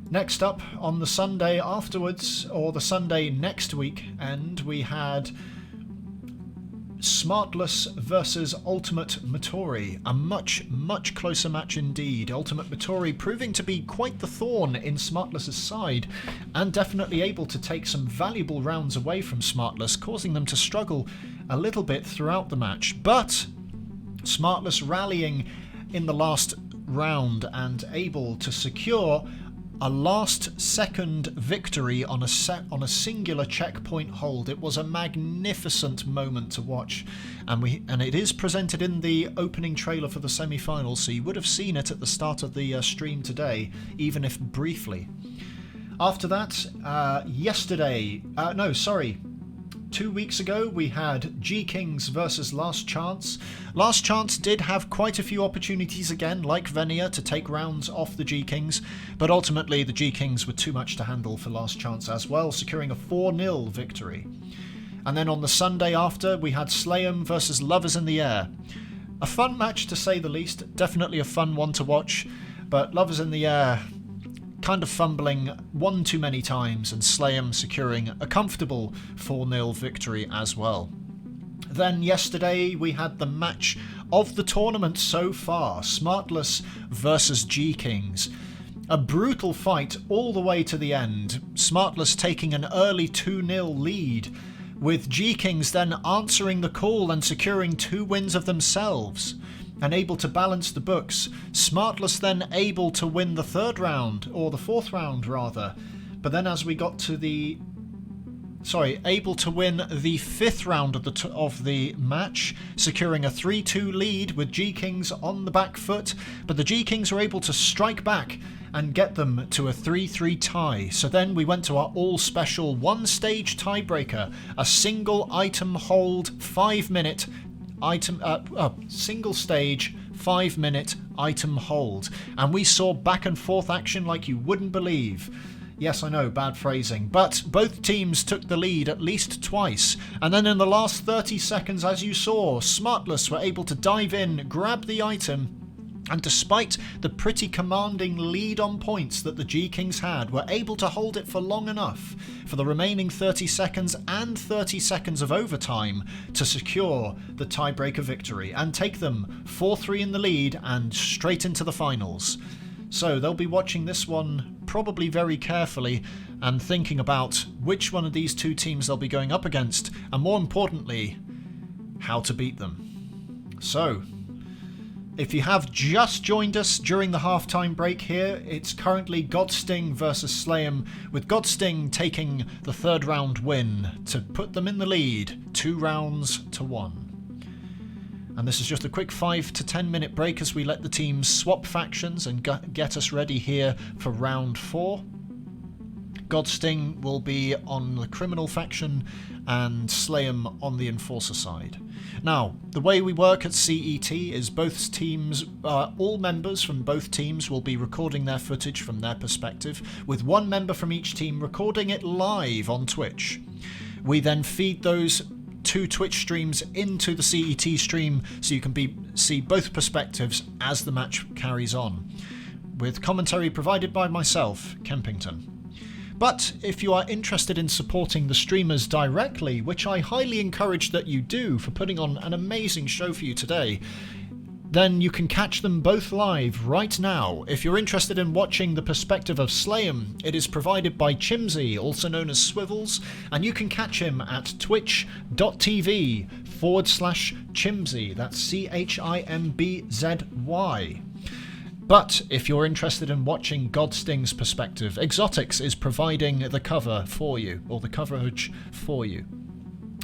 Next up, on the Sunday afterwards, or the Sunday next weekend, we had Smartless versus Ultimate Matori, a much, much closer match indeed. Ultimate Matori proving to be quite the thorn in Smartless's side, and definitely able to take some valuable rounds away from Smartless, causing them to struggle a little bit throughout the match. But Smartless rallying in the last round and able to secure a last-second victory on a singular checkpoint hold. It was a magnificent moment to watch, and it is presented in the opening trailer for the semi-finals, so you would have seen it at the start of the stream today, even if briefly. After that, yesterday, 2 weeks ago, we had G-Kings versus Last Chance. Last Chance did have quite a few opportunities again, like Venia, to take rounds off the G-Kings, but ultimately the G-Kings were too much to handle for Last Chance as well, securing a 4-0 victory. And then on the Sunday after, we had Slayem versus Lovers in the Air. A fun match to say the least, definitely a fun one to watch, but Lovers in the Air kind of fumbling one too many times and Slayem securing a comfortable 4-0 victory as well. Then yesterday we had the match of the tournament so far, Smartless versus G-Kings. A brutal fight all the way to the end, Smartless taking an early 2-0 lead, with G-Kings then answering the call and securing 2 wins of themselves, and able to balance the books. Smartless then able to win the 3rd round, or the 4th round rather, but then as we got to the... able to win the 5th round of the match, securing a 3-2 lead with G-Kings on the back foot, but the G-Kings were able to strike back and get them to a 3-3 tie. So then we went to our all-special 1-stage tiebreaker, a single item hold 5-minute single stage 5-minute item hold, and we saw back and forth action like you wouldn't believe. Yes, I know, bad phrasing, but both teams took the lead at least twice, and then in the last 30 seconds, as you saw, Smartless were able to dive in, grab the item, and despite the pretty commanding lead on points that the G-Kings had, were able to hold it for long enough for the remaining 30 seconds and 30 seconds of overtime to secure the tiebreaker victory and take them 4-3 in the lead and straight into the finals. So they'll be watching this one probably very carefully and thinking about which one of these 2 teams they'll be going up against, and more importantly, how to beat them. So, if you have just joined us during the halftime break here, it's currently Godsting versus Slayem, with Godsting taking the 3rd round win to put them in the lead 2 rounds to 1. And this is just a quick 5 to 10 minute break as we let the teams swap factions and get us ready here for round 4. Godsting will be on the criminal faction and Slayem on the enforcer side. Now, the way we work at CET is both teams, all members from both teams will be recording their footage from their perspective, with one member from each team recording it live on Twitch. We then feed those 2 Twitch streams into the CET stream so you can see both perspectives as the match carries on, with commentary provided by myself, Kempington. But if you are interested in supporting the streamers directly, which I highly encourage that you do for putting on an amazing show for you today, then you can catch them both live right now. If you're interested in watching the perspective of Slayem, it is provided by Chimsy, also known as Swivels, and you can catch him at twitch.tv/Chimsy, that's CHIMBZY. But if you're interested in watching Godsting's perspective, Exotics is providing the cover for you, or the coverage for you,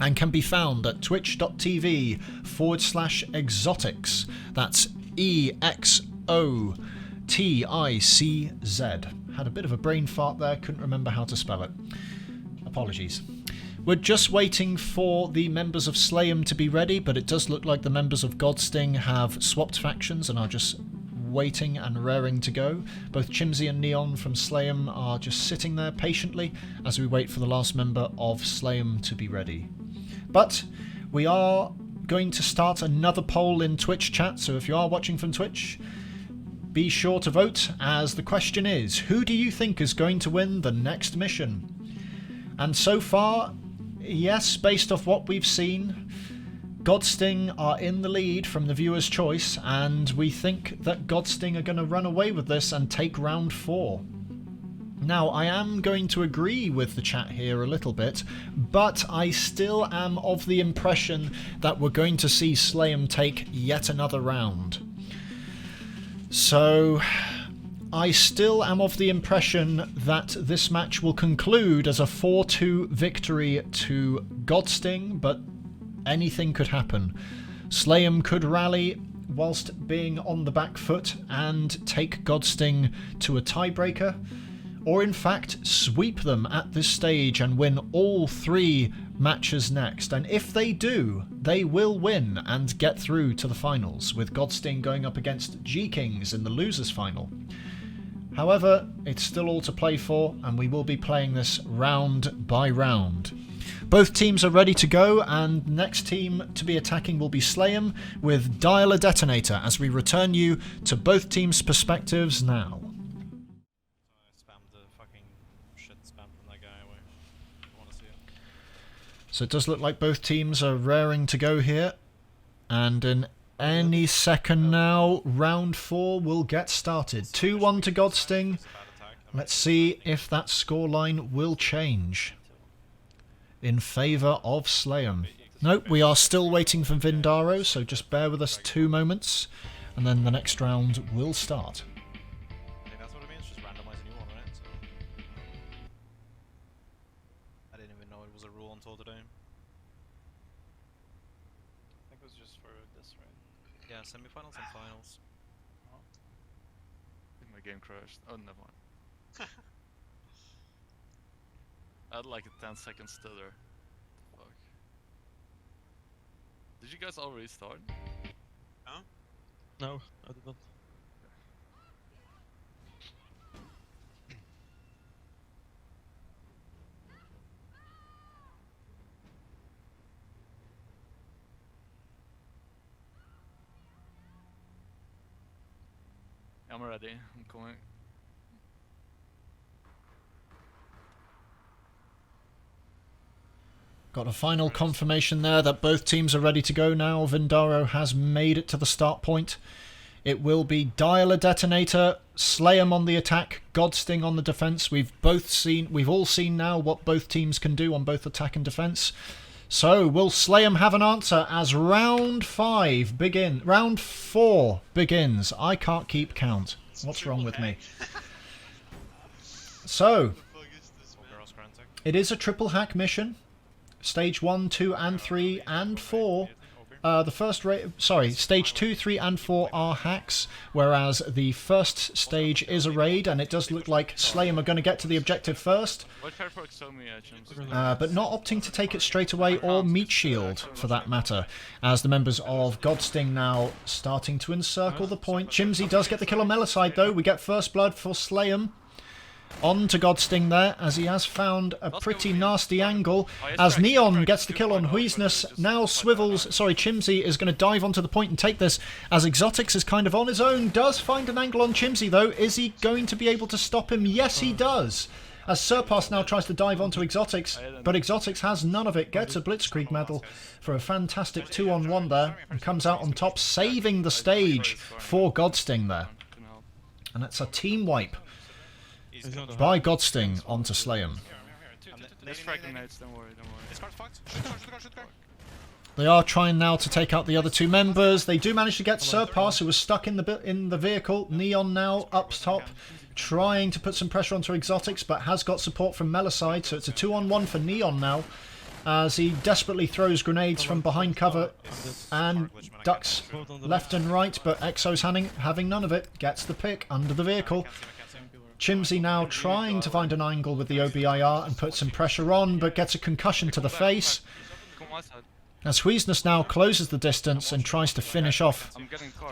and can be found at twitch.tv/Exotics. That's EXOTICZ. Had a bit of a brain fart there, couldn't remember how to spell it. Apologies. We're just waiting for the members of Slayem to be ready, but it does look like the members of Godsting have swapped factions and are just waiting and raring to go. Both Chimsy and Neon from Slayem are just sitting there patiently as we wait for the last member of Slayem to be ready. But we are going to start another poll in Twitch chat, so if you are watching from Twitch, be sure to vote, as the question is, who do you think is going to win the next mission? And so far, yes, based off what we've seen, Godsting are in the lead from the viewer's choice, and we think that Godsting are going to run away with this and take round 4. Now, I am going to agree with the chat here a little bit, but I still am of the impression that we're going to see Slayem take yet another round. So, I still am of the impression that this match will conclude as a 4-2 victory to Godsting, but anything could happen. Slayem could rally whilst being on the back foot and take Godsting to a tiebreaker, or in fact sweep them at this stage and win all 3 matches next. And if they do, they will win and get through to the finals, with Godsting going up against G-Kings in the losers final. However, it's still all to play for, and we will be playing this round by round. Both teams are ready to go, and next team to be attacking will be Slayem with Dial a Detonator, as we return you to both teams' perspectives now. Spam the fucking shit spam from that guy away. I wanna see it. So it does look like both teams are raring to go here, and in any second now, round 4 will get started. 2-1 to Godsting. Let's see if that scoreline will change in favour of Slayem. Nope, we are still waiting for Vindaro, so just bear with us 2 moments, and then the next round will start. I think that's what it means, just randomize a new one, right? So, I didn't even know it was a rule until today. I think it was just for this, right? Yeah, semifinals and finals. I think my game crashed. Oh, never mind. I had like a 10-second stutter. Fuck. Did you guys already start? No, I did not. I'm ready. I'm going. Got a final confirmation there that both teams are ready to go now. Vindaro has made it to the start point. It will be Dial a Detonator, Slayem on the attack, Godsting on the defense. We've all seen now what both teams can do on both attack and defense. So will Slayem have an answer as round 4 begins? I can't keep count. What's wrong with me? So it is a triple hack mission. Stage 1, 2, and 3, and 4. Stage 2, 3, and 4 are hacks, whereas the first stage is a raid, and it does look like Slayem are going to get to the objective first, but not opting to take it straight away, or meat shield for that matter, as the members of Godsting now starting to encircle the point. Chimsy does get the kill on Melicide though. We get first blood for Slayem. On to Godsting there, as he has found a pretty nasty angle, as Neon gets the kill on Huisness. Now Chimsy is going to dive onto the point and take this, as Exotics is kind of on his own. Does find an angle on Chimsy though. Is he going to be able to stop him? Yes, he does. As Surpass now tries to dive onto Exotics, but Exotics has none of it. Gets a Blitzkrieg medal for a fantastic 2-on-1 there, and comes out on top, saving the stage for Godsting there. And that's a team wipe by Godsting onto Slayem. They are trying now to take out the other 2 members. They do manage to get Surpass, who was stuck in the vehicle. Neon now up top, trying to put some pressure onto Exotics, but has got support from Melicide, so it's a 2-on-1 for Neon now, as he desperately throws grenades from behind cover and ducks left and right, but Exo's having none of it. Gets the pick under the vehicle. Chimsy now trying to find an angle with the OBIR and put some pressure on, but gets a concussion to the face. As Huisness now closes the distance and tries to finish off,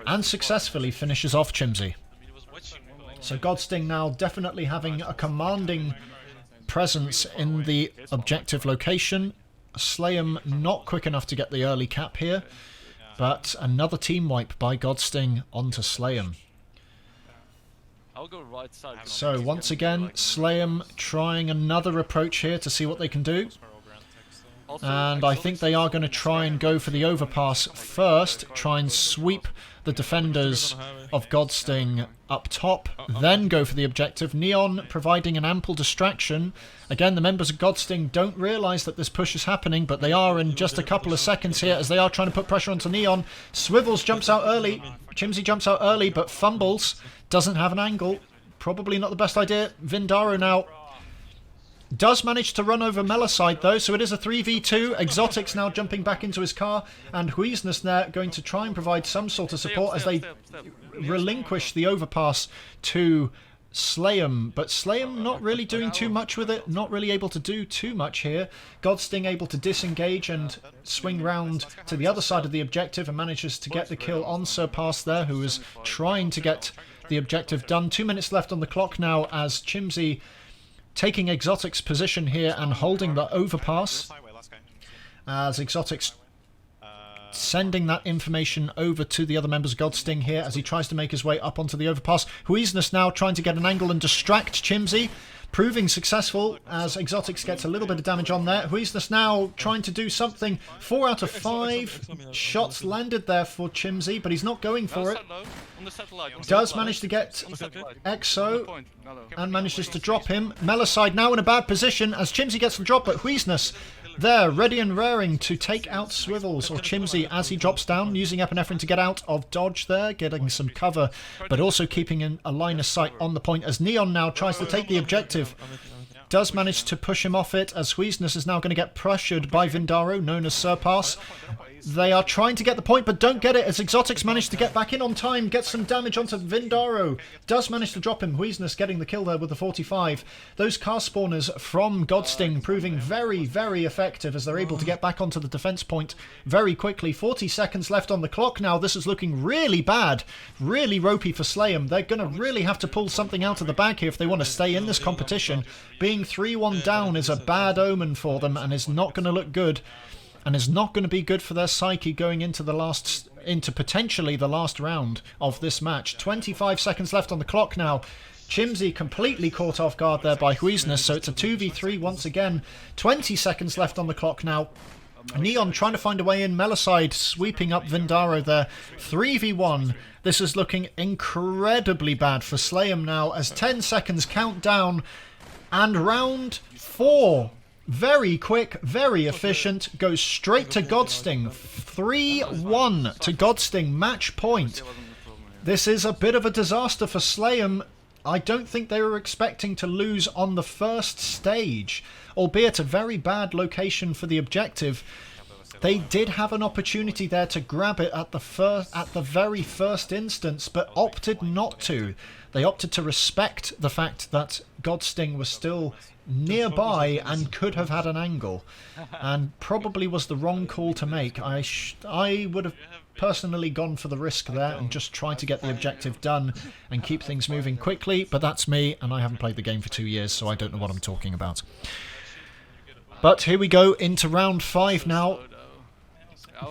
and successfully finishes off Chimsy. So Godsting now definitely having a commanding presence in the objective location. Slayem not quick enough to get the early cap here, but another team wipe by Godsting onto Slayem. I'll go right side. So once again, Slayem trying another approach here to see what they can do. And I think they are going to try and go for the overpass first, try and sweep the defenders of Godsting up top, then go for the objective. Neon providing an ample distraction. Again, the members of Godsting don't realise that this push is happening, but they are in just a couple of seconds here as they are trying to put pressure onto Neon. Swivels jumps out early. Chimsy jumps out early, but fumbles. Doesn't have an angle. Probably not the best idea. Vindaro now does manage to run over Melicide though, so it is a 3v2. Exotics now jumping back into his car, and Huisness there going to try and provide some sort of support as they relinquish the overpass to Slayem, but Slayem not really doing too much with it, not really able to do too much here. Godsting able to disengage and swing round to the other side of the objective and manages to get the kill on Surpass there, who was trying to get the objective done. 2 minutes left on the clock now as Chimsy taking Exotic's position here and holding the overpass, as Exotic's sending that information over to the other members of Godsting here as he tries to make his way up onto the overpass. Huizness now trying to get an angle and distract Chimsy, proving successful as Exotics gets a little bit of damage on there. Huizness now trying to do something. 4 out of 5 shots landed there for Chimsy, but he's not going for it. Does manage to get Exo and manages to drop him. Melicide now in a bad position as Chimsy gets the drop, but Huizness there, ready and raring to take out Swivels or Chimsy as he drops down, using epinephrine to get out of dodge there, getting some cover, but also keeping in a line of sight on the point as Neon now tries to take the objective. Does manage to push him off it as Huizness is now going to get pressured by Vindaro, known as Surpass. They are trying to get the point, but don't get it as Exotics manage to get back in on time, get some damage onto Vindaro. Does manage to drop him. Huizness getting the kill there with the 45. Those car spawners from Godsting proving very, very effective as they're able to get back onto the defense point very quickly. 40 seconds left on the clock now. This is looking really bad, really ropey for Slayem. They're going to really have to pull something out of the bag here if they want to stay in this competition. Being 3-1 down is a bad omen for them and is not going to look good. And is not going to be good for their psyche going into potentially the last round of this match. 25 seconds left on the clock now. Chimsy completely caught off guard there by Huizness, so it's a 2v3 once again. 20 seconds left on the clock now. Neon trying to find a way in. Melicide sweeping up Vindaro there. 3v1. This is looking incredibly bad for Slayem now as 10 seconds count down. And round 4. Very quick, very efficient, goes straight to Godsting. 3-1 to Godsting, match point. This is a bit of a disaster for Slayem. I don't think they were expecting to lose on the first stage, albeit a very bad location for the objective. They did have an opportunity there to grab it at the very first instance, but opted not to. They opted to respect the fact that Godsting was still nearby and could have had an angle, and probably was the wrong call to make. I would have personally gone for the risk there and just tried to get the objective done and keep things moving quickly, but that's me, and I haven't played the game for 2 years, so I don't know what I'm talking about. But here we go into round 5 now.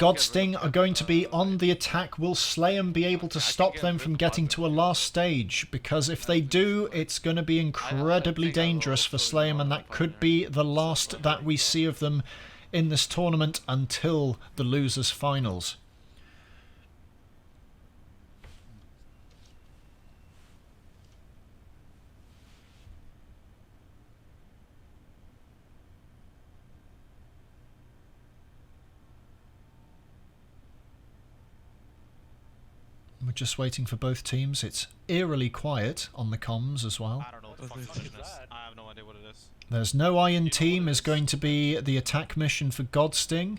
Godsting are going to be on the attack. Will Slayem be able to stop them from getting to a last stage? Because if they do, it's going to be incredibly dangerous for Slayem, and that could be the last that we see of them in this tournament until the losers finals. We're just waiting for both teams. It's eerily quiet on the comms as well. I don't know what the fuck mission is. I have no idea what it is. There's no Iron Team is going to be the attack mission for Godsting.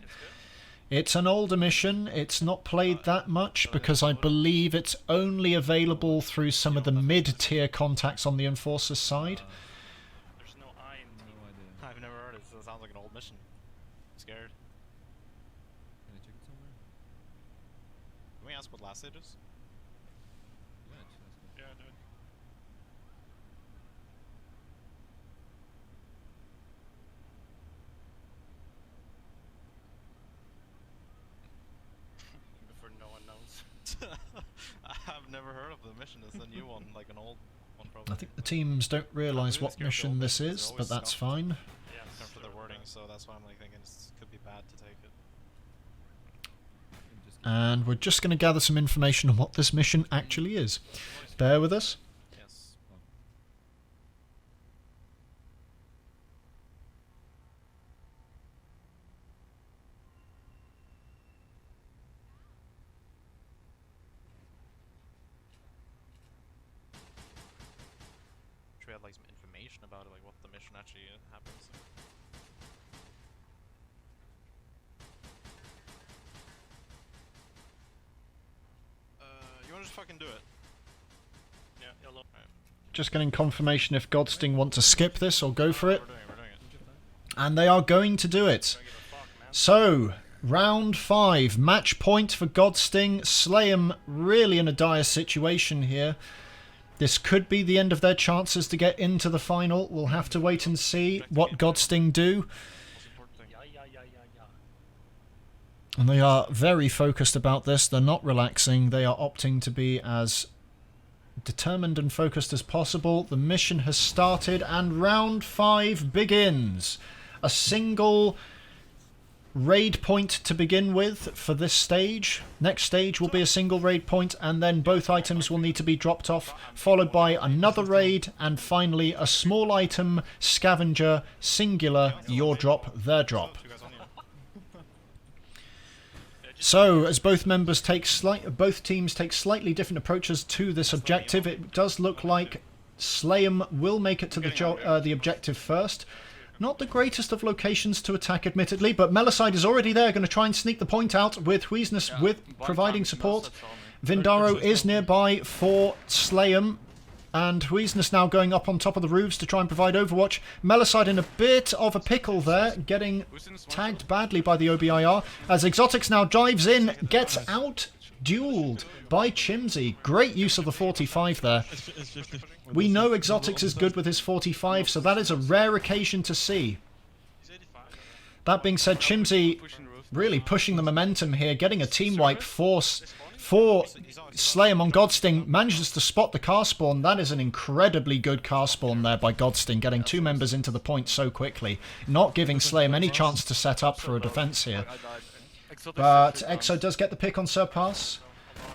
It's an older mission. It's not played that much because I believe it's only available through some of the mid-tier contacts on the Enforcer's side. There's no Iron Team. I've never heard it. It sounds like an old mission. I'm scared. Can I check it somewhere? Can we ask what last stage is? Yeah, Yeah, do it. Before no one knows. I've never heard of the mission. It's a new one, like an old one probably. I think the teams don't realise what mission this is, but that's fine. Yeah, it's after the wording, so that's why I'm like thinking it could be bad to take it. And we're just going to gather some information on what this mission actually is. Bear with us. Yes. Should we have like some information about it, like what the mission actually happens? You wanna just fucking do it? Yeah, yellow. Just getting confirmation if Godsting want to skip this or go for it. We're doing it. And they are going to do it. So, round 5. Match point for Godsting. Slayem really in a dire situation here. This could be the end of their chances to get into the final. We'll have to wait and see what Godsting do. And they are very focused about this. They're not relaxing. They are opting to be as determined and focused as possible. The mission has started and round 5 begins. A single raid point to begin with for this stage. Next stage will be a single raid point, and then both items will need to be dropped off, followed by another raid, and finally a small item scavenger, singular, your drop, their drop. So, as both teams take slightly different approaches to this objective, it does look like Slayem will make it to the objective first. Not the greatest of locations to attack, admittedly, but Melicide is already there, going to try and sneak the point out with Huisness providing support. Vindaro is nearby for Slayem, and Huisness now going up on top of the roofs to try and provide overwatch. Melicide in a bit of a pickle there, getting tagged badly by the OBIR, as Exotics now dives in, gets out dueled by Chimsy. Great use of the 45 there. We know Exotics is good with his 45, so that is a rare occasion to see. That being said, Chimsy really pushing the momentum here, getting a team wipe for Slayem on Godsting, manages to spot the car spawn. That is an incredibly good car spawn there by Godsting, getting 2 members into the point so quickly, not giving Slayem any chance to set up for a defense here. But Exo does get the pick on Surpass.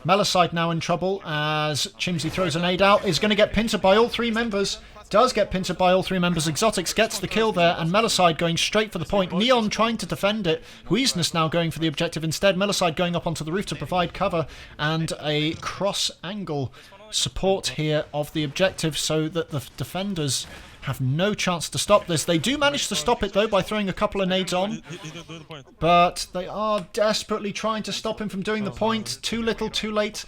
Melicide now in trouble as Chimsy throws a nade out, is going to get pincered by all 3 members. Does get pincered by all 3 members. Exotics gets the kill there, and Melicide going straight for the point. Neon trying to defend it. Huisness now going for the objective instead. Melicide going up onto the roof to provide cover and a cross-angle support here of the objective so that the defenders have no chance to stop this. They do manage to stop it though by throwing a couple of nades on, but they are desperately trying to stop him from doing the point. Too little, too late.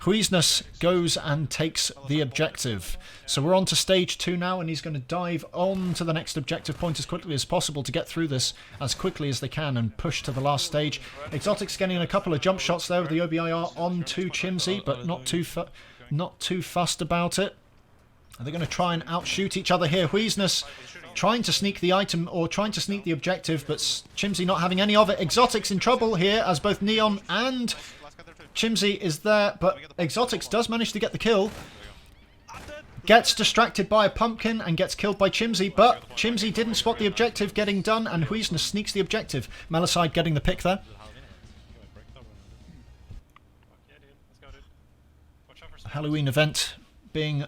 Huisness goes and takes the objective. So we're on to stage 2 now, and he's going to dive on to the next objective point as quickly as possible to get through this as quickly as they can and push to the last stage. Exotics getting a couple of jump shots there with the OBIR onto Chimsy, but not too fussed about it. Are they going to try and outshoot each other here? Huisness trying to sneak the item, or trying to sneak the objective, but Chimsy not having any of it. Exotics in trouble here as both Neon and Chimsy is there, but Exotics does manage to get the kill. Gets distracted by a pumpkin and gets killed by Chimsy, but Chimsy didn't spot the objective getting done, and Huisness sneaks the objective. Melicide getting the pick there. Halloween event being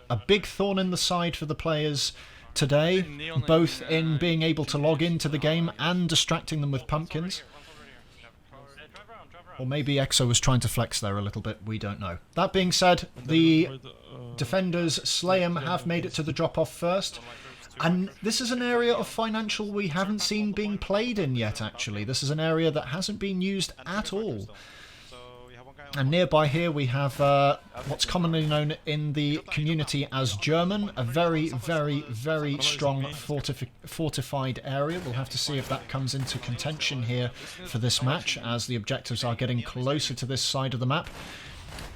a big thorn in the side for the players today, both in being able to log into the game and distracting them with pumpkins. Or maybe Exo was trying to flex there a little bit, we don't know. That being said, the defenders, Slayem, have made it to the drop-off first. And this is an area of financial we haven't seen being played in yet, actually. This is an area that hasn't been used at all. And nearby here we have what's commonly known in the community as German, a very, very, very strong fortified area. We'll have to see if that comes into contention here for this match, as the objectives are getting closer to this side of the map.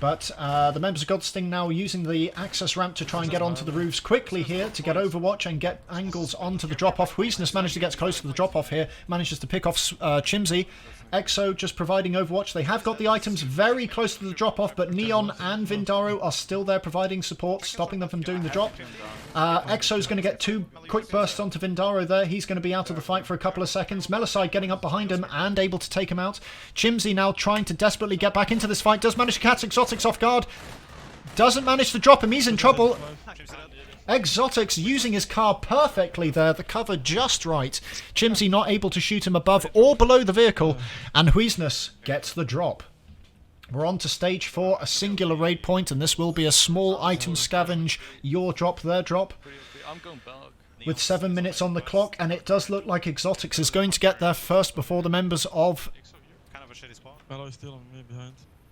But the members of Godsting now using the access ramp to try and get onto the roofs quickly here to get Overwatch and get angles onto the drop-off. Huisness managed to get close to the drop-off here, manages to pick off Chimsy. Exo just providing Overwatch. They have got the items very close to the drop-off, but Neon and Vindaro are still there providing support, stopping them from doing the drop. Exo's going to get 2 quick bursts onto Vindaro there. He's going to be out of the fight for a couple of seconds. Melicide getting up behind him and able to take him out. Chimsy now trying to desperately get back into this fight. Does manage to catch Exotics off guard. Doesn't manage to drop him. He's in trouble. Exotics using his car perfectly there, the cover just right. Chimsy not able to shoot him above or below the vehicle, and Huisness gets the drop. We're on to stage 4, a singular raid point, and this will be a small item scavenge, your drop, their drop. With 7 minutes on the clock, and it does look like Exotics is going to get there first before the members of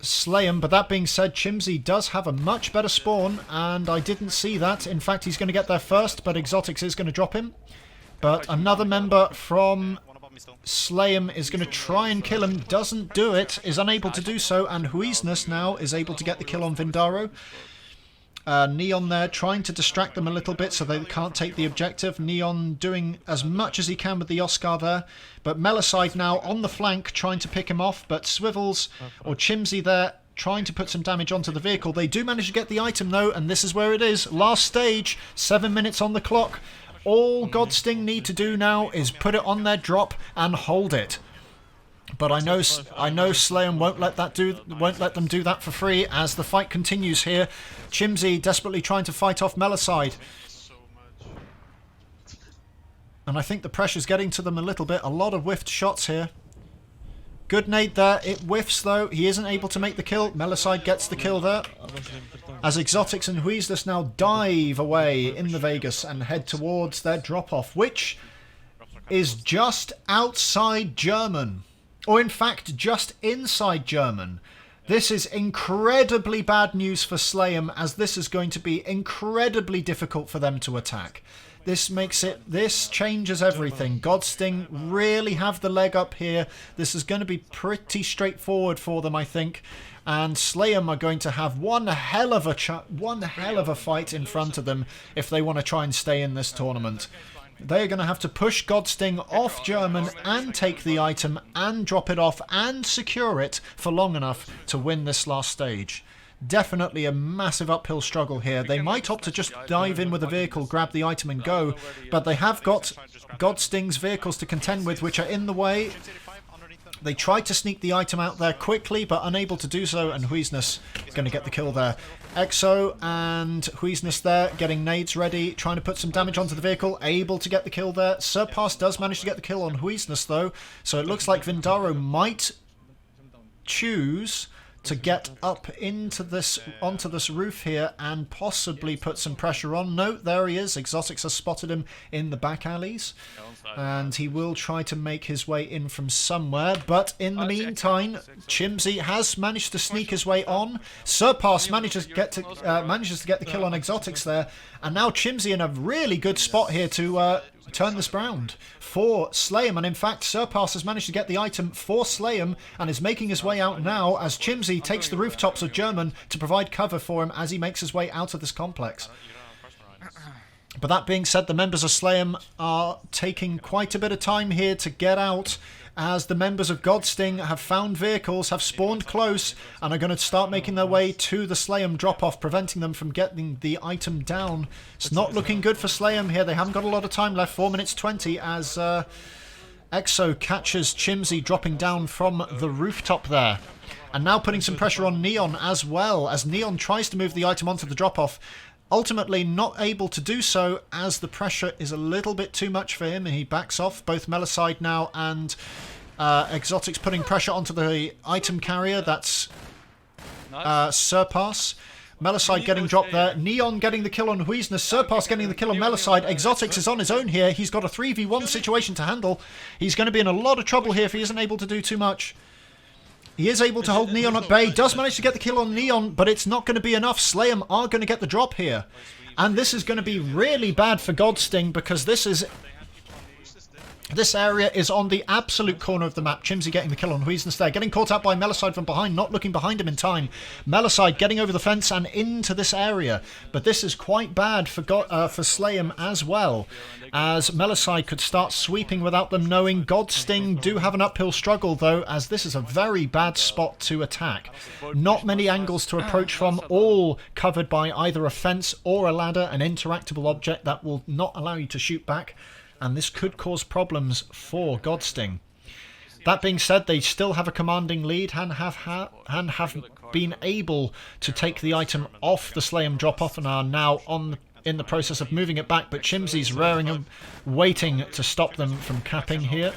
Slayem, but that being said, Chimsy does have a much better spawn, and I didn't see that. In fact, he's going to get there first, but Exotics is going to drop him. But another member from Slayem is going to try and kill him, doesn't do it, is unable to do so, and Huizness now is able to get the kill on Vindaro. Neon there trying to distract them a little bit so they can't take the objective. Neon doing as much as he can with the Oscar there, but Melicide now on the flank trying to pick him off, but Swivels or Chimsy there trying to put some damage onto the vehicle. They do manage to get the item though, and this is where it is. Last stage, 7 minutes on the clock. All Godsting need to do now is put it on their drop and hold it. But I know Slayem won't let them do that for free as the fight continues here. Chimsy desperately trying to fight off Melicide. And I think the pressure's getting to them a little bit. A lot of whiffed shots here. Good nade there. It whiffs though. He isn't able to make the kill. Melicide gets the kill there. As Exotics and Huizdus now dive away in the Vegas and head towards their drop-off, which is just outside German. Or in fact, just inside German. This is incredibly bad news for Slayem, as this is going to be incredibly difficult for them to attack. This changes everything. Godsting really have the leg up here. This is going to be pretty straightforward for them, I think. And Slayem are going to have one hell of a fight in front of them if they want to try and stay in this tournament. They're going to have to push Godsting off German and take the item and drop it off and secure it for long enough to win this last stage. Definitely a massive uphill struggle here. They might opt to just dive in with a vehicle, grab the item and go, but they have got Godsting's vehicles to contend with, which are in the way. They tried to sneak the item out there quickly, but unable to do so, and Huizness is going to get the kill there. Exo and Huizness there, getting nades ready, trying to put some damage onto the vehicle, able to get the kill there. Surpass does manage to get the kill on Huizness though, so it looks like Vindaro might choose to get up into this onto this roof here and possibly put some pressure on. No, there he is. Exotics has spotted him in the back alleys, and he will try to make his way in from somewhere. But in the meantime, Chimsy has managed to sneak his way on. Surpass manages to get the kill on Exotics there, and now Chimsy in a really good spot here to turn this round for Slayem, and in fact Surpass has managed to get the item for Slayem and is making his way out now as Chimsy takes the rooftops of German to provide cover for him as he makes his way out of this complex. But that being said, the members of Slayem are taking quite a bit of time here to get out, as the members of Godsting have found vehicles, have spawned close, and are going to start making their way to the Slayem drop-off, preventing them from getting the item down. It's not looking good for Slayem here. They haven't got a lot of time left, 4 minutes 20, as Exo catches Chimsy dropping down from the rooftop there. And now putting some pressure on Neon as well, as Neon tries to move the item onto the drop-off. Ultimately not able to do so, as the pressure is a little bit too much for him, and he backs off. Both Melicide now and Exotics putting pressure onto the item carrier. That's Surpass. Melicide getting dropped there. Neon getting the kill on Huizness. Surpass getting the kill on Melicide. Exotics is on his own here. He's got a 3v1 situation to handle. He's going to be in a lot of trouble here if he isn't able to do too much. He is able to hold Neon at bay, does manage to get the kill on Neon, but it's not going to be enough. Slayem are going to get the drop here. And this is going to be really bad for Godsting, because this area is on the absolute corner of the map. Chimsy getting the kill on Huizness there, getting caught out by Melicide from behind, not looking behind him in time. Melicide getting over the fence and into this area. But this is quite bad for Slayem as well, as Melicide could start sweeping without them knowing. Godsting do have an uphill struggle though, as this is a very bad spot to attack. Not many angles to approach from, all covered by either a fence or a ladder, an interactable object that will not allow you to shoot back. And this could cause problems for Godsting. That being said, they still have a commanding lead and have been able to take the item off the Slayem drop-off and are now in the process of moving it back. But Chimsy's rearing and waiting to stop them from capping here.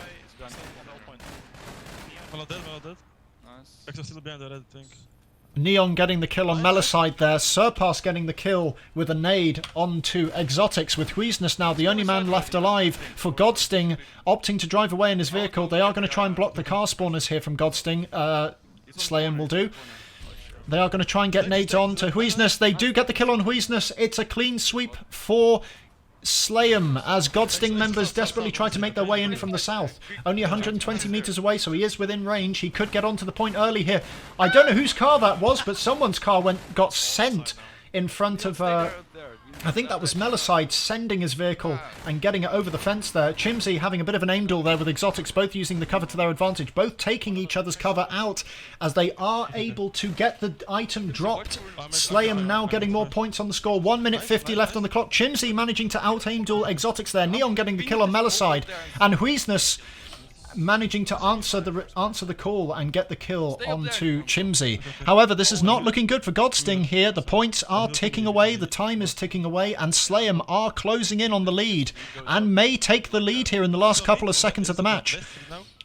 Neon getting the kill on Melicide there. Surpass getting the kill with a nade onto Exotics, with Huizness now the only man left alive for Godsting, opting to drive away in his vehicle. They are going to try and block the car spawners here from Godsting. Slayem will do. They are going to try and get nades on to Huizness. They do get the kill on Huizness. It's a clean sweep for Slayem as Godsting members desperately try to make their way in from the south. Only 120 meters away, so he is within range. He could get onto the point early here. I don't know whose car that was, but someone's car got sent in front of... I think that was Melicide sending his vehicle and getting it over the fence there. Chimsy having a bit of an aim duel there with Exotics, both using the cover to their advantage, both taking each other's cover out as they are able to get the item dropped. Slayem now getting more points on the score. 1 minute 50 left on the clock. Chimsy managing to out-aim duel Exotics there. Neon getting the kill on Melicide. And Huizness managing to answer the call and get the kill onto Chimsy. However, this is not looking good for Godsting here. The points are ticking away, the time is ticking away, and Slayem are closing in on the lead and may take the lead here in the last couple of seconds of the match.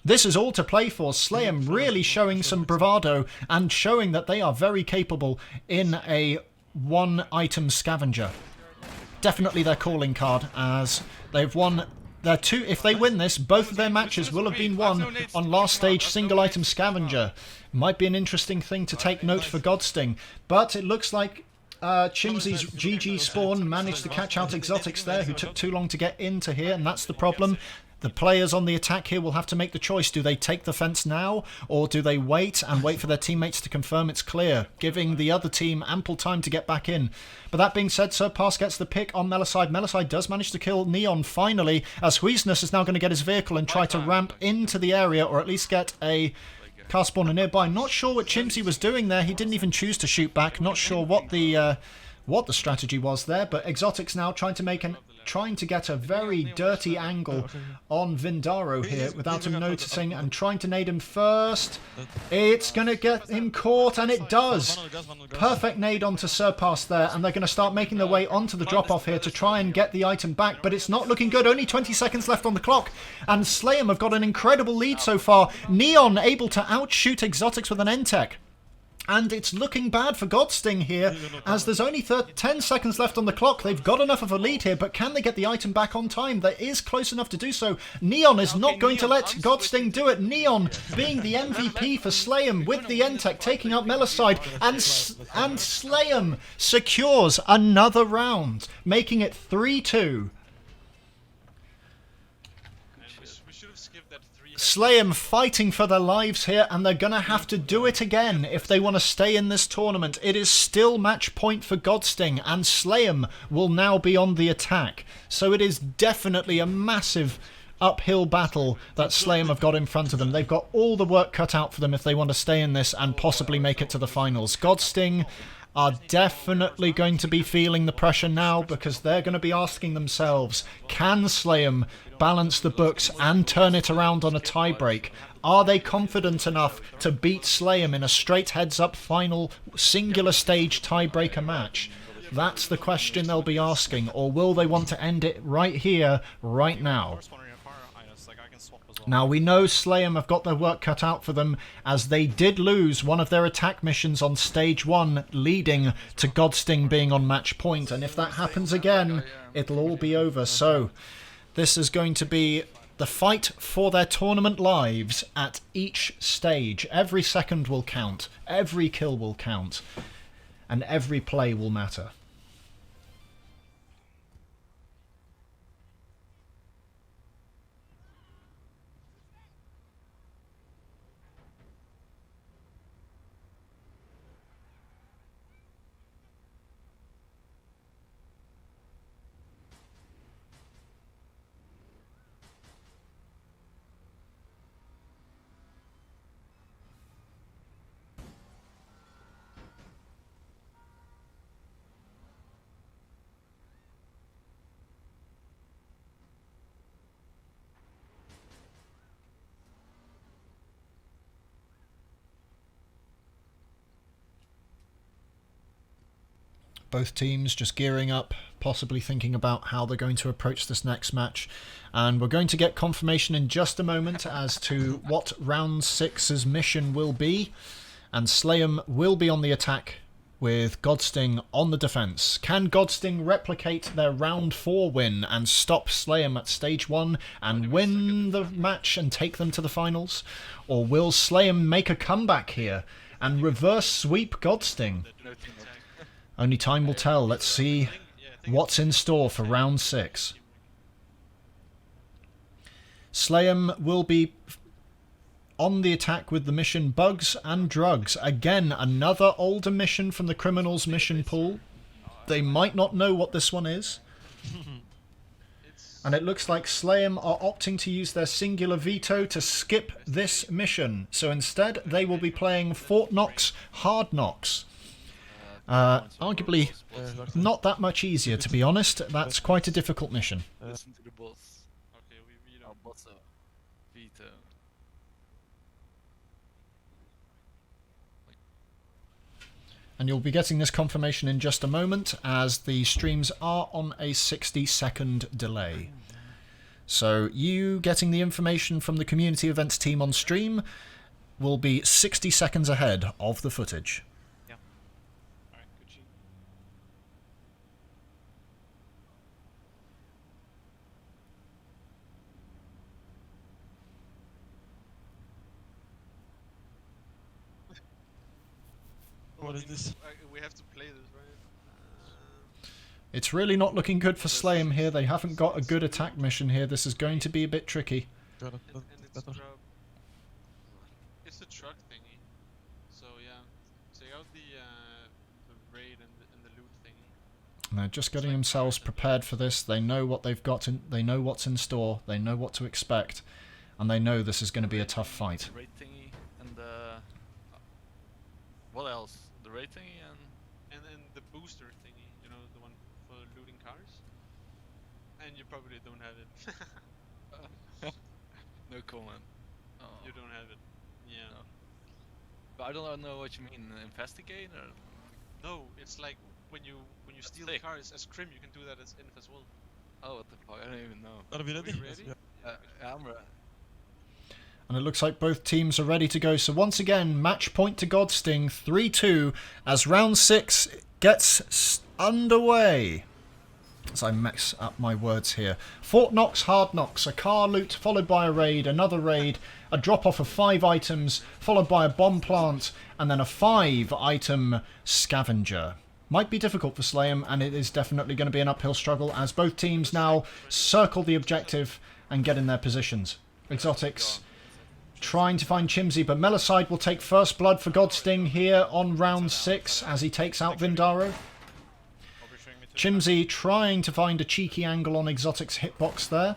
This is all to play for. Slayem really showing some bravado and showing that they are very capable in a one-item scavenger. Definitely their calling card, as they've won their two. If they win this, both of their matches will have been won on last stage single item scavenger. Might be an interesting thing to take note for Godsting, but it looks like Chimsy's GG Spawn managed to catch out Exotics there, who took too long to get into here, and that's the problem. The players on the attack here will have to make the choice. Do they take the fence now, or do they wait and wait for their teammates to confirm it's clear, giving the other team ample time to get back in? But that being said, Surpass gets the pick on Melicide. Melicide does manage to kill Neon finally, as Huizness is now going to get his vehicle and try to ramp into the area, or at least get a car spawner nearby. Not sure what Chimsy was doing there. He didn't even choose to shoot back. Not sure what the strategy was there, but Exotics now trying to get a very dirty angle on Vindaro here without him noticing, and trying to nade him first. It's going to get him caught, and it does. Perfect nade onto Surpass there, and they're going to start making their way onto the drop-off here to try and get the item back, but it's not looking good. Only 20 seconds left on the clock, and Slayem have got an incredible lead so far. Neon able to outshoot Exotics with an N-Tech. And it's looking bad for Godsting here, as there's only 10 seconds left on the clock. They've got enough of a lead here, but can they get the item back on time? That is close enough to do so. Neon is not going to let Godsting do it. Neon being the MVP for Slayem with the N-Tech, taking out Melicide, and Slayem secures another round, making it 3-2. Slayem fighting for their lives here, and they're going to have to do it again if they want to stay in this tournament. It is still match point for Godsting, and Slayem will now be on the attack. So it is definitely a massive uphill battle that Slayem have got in front of them. They've got all the work cut out for them if they want to stay in this and possibly make it to the finals. Godsting are definitely going to be feeling the pressure now, because they're going to be asking themselves, can Slayem balance the books and turn it around on a tiebreak? Are they confident enough to beat Slayem in a straight heads-up final singular stage tiebreaker match? That's the question they'll be asking, or will they want to end it right here, right now? Now, we know Slayem have got their work cut out for them, as they did lose one of their attack missions on stage 1, leading to Godsting being on match point, and if that happens again, it'll all be over. So this is going to be the fight for their tournament lives at each stage. Every second will count, every kill will count, and every play will matter. Both teams just gearing up, possibly thinking about how they're going to approach this next match. And we're going to get confirmation in just a moment as to what round 6's mission will be. And Slayem will be on the attack with Godsting on the defense. Can Godsting replicate their round 4 win and stop Slayem at stage 1 and win the match and take them to the finals? Or will Slayem make a comeback here and reverse sweep Godsting. No team attack. Only time will tell. Let's see what's in store for round 6. Slayem will be on the attack with the mission Bugs and Drugs. Again, another older mission from the Criminals mission pool. They might not know what this one is. And it looks like Slayem are opting to use their singular veto to skip this mission. So instead, they will be playing Fort Knox Hard Knocks. Arguably not that much easier, to be honest. That's quite a difficult mission. Listen to the boss. Okay, we Our don't. boss veto. And you'll be getting this confirmation in just a moment, as the streams are on a 60-second delay. So you getting the information from the community events team on stream will be 60 seconds ahead of the footage. Alright, good shit. What is this? We have to play this, right? It's really not looking good for Slayem here. They haven't got a good attack mission here. This is going to be a bit tricky. Got it. And it's Better. it's a truck thingy. So yeah, take out the raid and the loot thingy. And they're just getting themselves prepared for this. They know what they've got. They know what's in store. They know what to expect. And they know this is going to be a tough fight. The raid thingy and the... what else? The raid thingy and... And the booster thingy, you know, the one for looting cars. And you probably don't have it. No comment. Oh. You don't have it. Yeah. No. But I don't know what you mean. Investigate or... No, it's like when you steal sick. cars as Crim, you can do that as Inf as well. Oh, what the fuck? I don't even know. Are we ready? We ready? Yeah. Yeah, I'm ready. And it looks like both teams are ready to go. So once again, match point to Godsting, 3-2, as round 6 gets underway. As I mix up my words here. Fort Knox, Hard Knocks, a car loot followed by a raid, another raid, a drop-off of 5 items, followed by a bomb plant, and then a 5-item scavenger. Might be difficult for Slayem, and it is definitely going to be an uphill struggle, as both teams now circle the objective and get in their positions. Exotics trying to find Chimsy, but Melicide will take first blood for Godsting here on round 6 as he takes out Vindaro. Chimsy trying to find a cheeky angle on Exotic's hitbox there.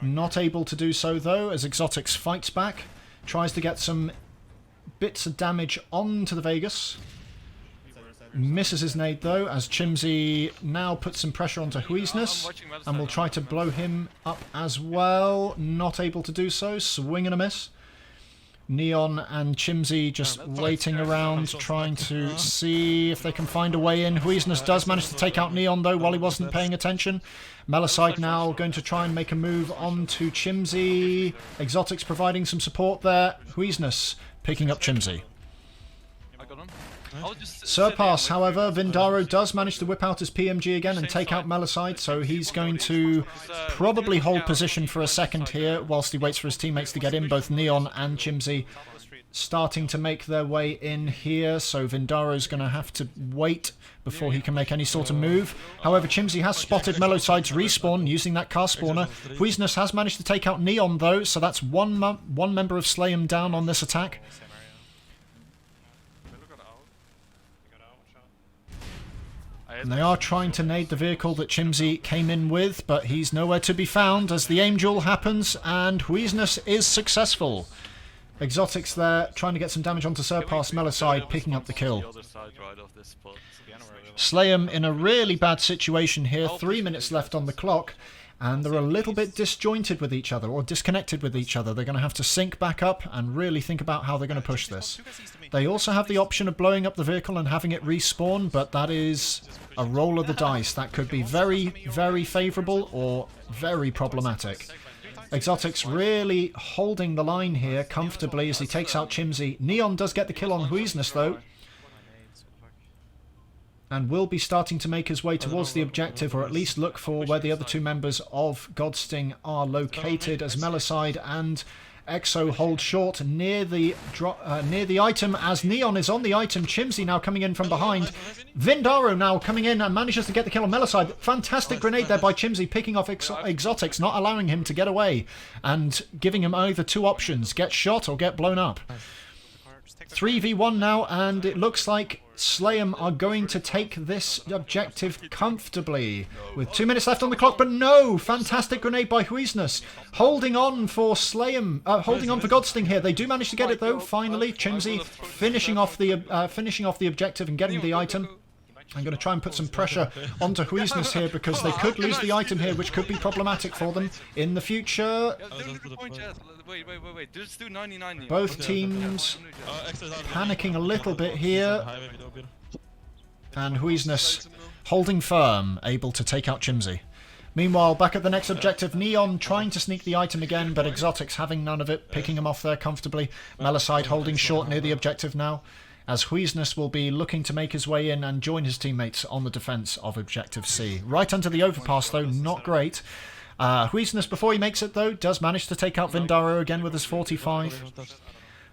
Not able to do so though, as Exotics fights back. Tries to get some bits of damage onto the Vegas. Misses his nade though, as Chimsy now puts some pressure onto Huizness and will try to blow him up as well. Not able to do so. Swing and a miss. Neon and Chimsy just waiting around, trying to see if they can find a way in. Huizness does manage to take out Neon though while he wasn't paying attention. Melicide now going to try and make a move onto Chimsy. Exotics providing some support there. Huizness picking up Chimsy. I got him. I was just Surpass, however, Vindaro does manage to whip out his PMG again and take out Melicide, so he's going to probably hold position for a second here whilst he waits for his teammates to get in. Both Neon and Chimsy starting to make their way in here, so Vindaro's going to have to wait before he can make any sort of move. However, Chimsy has spotted Melocide's respawn using that car spawner. Huizness has managed to take out Neon though, so that's one member of Slayem down on this attack. And they are trying to nade the vehicle that Chimsy came in with, but he's nowhere to be found as the aim duel happens, and Huizness is successful. Exotics there, trying to get some damage onto Surpass. Melicide picking up the kill. Slayem in a really bad situation here, 3 minutes left on the clock, and they're a little bit disjointed with each other, or disconnected with each other. They're going to have to sync back up and really think about how they're going to push this. They also have the option of blowing up the vehicle and having it respawn, but that is a roll of the dice. That could be very, very favourable or very problematic. Exotics really holding the line here comfortably as he takes out Chimsy. Neon does get the kill on Huizness though, and will be starting to make his way towards the objective, or at least look for where the other two members of Godsting are located, as Melicide and Exo hold short near the item as Neon is on the item. Chimsy now coming in from behind. Vindaro now coming in and manages to get the kill on Melicide. Fantastic grenade there by Chimsy, picking off Exotics, not allowing him to get away and giving him either two options: get shot or get blown up. 3v1 now, and it looks like Slayem are going to take this objective comfortably with 2 minutes left on the clock, but no! Fantastic grenade by Huizness, holding on for Slayem, holding on for Godsting here. They do manage to get it though, finally. Chimsy finishing off the objective and getting the item. I'm going to try and put some pressure onto Huizness here because they could lose the item here, which could be problematic for them in the future. Wait. Just do 99. Both teams panicking a little bit here. And Huizness holding firm, able to take out Chimsy. Meanwhile, back at the next objective, Neon trying to sneak the item again, but Exotics having none of it, picking him off there comfortably. Melicide holding short near the objective now, as Huizness will be looking to make his way in and join his teammates on the defence of Objective C. Right under the overpass though, not great. Huizness, before he makes it though, does manage to take out Vindaro again with his 45.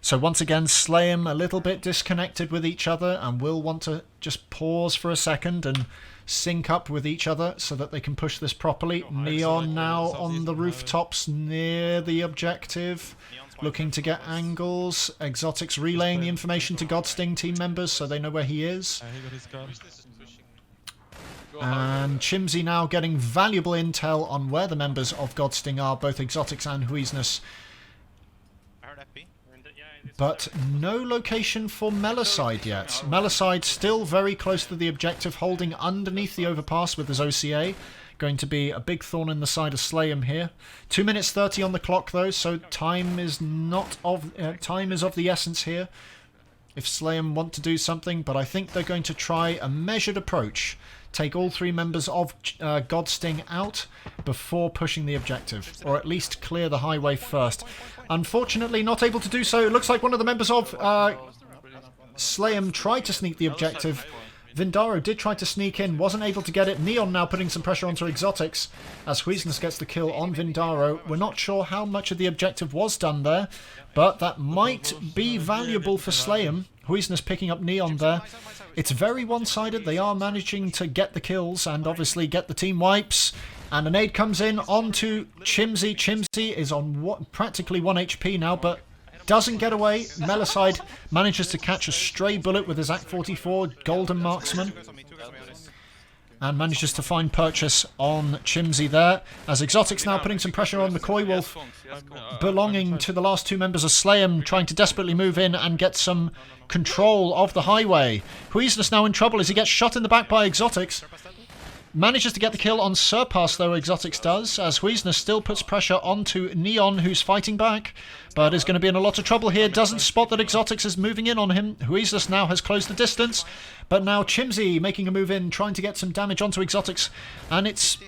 So once again, Slayem a little bit disconnected with each other and will want to just pause for a second and sync up with each other so that they can push this properly. Neon now on the rooftops near the objective, looking to get angles. Exotics relaying the information to Godsting team members so they know where he is. And Chimsy now getting valuable intel on where the members of Godsting are, both Exotics and Huizness. But no location for Melicide yet. Melicide still very close to the objective, holding underneath the overpass with his OCA. Going to be a big thorn in the side of Slayem here. 2 minutes 30 on the clock though, so time is of the essence here if Slayem want to do something, but I think they're going to try a measured approach. Take all three members of Godsting out before pushing the objective, or at least clear the highway first. Unfortunately, not able to do so. It looks like one of the members of Slayem tried to sneak the objective. Vindaro did try to sneak in, wasn't able to get it. Neon now putting some pressure onto Exotics as Huizness gets the kill on Vindaro. We're not sure how much of the objective was done there, but that might be valuable for Slayem. Huizness picking up Neon there. It's very one-sided. They are managing to get the kills and obviously get the team wipes. And an aid comes in onto Chimsy. Chimsy is on practically 1 HP now, but doesn't get away. Melicide manages to catch a stray bullet with his AK-44 Golden Marksman and manages to find purchase on Chimsy there, as Exotics now putting some pressure on the Koi Wolf, belonging to the last two members of Slayem, trying to desperately move in and get some control of the highway. Huizness now in trouble as he gets shot in the back by Exotics. Manages to get the kill on Surpass though, Exotics does, as Huizness still puts pressure onto Neon, who's fighting back, but is going to be in a lot of trouble here. Doesn't spot that Exotics is moving in on him. Huizness now has closed the distance, but now Chimsy making a move in, trying to get some damage onto Exotics, and it's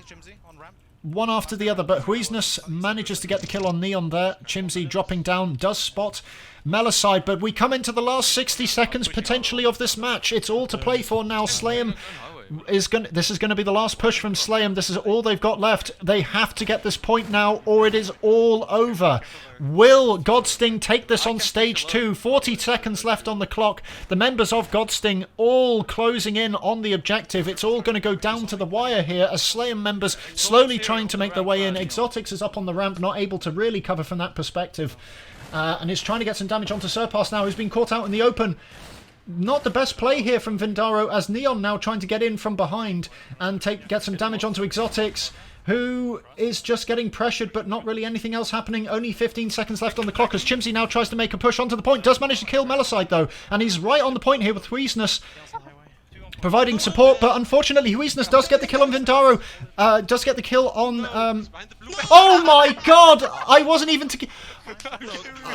one after the other, but Huizness manages to get the kill on Neon there. Chimsy dropping down, does spot Melicide, but we come into the last 60 seconds potentially of this match. It's all to play for now. Slayem this is going to be the last push from Slayem. This is all they've got left. They have to get this point now or it is all over. Will Godsting take this on stage 2? 40 seconds left on the clock. The members of Godsting all closing in on the objective. It's all going to go down to the wire here as Slayem members slowly trying to make their way in. Exotics is up on the ramp, not able to really cover from that perspective. And is trying to get some damage onto Surpass now, who's been caught out in the open. Not the best play here from Vindaro, as Neon now trying to get in from behind and get some damage onto Exotics, who is just getting pressured but not really anything else happening. Only 15 seconds left on the clock as Chimsy now tries to make a push onto the point. Does manage to kill Melicide though, and he's right on the point here with Huizness providing support, but unfortunately Huizness does get the kill on Vindaro. Does get the kill on... Oh my god! I wasn't even to...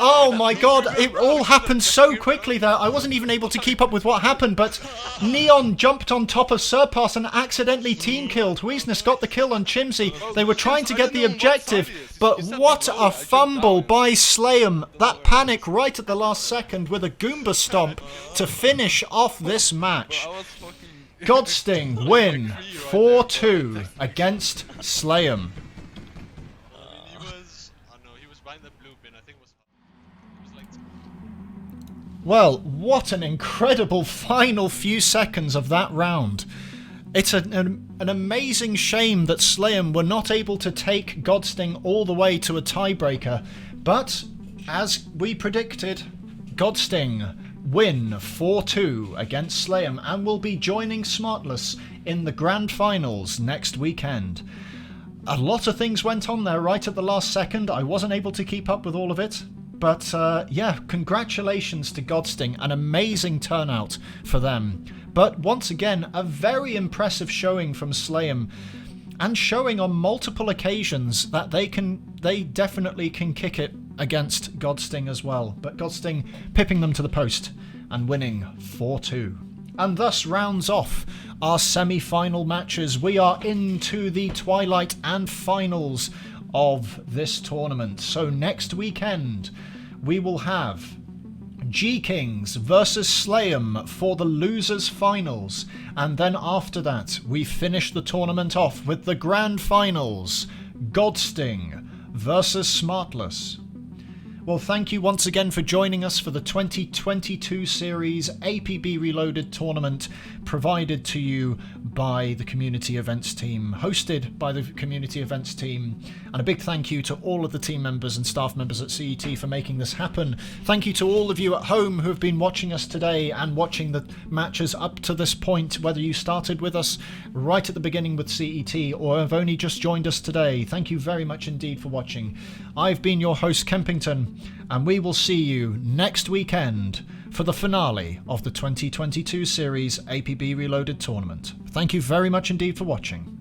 Oh my god, it all happened so quickly there. I wasn't even able to keep up with what happened, but Neon jumped on top of Surpass and accidentally team killed. Huizness got the kill on Chimsy. They were trying to get the objective, but what a fumble by Slayem. That panic right at the last second with a Goomba stomp to finish off this match. Godsting win 4-2 against Slayem. He was... Oh no, he was behind the blue bin. I think it was... Well, what an incredible final few seconds of that round. It's an amazing shame that Slayem were not able to take Godsting all the way to a tiebreaker, but as we predicted, Godsting win 4-2 against Slayem and will be joining Smartless in the grand finals next weekend. A lot of things went on there right at the last second. I wasn't able to keep up with all of it. But yeah, congratulations to Godsting. An amazing turnout for them. But once again, a very impressive showing from Slayem. And showing on multiple occasions that they definitely can kick it against Godsting as well. But Godsting pipping them to the post and winning 4-2. And thus rounds off our semi-final matches. We are into the twilight and finals of this tournament. So next weekend we will have G-Kings versus Slayem for the losers finals, and then after that we finish the tournament off with the grand finals, Godsting versus Smartless. Well, thank you once again for joining us for the 2022 series APB Reloaded tournament provided to you by the Community Events team, hosted by the Community Events team. And a big thank you to all of the team members and staff members at CET for making this happen. Thank you to all of you at home who have been watching us today and watching the matches up to this point, whether you started with us right at the beginning with CET or have only just joined us today. Thank you very much indeed for watching. I've been your host, Kempington, and we will see you next weekend for the finale of the 2022 series APB Reloaded tournament. Thank you very much indeed for watching.